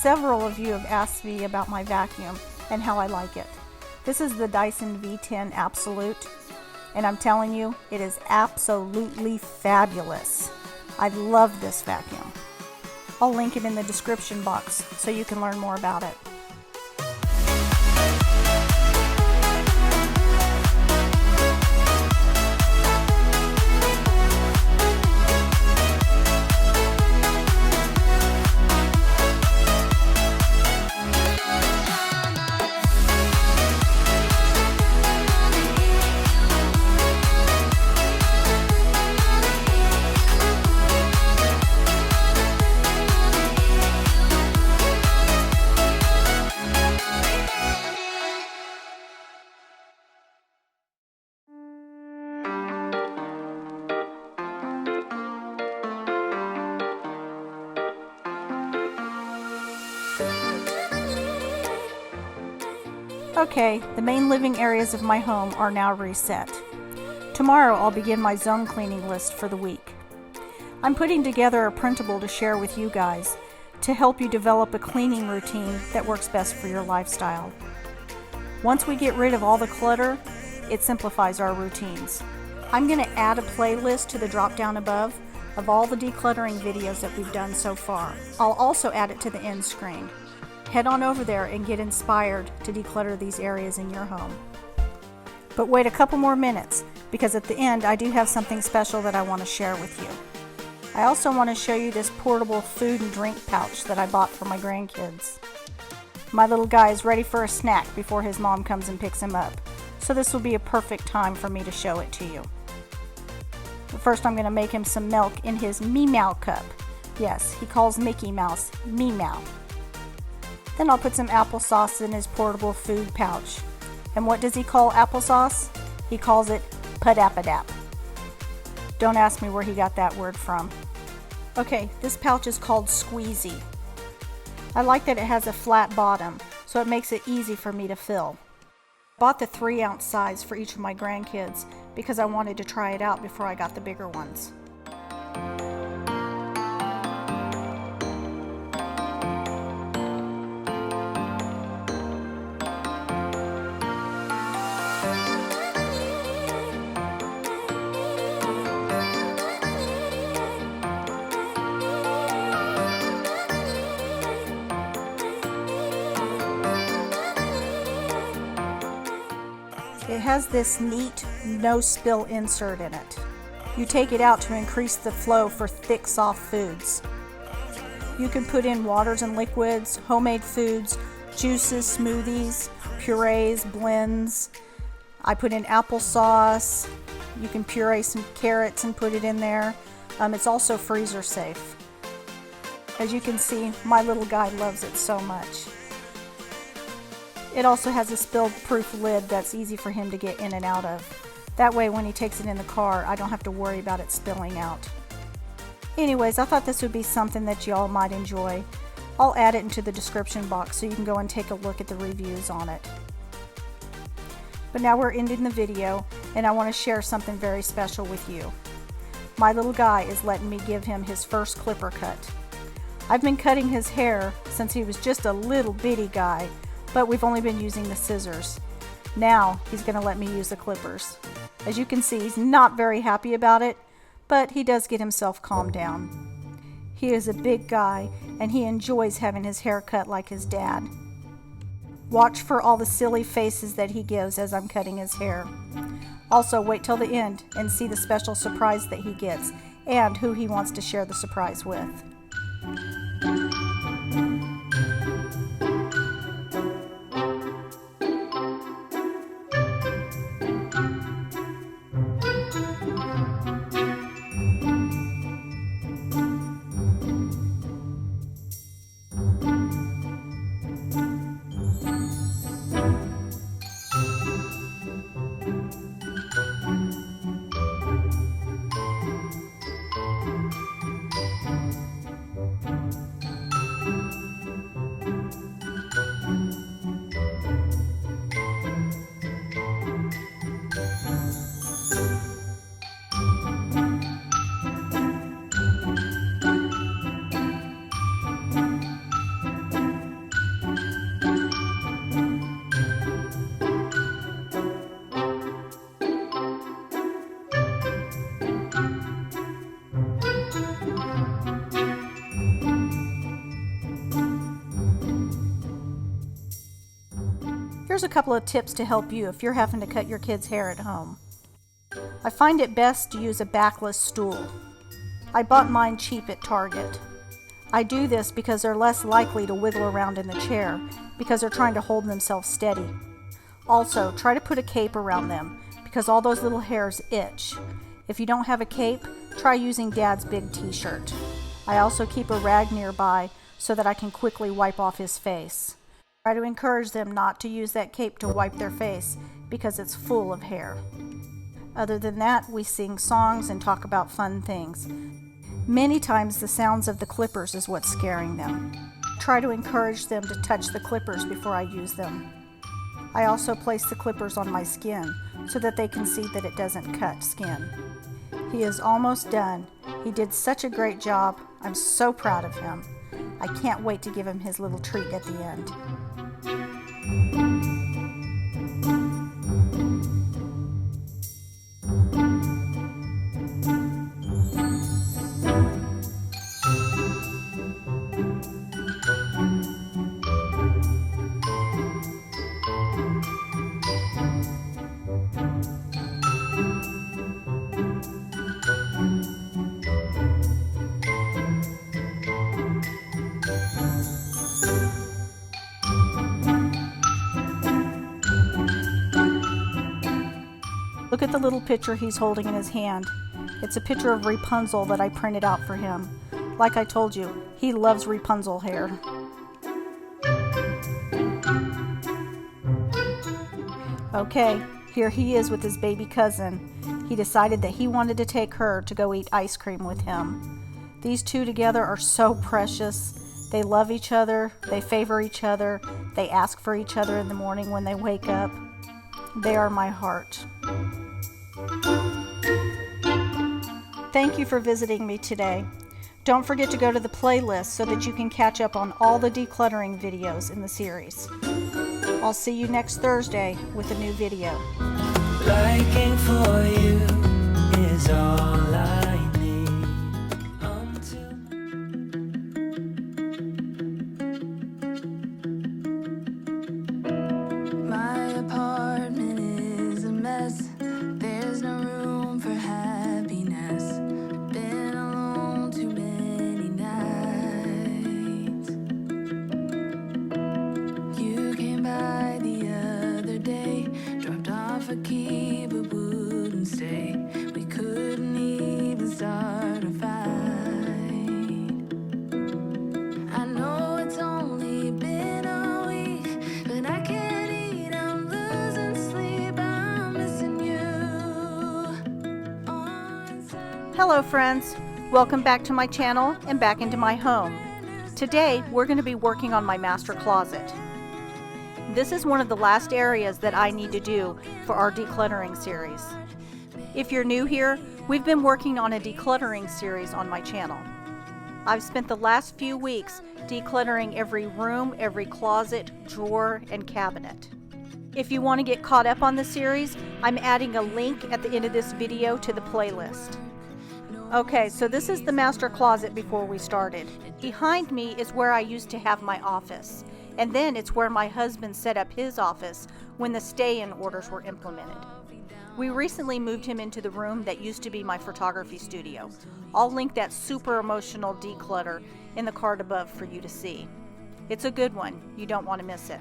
Several of you have asked me about my vacuum and how I like it. This is the Dyson V10 Absolute, and I'm telling you, it is absolutely fabulous. I love this vacuum. I'll link it in the description box so you can learn more about it. Okay, the main living areas of my home are now reset. Tomorrow I'll begin my zone cleaning list for the week. I'm putting together a printable to share with you guys to help you develop a cleaning routine that works best for your lifestyle. Once we get rid of all the clutter, it simplifies our routines. I'm going to add a playlist to the drop down above of all the decluttering videos that we've done so far. I'll also add it to the end screen. Head on over there and get inspired to declutter these areas in your home. But wait a couple more minutes, because at the end I do have something special that I want to share with you. I also want to show you this portable food and drink pouch that I bought for my grandkids. My little guy is ready for a snack before his mom comes and picks him up, so this will be a perfect time for me to show it to you. But first I'm going to make him some milk in his Meow cup. Yes, he calls Mickey Mouse Meow. Then I'll put some applesauce in his portable food pouch. And what does he call applesauce? He calls it Padapadap. Don't ask me where he got that word from. Okay, this pouch is called Squeezy. I like that it has a flat bottom, so it makes it easy for me to fill. I bought the 3-ounce size for each of my grandkids because I wanted to try it out before I got the bigger ones. It has this neat no-spill insert in it. You take it out to increase the flow for thick, soft foods. You can put in waters and liquids, homemade foods, juices, smoothies, purees, blends. I put in applesauce. You can puree some carrots and put it in there. It's also freezer safe. As you can see, my little guy loves it so much. It also has a spill-proof lid that's easy for him to get in and out of. That way when he takes it in the car, I don't have to worry about it spilling out. Anyways, I thought this would be something that y'all might enjoy. I'll add it into the description box so you can go and take a look at the reviews on it. But now we're ending the video, and I want to share something very special with you. My little guy is letting me give him his first clipper cut. I've been cutting his hair since he was just a little bitty guy, but we've only been using the scissors. Now he's going to let me use the clippers. As you can see, he's not very happy about it, but he does get himself calmed down. He is a big guy, and he enjoys having his hair cut like his dad. Watch for all the silly faces that he gives as I'm cutting his hair. Also, wait till the end and see the special surprise that he gets and who he wants to share the surprise with. Here's a couple of tips to help you if you're having to cut your kids' hair at home. I find it best to use a backless stool. I bought mine cheap at Target. I do this because they're less likely to wiggle around in the chair because they're trying to hold themselves steady. Also, try to put a cape around them because all those little hairs itch. If you don't have a cape, try using Dad's big t-shirt. I also keep a rag nearby so that I can quickly wipe off his face. Try to encourage them not to use that cape to wipe their face because it's full of hair. Other than that, we sing songs and talk about fun things. Many times the sounds of the clippers is what's scaring them. Try to encourage them to touch the clippers before I use them. I also place the clippers on my skin so that they can see that it doesn't cut skin. He is almost done. He did such a great job. I'm so proud of him. I can't wait to give him his little treat at the end. Look at the little picture he's holding in his hand. It's a picture of Rapunzel that I printed out for him. Like I told you, he loves Rapunzel hair. Okay, here he is with his baby cousin. He decided that he wanted to take her to go eat ice cream with him. These two together are so precious. They love each other, they favor each other, they ask for each other in the morning when they wake up. They are my heart. Thank you for visiting me today. Don't forget to go to the playlist so that you can catch up on all the decluttering videos in the series. I'll see you next Thursday with a new video. Liking for you is all I need until My apartment is a mess. There's no room for happiness. Been alone too many nights. You came by the other day, dropped off a key but wouldn't stay. We couldn't even start a fight. I know it's only been a week, but I can't eat, I'm losing sleep, I'm missing you. Hello friends, welcome back to my channel and back into my home. Today we're going to be working on my master closet. This is one of the last areas that I need to do for our decluttering series. If you're new here, we've been working on a decluttering series on my channel. I've spent the last few weeks decluttering every room, every closet, drawer, and cabinet. If you want to get caught up on the series, I'm adding a link at the end of this video to the playlist. Okay, so this is the master closet before we started. Behind me is where I used to have my office. And then it's where my husband set up his office when the stay-in orders were implemented. We recently moved him into the room that used to be my photography studio. I'll link that super emotional declutter in the card above for you to see. It's a good one. You don't want to miss it.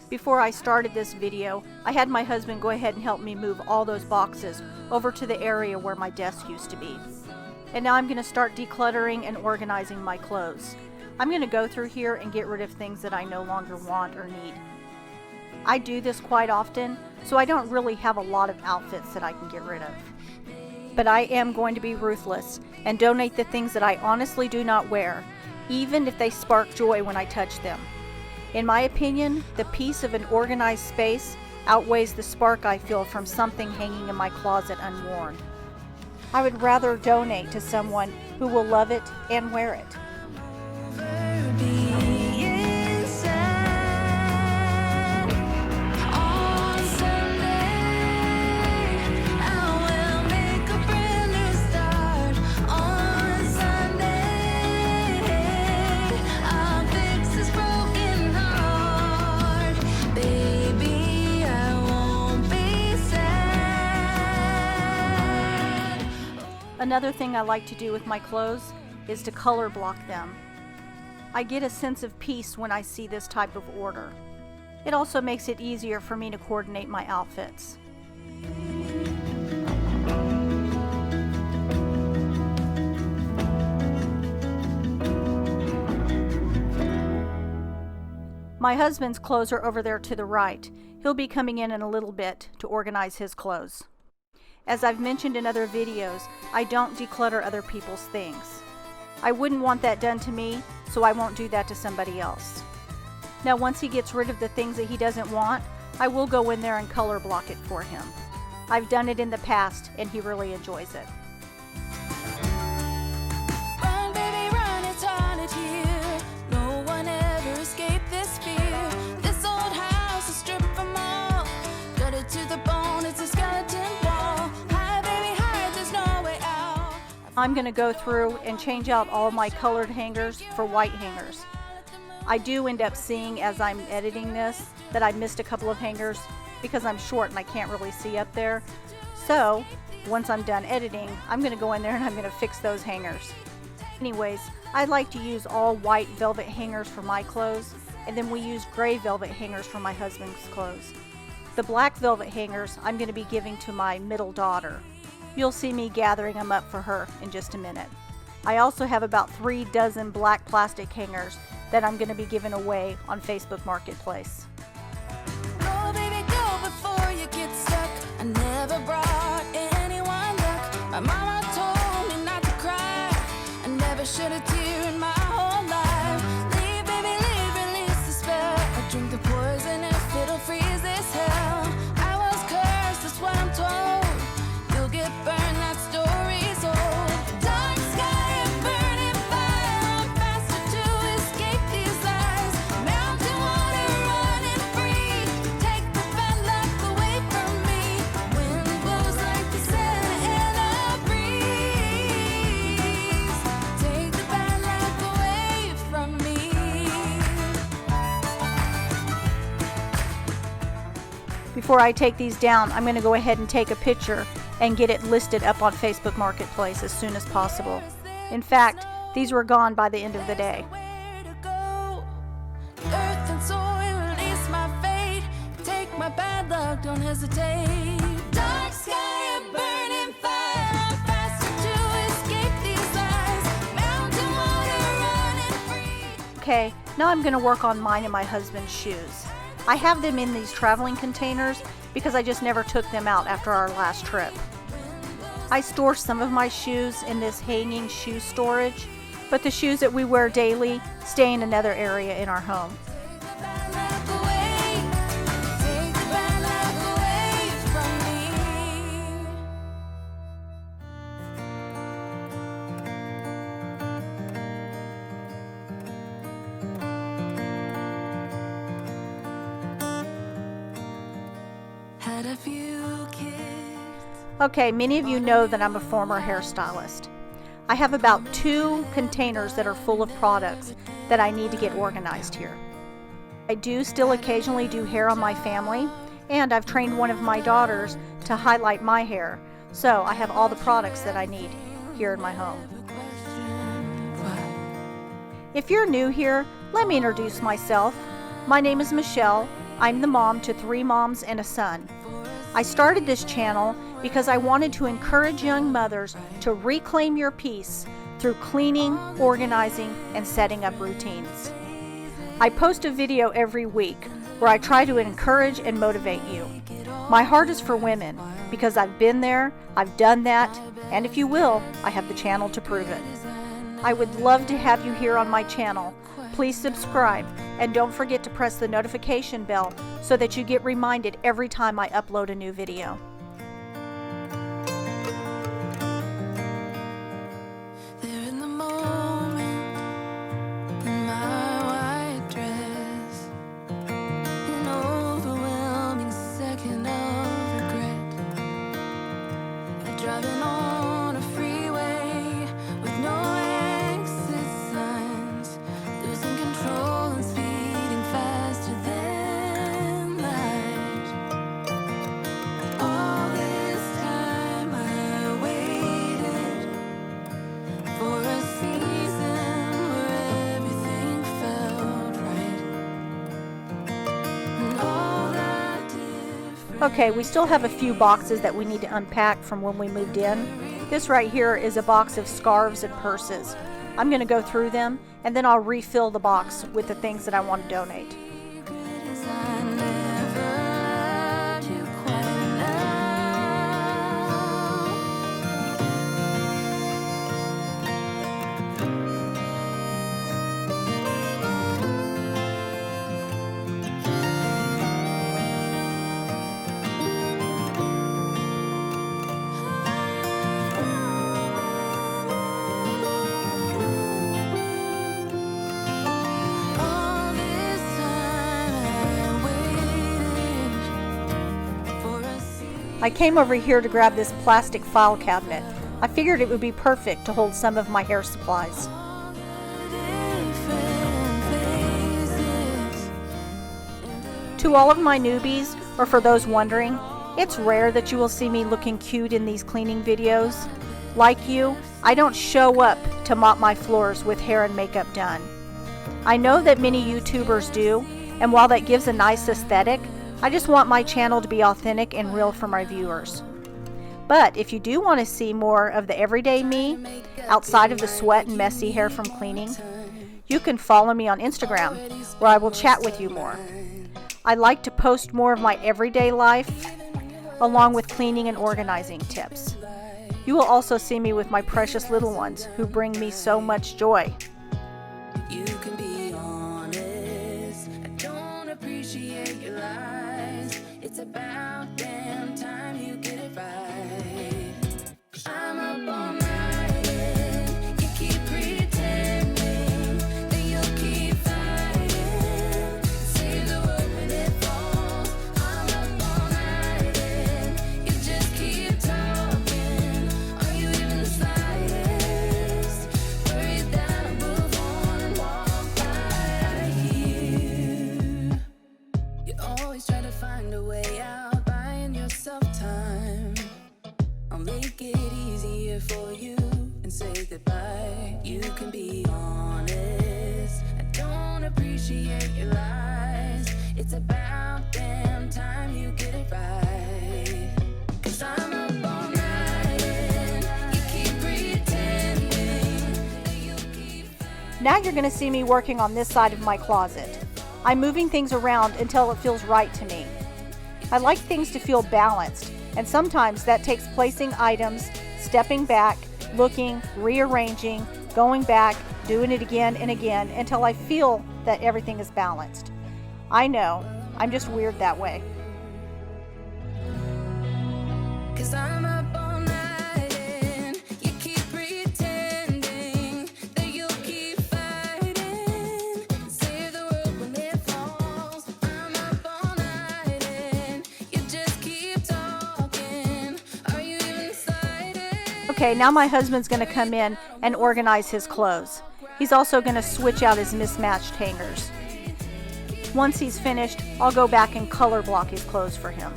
Before I started this video, I had my husband go ahead and help me move all those boxes over to the area where my desk used to be. And now I'm going to start decluttering and organizing my clothes. I'm going to go through here and get rid of things that I no longer want or need. I do this quite often, so I don't really have a lot of outfits that I can get rid of. But I am going to be ruthless and donate the things that I honestly do not wear, even if they spark joy when I touch them. In my opinion, the peace of an organized space outweighs the spark I feel from something hanging in my closet unworn. I would rather donate to someone who will love it and wear it. Another thing I like to do with my clothes is to color block them. I get a sense of peace when I see this type of order. It also makes it easier for me to coordinate my outfits. My husband's clothes are over there to the right. He'll be coming in a little bit to organize his clothes. As I've mentioned in other videos, I don't declutter other people's things. I wouldn't want that done to me, so I won't do that to somebody else. Now, once he gets rid of the things that he doesn't want, I will go in there and color block it for him. I've done it in the past, and he really enjoys it. Run, baby, run, it's haunted here. No one ever escaped this fear. This old house is stripped from all, gutted to the bone, it's a skeleton wall. Hide, baby, hide, there's no way out. I'm going to go through and change out all my colored hangers for white hangers. I do end up seeing as I'm editing this that I missed a couple of hangers because I'm short and I can't really see up there. So once I'm done editing, I'm going to go in there and I'm going to fix those hangers. Anyways, I like to use all white velvet hangers for my clothes, and then we use gray velvet hangers for my husband's clothes. The black velvet hangers I'm going to be giving to my middle daughter. You'll see me gathering them up for her in just a minute. I also have about 3 dozen black plastic hangers that I'm going to be giving away on Facebook Marketplace. Go, baby, go before you get stuck. I never brought anyone luck. My mama told me not to cry. I never shed a tear in my whole life. Leave, baby, leave, release the spell. I drink the poison if it'll freeze this hell. I was cursed, that's what I'm told. You'll get burned, that story's old. Dark sky and burning fire. I'm faster to escape these lies. Mountain water running free. Take the bad luck away from me. Wind blows like the Santa in a breeze. Take the bad luck away from me. Before I take these down, I'm going to go ahead and take a picture and get it listed up on Facebook Marketplace as soon as possible. In fact, these were gone by the end of the day. Where to go? Earth and soil, release my fate. Take my bad luck, don't hesitate. Dark sky and burning fire. I'm faster to escape these lies. Mountain water running free. Okay, now I'm going to work on mine and my husband's shoes. I have them in these traveling containers because I just never took them out after our last trip. I store some of my shoes in this hanging shoe storage, but the shoes that we wear daily stay in another area in our home. Take the bad luck away. Take the bad luck away from me. Had a few kids. Okay, many of you know that I'm a former hairstylist. I have about 2 containers that are full of products that I need to get organized here. I do still occasionally do hair on my family, and I've trained one of my daughters to highlight my hair, so I have all the products that I need here in my home. If you're new here, let me introduce myself. My name is Michelle. I'm the mom to 3 moms and a son. I started this channel because I wanted to encourage young mothers to reclaim your peace through cleaning, organizing, and setting up routines. I post a video every week where I try to encourage and motivate you. My heart is for women because I've been there, I've done that, and if you will, I have the channel to prove it. I would love to have you here on my channel. Please subscribe and don't forget to press the notification bell so that you get reminded every time I upload a new video. There in the moment, in my white dress, an overwhelming second of regret. I'm driving on a freeway with no exit signs, losing control and speeding faster than light. All this time I waited for a season where everything felt right. And all that different. Okay, we still have a few boxes that we need to unpack from when we moved in. This right here is a box of scarves and purses. I'm going to go through them and then I'll refill the box with the things that I want to donate. Cause I never loved you quite enough. All this time I waited for a season. I came over here to grab this plastic file cabinet. I figured it would be perfect to hold some of my hair supplies. To all of my newbies, or for those wondering, it's rare that you will see me looking cute in these cleaning videos. Like you, I don't show up to mop my floors with hair and makeup done. I know that many YouTubers do, and while that gives a nice aesthetic, I just want my channel to be authentic and real for my viewers. But if you do want to see more of the everyday me, outside of the sweat and messy hair from cleaning, you can follow me on Instagram, where I will chat with you more. I like to post more of my everyday life, along with cleaning and organizing tips. You will also see me with my precious little ones, who bring me so much joy. You can be honest. I don't appreciate your lies. It's about damn time you get it right. 'Cause I'm up all night and you keep pretending that you'll keep fighting. Save the world when it falls. I'm up all night and you just keep talking. Are you even the slightest worried that I'll move on and walk by you? You always try to find a way out, buying yourself time. I'll make it easier for you and say goodbye. You can be honest. I don't appreciate your lies. It's about damn time you get it right. 'Cause I'm up all night and you keep pretending that you'll keep Now you're going to see me working on this side of my closet. I'm moving things around until it feels right to me. I like things to feel balanced, and sometimes that takes placing items, stepping back, looking, rearranging, going back, doing it again and again until I feel that everything is balanced. I know, I'm just weird that way. 'Cause I'm up all night and you keep pretending that you'll keep fighting. Save the world when it falls. I'm up all night and you just keep talking. Are you even excited? Okay, now my husband's going to come in and organize his clothes. He's also going to switch out his mismatched hangers. Once he's finished, I'll go back and color block his clothes for him.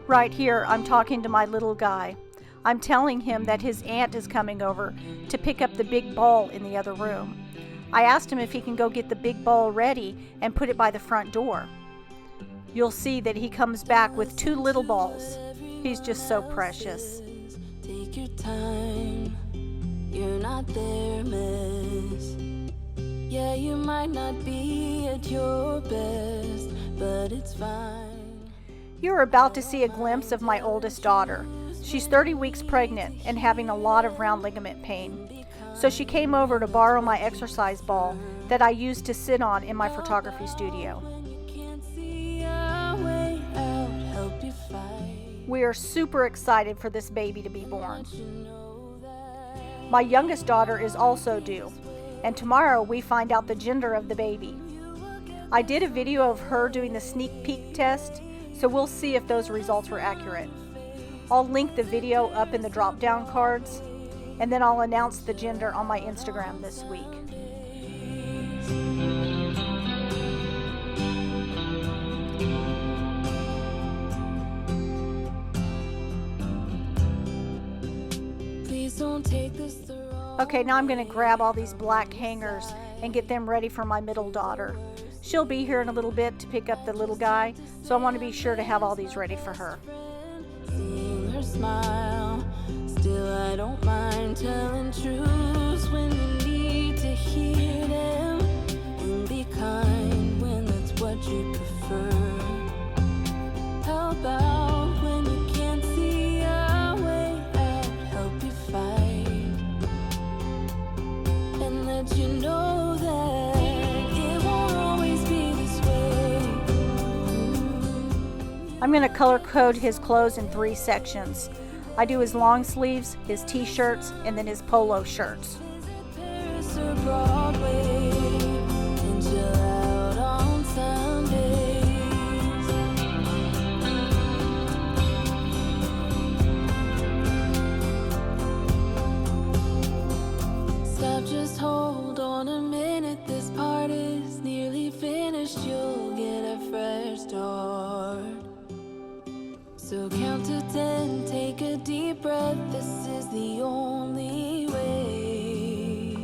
Right here, I'm talking to my little guy. I'm telling him that his aunt is coming over to pick up the big ball in the other room. I asked him if he can go get the big ball ready and put it by the front door. You'll see that he comes back with 2 little balls. He's just so precious. Take your time, you're not there, miss. Yeah, you might not be at your best, but it's fine. You're about to see a glimpse of my oldest daughter. She's 30 weeks pregnant and having a lot of round ligament pain. So she came over to borrow my exercise ball that I use to sit on in my photography studio. We are super excited for this baby to be born. My youngest daughter is also due, and tomorrow we find out the gender of the baby. I did a video of her doing the sneak peek test, so we'll see if those results were accurate. I'll link the video up in the drop-down cards, and then I'll announce the gender on my Instagram this week. Please don't take this the wrong Okay, now I'm going to grab all these black hangers and get them ready for my middle daughter. She'll be here in a little bit to pick up the little guy, so I want to be sure to have all these ready for her. Seeing her smile, still I don't mind telling truths when you need to hear them, and be kind when that's what you prefer. How about when you can't see a way out, help you fight, and let you know that I'm going to color code his clothes in 3 sections. I do his long sleeves, his t-shirts, and then his polo shirts. Paris or Broadway, and chill out on Sundays. Stop, just hold on a minute. This part is nearly finished. You'll get a fresh start. So count to 10, take a deep breath. This is the only way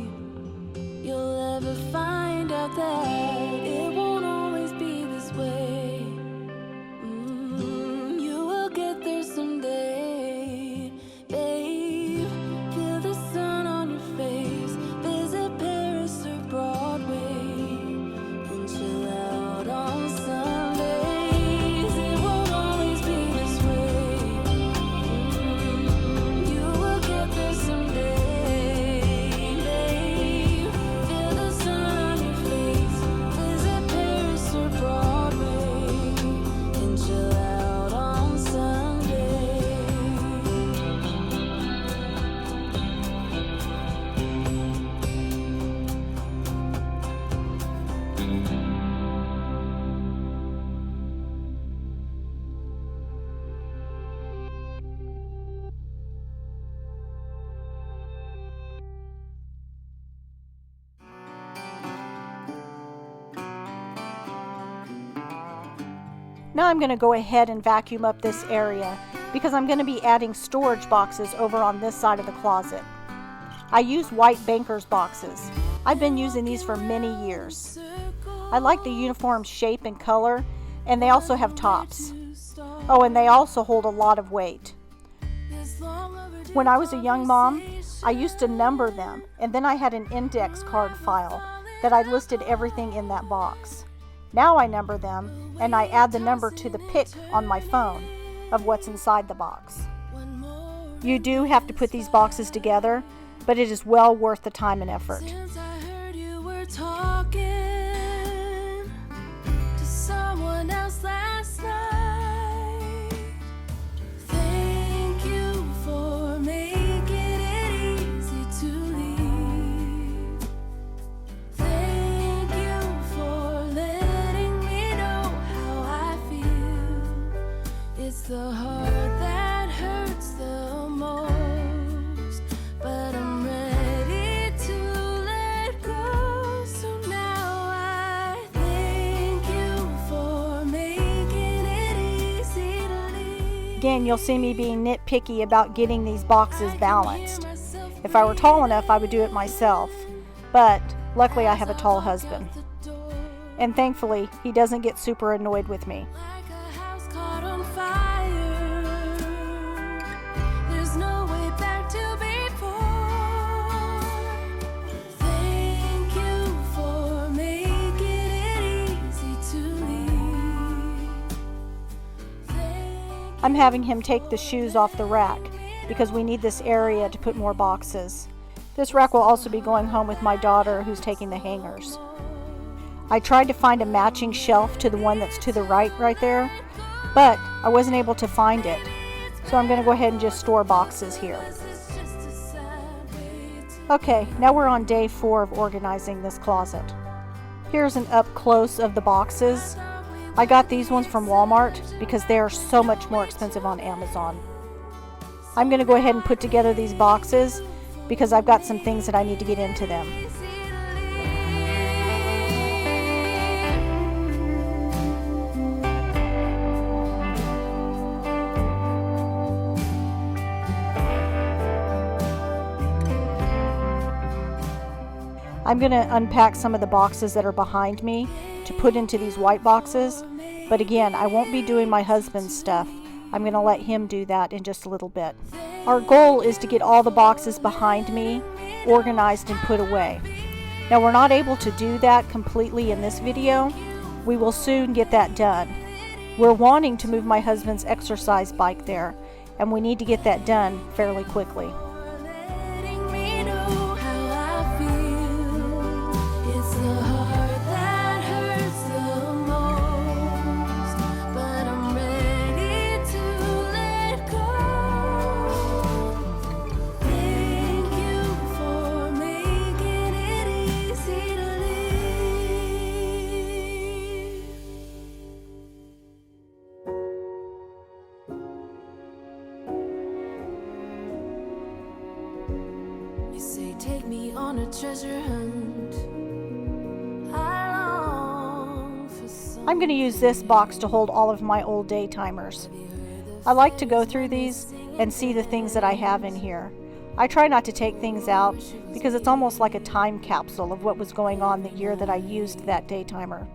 you'll ever find out that it won't always be this way. You will get there someday, babe. Feel the sun on your face. Visit Paris or Broadway, and chill out on Sundays. It won't always be this way. You will get there someday, babe. Feel the sun on your face. Visit Paris or Broadway, and chill out on Sunday. Now I'm going to go ahead and vacuum up this area because I'm going to be adding storage boxes over on this side of the closet. I use white banker's boxes. I've been using these for many years. I like the uniform shape and color, and they also have tops. Oh, and they also hold a lot of weight. When I was a young mom, I used to number them, and then I had an index card file that I listed everything in that box. Now I number them, and I add the number to the pic on my phone. of what's inside the box. You do have to put these boxes together, but it is well worth the time and effort. Since I heard you were talking to someone else last night, thank you for making it easy to leave. Thank you for letting me know how I feel. It's the heart that hurts the most, but I'm ready to let go. So now I thank you for making it easy to leave. Again, you'll see me being nitpicky about getting these boxes balanced. If I were tall enough, I would do it myself, but luckily I have a tall husband. And thankfully, he doesn't get super annoyed with me. Like a house caught on fire, there's no way back to before. Thank you for making it easy to leave. I'm having him take the shoes off the rack because we need this area to put more boxes. This rack will also be going home with my daughter, who's taking the hangers. I tried to find a matching shelf to the one that's to the right there, but I wasn't able to find it. So I'm going to go ahead and just store boxes here. Okay, now we're on day 4 of organizing this closet. Here's an up close of the boxes. I got these ones from Walmart because they are so much more expensive on Amazon. I'm going to go ahead and put together these boxes because I've got some things that I need to get into them. I'm going to unpack some of the boxes that are behind me to put into these white boxes, but again, I won't be doing my husband's stuff. I'm going to let him do that in just a little bit. Our goal is to get all the boxes behind me organized and put away. Now, we're not able to do that completely in this video. We will soon get that done. We're wanting to move my husband's exercise bike there, and we need to get that done fairly quickly. Letting me know how I feel. It's the heart that hurts the most, but I'm ready to let go. Thank you for making it easy to leave. You say take me on a treasure hunt. I long for some. I'm going to use this box to hold all of my old day timers. I like to go through these and see the things that I have in here. I try not to take things out because it's almost like a time capsule of what was going on the year that I used that day timer.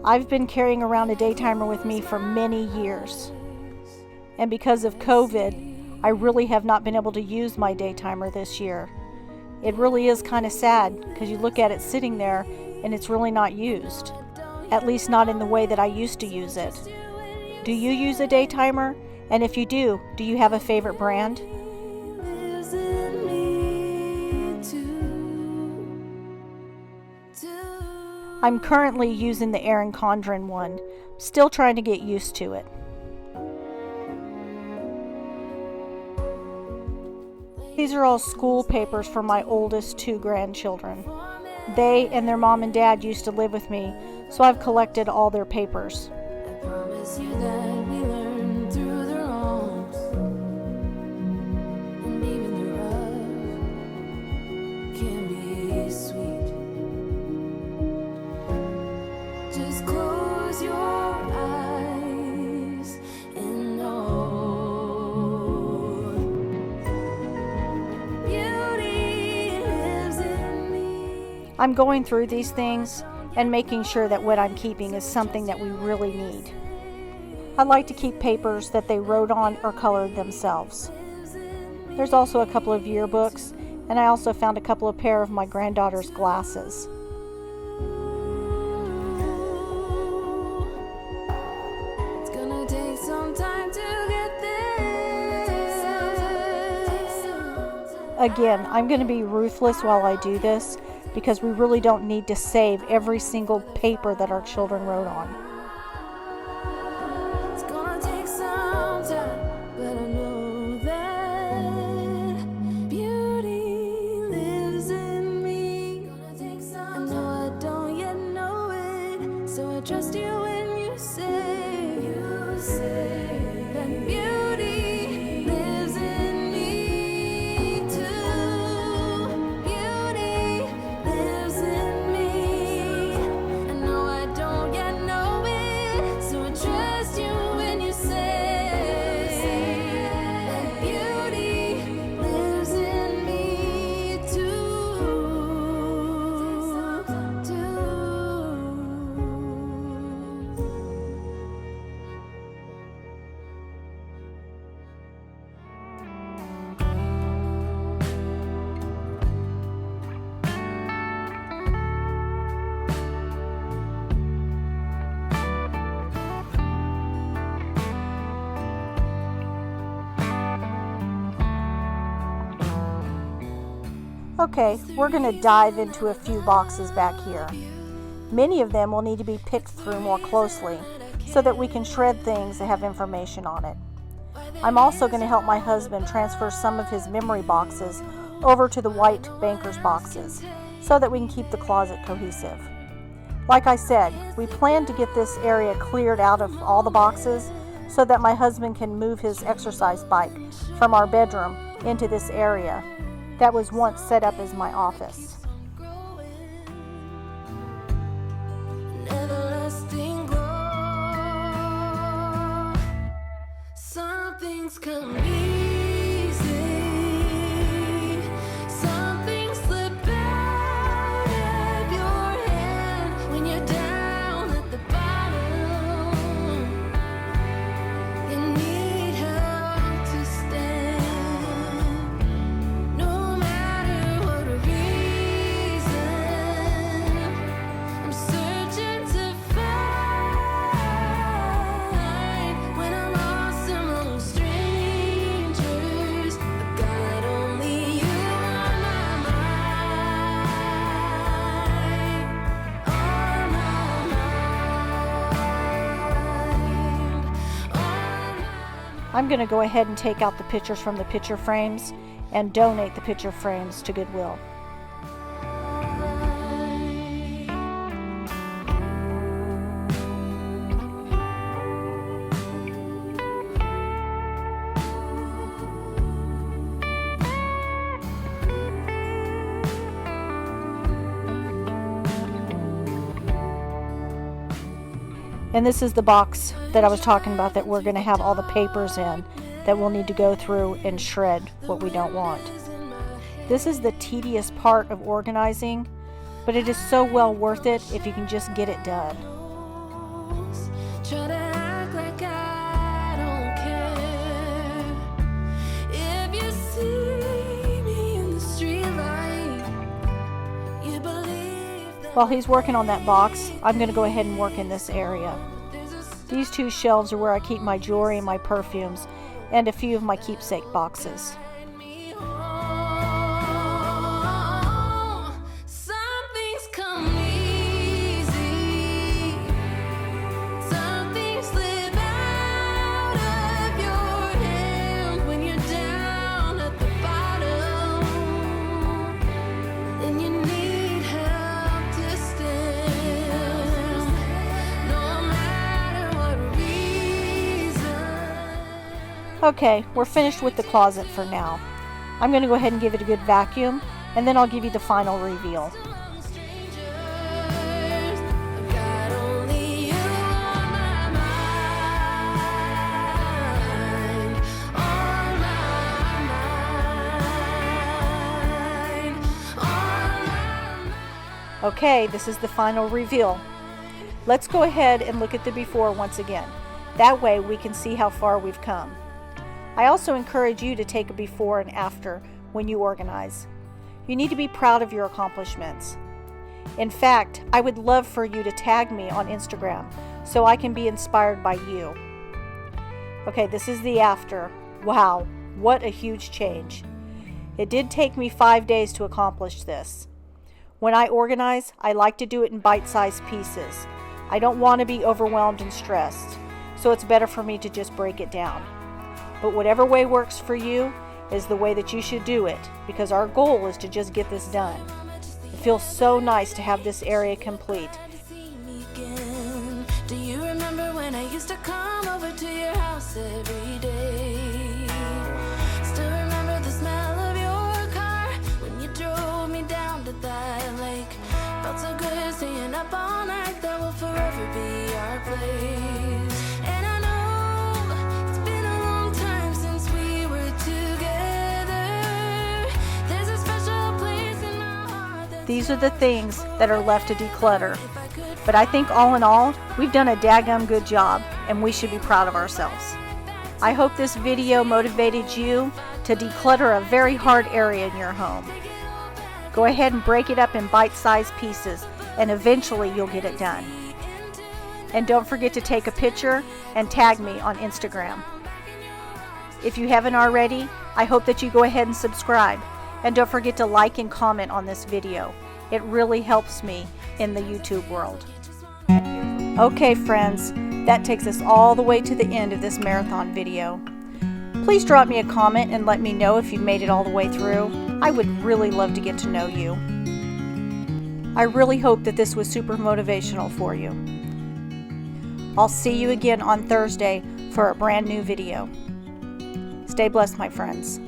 I've been carrying around a day timer with me for many years. And because of COVID, I really have not been able to use my day timer this year. It really is kind of sad because you look at it sitting there and it's really not used. At least not in the way that I used to use it. Do you use a day timer? And if you do you have a favorite brand? Lives in me too. I'm currently using the Erin Condren one. Still trying to get used to it. These are all school papers for my oldest 2 grandchildren. They and their mom and dad used to live with me, so I've collected all their papers. I promise you that we learn through the wrongs, and even the rough can be sweet. Just close your eyes and know beauty lives in me. I'm going through these things and making sure that what I'm keeping is something that we really need. I like to keep papers that they wrote on or colored themselves. There's also a couple of yearbooks, and I also found a couple of pair of my granddaughter's glasses. It's gonna take some time. Again, I'm going to be ruthless while I do this because we really don't need to save every single paper that our children wrote on. It's gonna take some time, but I know that beauty lives in me. I know I don't yet know it, so I trust you when you say that beauty lives in me too. Beauty lives in me. I know I don't yet know it, so I trust you when you say that beauty lives in me too. Okay, we're going to dive into a few boxes back here. Many of them will need to be picked through more closely so that we can shred things that have information on it. I'm also going to help my husband transfer some of his memory boxes over to the white banker's boxes so that we can keep the closet cohesive. Like I said, we plan to get this area cleared out of all the boxes so that my husband can move his exercise bike from our bedroom into this area that was once set up as my office. Everlasting glow. Some things come easy. Some things slip out of your hand when you're down at the bottom. You need help to stand. No matter what reason, I'm searching to find. When I'm lost among strangers, I've got only you on my mind. On my mind. I'm going to go ahead and take out the pictures from the picture frames and donate the picture frames to Goodwill. And this is the box that I was talking about that we're going to have all the papers in that we'll need to go through and shred what we don't want. This is the tedious part of organizing, but it is so well worth it if you can just get it done. Try to act like I don't care. If you see me in the streetlight, you believe that While he's working on that box, I'm going to go ahead and work in this area. These two shelves are where I keep my jewelry and my perfumes, and a few of my keepsake boxes. me home. Some things come easy. Some things slip out of your hand when you're down at the bottom, and you need help to stand. No matter what reason. Okay, we're finished with the closet for now. I'm going to go ahead and give it a good vacuum, and then I'll give you the final reveal. Okay, this is the final reveal. Let's go ahead and look at the before once again. That way we can see how far we've come. I also encourage you to take a before and after when you organize. You need to be proud of your accomplishments. In fact, I would love for you to tag me on Instagram so I can be inspired by you. Okay, this is the after. Wow, what a huge change. It did take me 5 days to accomplish this. When I organize, I like to do it in bite-sized pieces. I don't want to be overwhelmed and stressed, so it's better for me to just break it down. But whatever way works for you is the way that you should do it, because our goal is to just get this done. It feels so nice to have this area complete. Do you remember when I used to come over to your house every day? Still remember the smell of your car when you drove me down to that lake. Felt so good staying up all night, that will forever be our place. And I know it's been a long time since we were together. There's a special place in my heart. These are the things that are left to declutter. But I think all in all, we've done a daggum good job, and we should be proud of ourselves. I hope this video motivated you to declutter a very hard area in your home. Go ahead and break it up in bite-sized pieces, and eventually you'll get it done. And don't forget to take a picture and tag me on Instagram. If you haven't already, I hope that you go ahead and subscribe. And don't forget to like and comment on this video. It really helps me in the YouTube world. Okay friends, that takes us all the way to the end of this marathon video. Please drop me a comment and let me know if you've made it all the way through. I would really love to get to know you. I really hope that this was super motivational for you. I'll see you again on Thursday for a brand new video. Stay blessed, my friends.